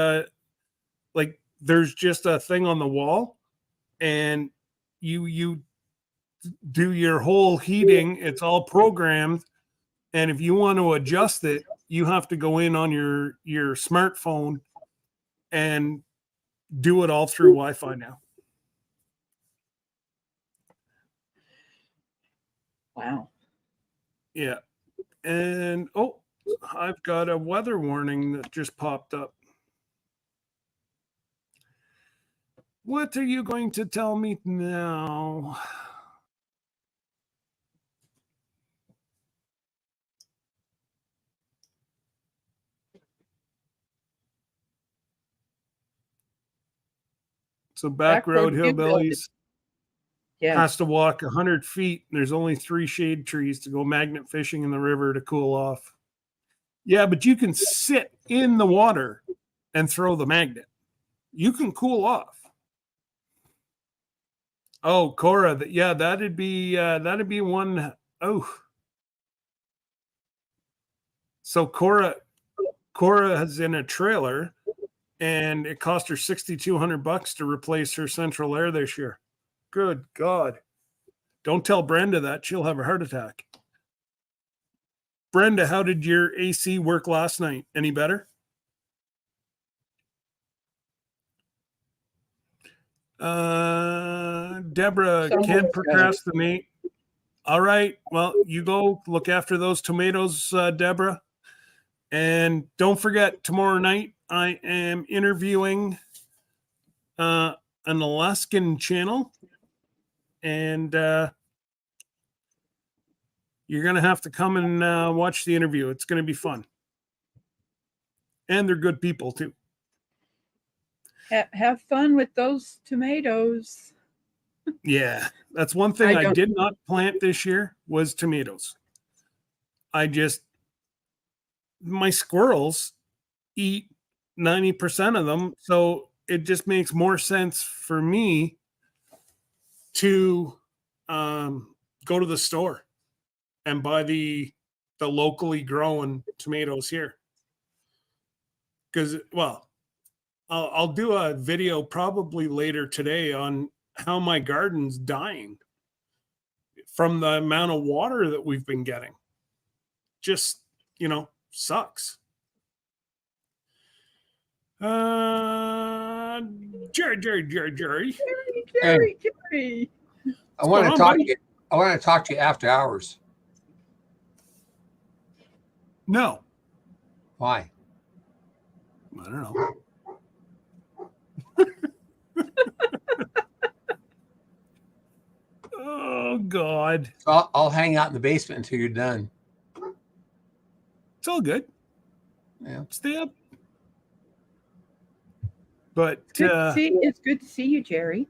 there's just a thing on the wall, and you do your whole heating. It's all programmed, and if you want to adjust it, you have to go in on your smartphone and do it all through Wi-Fi now. Wow. Yeah. And I've got a weather warning that just popped up. What are you going to tell me now? So Backroad Hillbillies has to walk 100 feet. And there's only 3 shade trees to go magnet fishing in the river to cool off. Yeah, but you can sit in the water and throw the magnet. You can cool off. Oh, Cora, that'd be one. Oh, so Cora is in a trailer, and it cost her $6,200 to replace her central air this year. Good God! Don't tell Brenda that; she'll have a heart attack. Brenda, how did your AC work last night? Any better? Deborah, can't procrastinate. All right. Well, you go look after those tomatoes, Deborah. And don't forget, tomorrow night, I am interviewing an Alaskan channel. And you're going to have to come and watch the interview. It's going to be fun. And they're good people, too. Have fun with those tomatoes. Yeah, that's one thing I did not plant this year was tomatoes. I just my squirrels eat 90% of them. So it just makes more sense for me to go to the store and buy the locally grown tomatoes here. Because, well, I'll do a video probably later today on how my garden's dying from the amount of water that we've been getting. Just, sucks. Jerry. Jerry. I want to talk to you. I want to talk to you after hours. No. Why? I don't know. Oh God. So I'll hang out in the basement until you're done. It's all good. Yeah. Stay up. But It's good to see you, Jerry.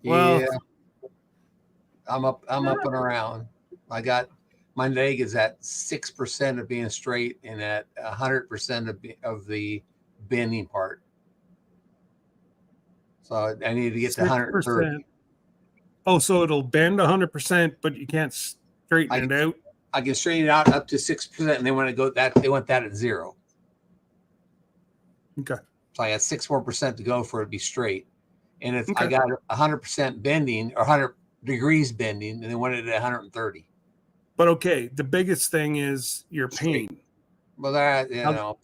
Well, yeah. I'm up and around. I got my leg is at 6% of being straight and at 100% of the bending part. So I need to get to 130. Oh, so it'll bend 100%, but you can't straighten it out. I can straighten it out up to 6%, and they want to go that they want that at 0. Okay. So I got 6 more % to go for it to be straight, and if I got 100% bending or 100 degrees bending, and they wanted it at 130. But okay, the biggest thing is your pain. Well, that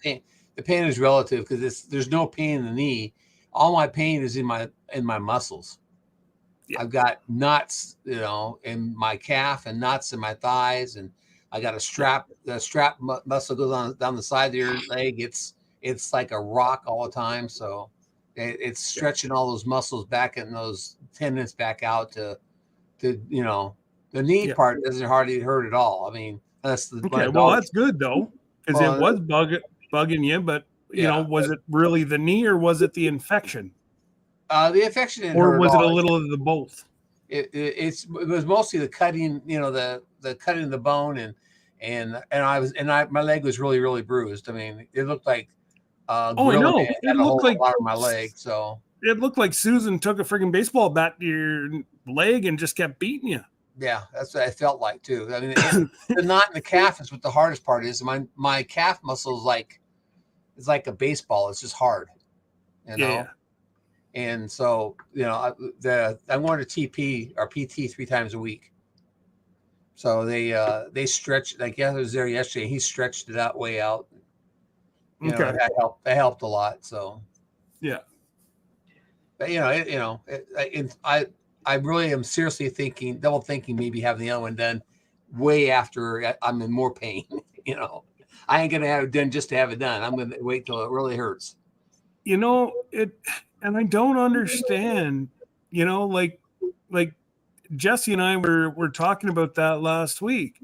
pain. The pain is relative because there's no pain in the knee. All my pain is in my muscles. Yeah. I've got knots, in my calf and knots in my thighs, and I got a strap. The strap muscle goes on down the side of your leg. It's like a rock all the time. So it's stretching all those muscles back and those tendons back out to the knee part doesn't hardly hurt at all. I mean, that's the well, that's good though, because it was bugging you, but was it really the knee or was it the infection? The infection didn't or hurt was at it all. a little of the both? It was mostly the cutting, the cutting of the bone, and my leg was really, really bruised. I mean, it looked like I know. It looked like a lot of my leg. So it looked like Susan took a freaking baseball bat to your leg and just kept beating you. Yeah, that's what I felt like too. I mean, the knot in the calf is what the hardest part is. My calf muscle is like a baseball. It's just hard, Yeah. And so, I'm going to TP or PT 3 times a week. So they stretch, like I was there yesterday. He stretched it out way out. That helped a lot. So yeah. But I really am seriously double thinking maybe having the other one done way after I'm in more pain. I ain't gonna have it done just to have it done. I'm gonna wait till it really hurts. And I don't understand, like Jesse and I were talking about that last week,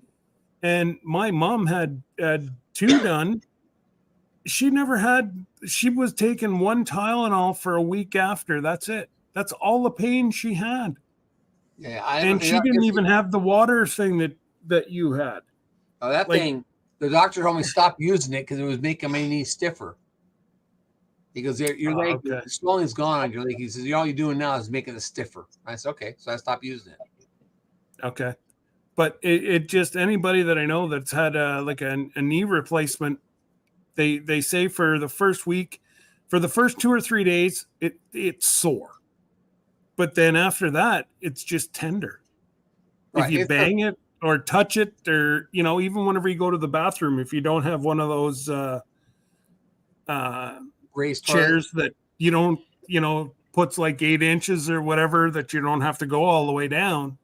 and my mom had 2 done. She was taking 1 Tylenol for a week after. That's it. That's all the pain she had. Yeah. And she didn't even have the water thing that you had. Oh, that thing, the doctor told me stop using it because it was making my knee stiffer. He goes, your leg, the swelling is gone on your leg. He says, all you're doing now is making it stiffer. I said, okay. So I stopped using it. Okay. But it just, anybody that I know that's had a knee replacement, they say for the first week, for the first 2 or 3 days, it's sore. But then after that, it's just tender. Right. If you bang it or touch it, or, even whenever you go to the bathroom, if you don't have one of those raised chairs that you don't, puts like 8 inches or whatever, that you don't have to go all the way down.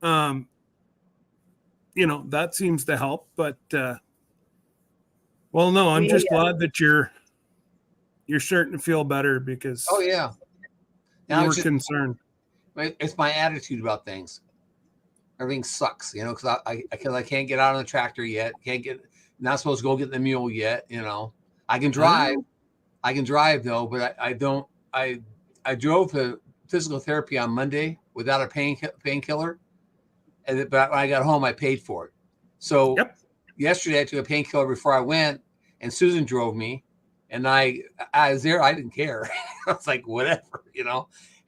That seems to help, but well, no, I'm just glad that you're starting to feel better because now you were concerned. It's my attitude about things. Everything sucks, because I can't get out on the tractor yet. Not supposed to go get the mule yet. I can drive. I can drive though, but I don't. I drove to physical therapy on Monday without a painkiller, but when I got home, I paid for it. So yesterday I took a painkiller before I went, and Susan drove me, and I was there. I didn't care. I was like, whatever,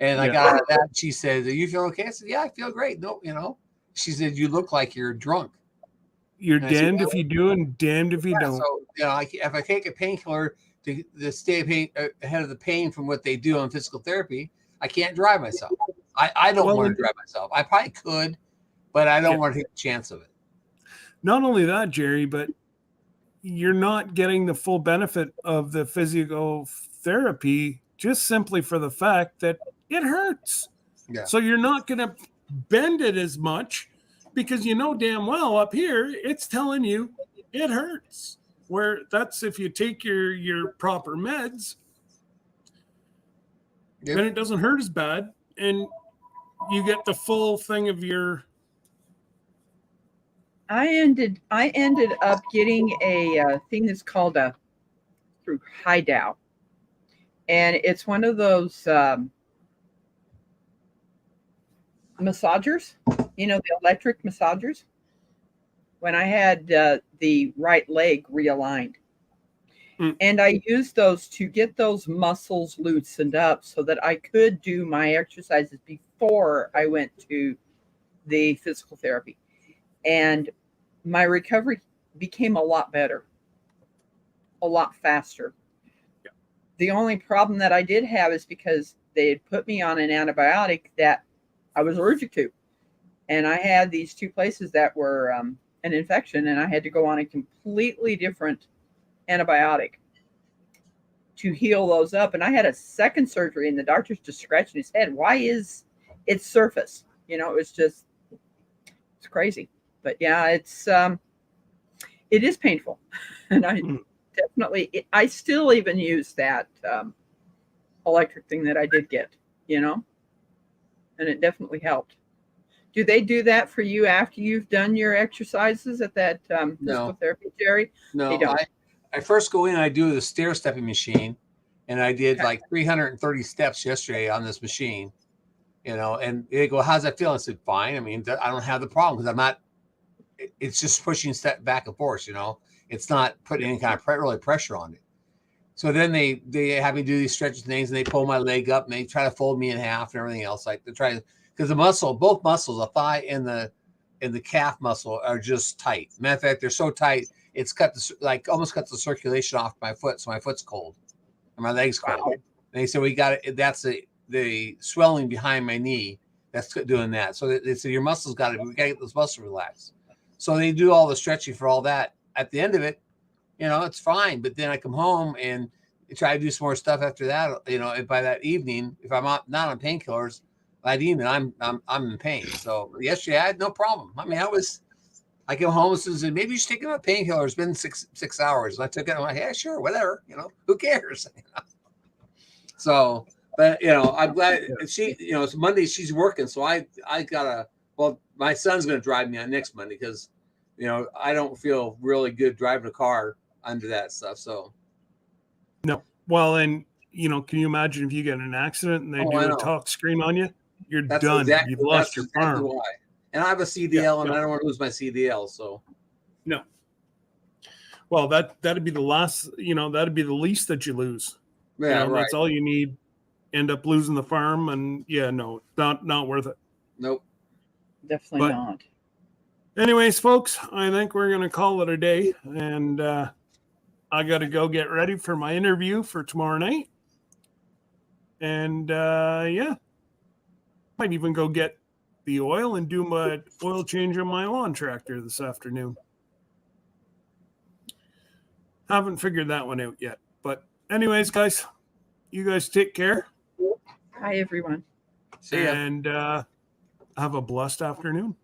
And I got out of that. She said, "Do you feel okay?" I said, "Yeah, I feel great." No. She said, "You look like you're drunk." You're damned if you do and damned if you don't. So, if I take a painkiller to stay ahead of the pain from what they do on physical therapy, I can't drive myself. I don't want to drive myself. I probably could, but I don't want to take a chance of it. Not only that, Jerry, but you're not getting the full benefit of the physical therapy just simply for the fact that it hurts. Yeah. So you're not going to bend it as much because damn well up here it's telling you it hurts. Where that's if you take your proper meds, then it doesn't hurt as bad, and you get the full thing of your. I ended up getting a thing that's called through Hideout, and it's one of those massagers, the electric massagers. When I had the right leg realigned, and I used those to get those muscles loosened up so that I could do my exercises before I went to the physical therapy, and my recovery became a lot better, a lot faster. Yeah. The only problem that I did have is because they had put me on an antibiotic that I was allergic to. And I had these two places that were an infection, and I had to go on a completely different antibiotic to heal those up. And I had a second surgery, and the doctor's just scratching his head. Why is it surface? It's crazy. But yeah, it is painful. And I I still even use that electric thing that I did get, and it definitely helped. Do they do that for you after you've done your exercises at that physical therapy, Jerry? No, I first go in, I do the stair stepping machine, and I did like 330 steps yesterday on this machine, and they go, "How's that feel?" I said, "Fine. I mean, I don't have the problem because I'm not, it's just pushing step back and forth, it's not putting any kind of really pressure on it." So then they have me do these stretches things, and they pull my leg up, and they try to fold me in half and everything else. Like they try to, because both muscles, the thigh and the calf muscle are just tight. Matter of fact, they're so tight, it's almost cuts the circulation off my foot. So my foot's cold and my leg's cold. Wow. And they said, "We got it. That's the swelling behind my knee that's doing that." So they said, "Your muscles we got to get those muscles relaxed." So they do all the stretching for all that. At the end of it, it's fine. But then I come home and try to do some more stuff after that. And by that evening, if I'm not on painkillers, by the evening I'm in pain. So yesterday I had no problem. I mean, I came home and said, "Maybe you should take a painkiller. It's been 6 hours." And I took it. I'm like, "Yeah, sure, whatever. Who cares?" So, but I'm glad she. It's Monday. She's working, so I gotta. Well, my son's going to drive me on next Monday because, I don't feel really good driving a car under that stuff. So, no. Well, and can you imagine if you get in an accident and they do a talk screen on you? You're done. Exactly, You've lost your farm. Why. And I have a CDL, and I don't want to lose my CDL. So, no. Well, that'd be the last. That'd be the least that you lose. Yeah, right. That's all you need. End up losing the farm, and no, not worth it. Nope. Definitely not. Anyways, folks, I think we're going to call it a day, and I got to go get ready for my interview for tomorrow night. And might even go get the oil and do my oil change on my lawn tractor this afternoon. Haven't figured that one out yet. But anyways, guys, you guys take care. Hi, everyone. See ya. And have a blessed afternoon.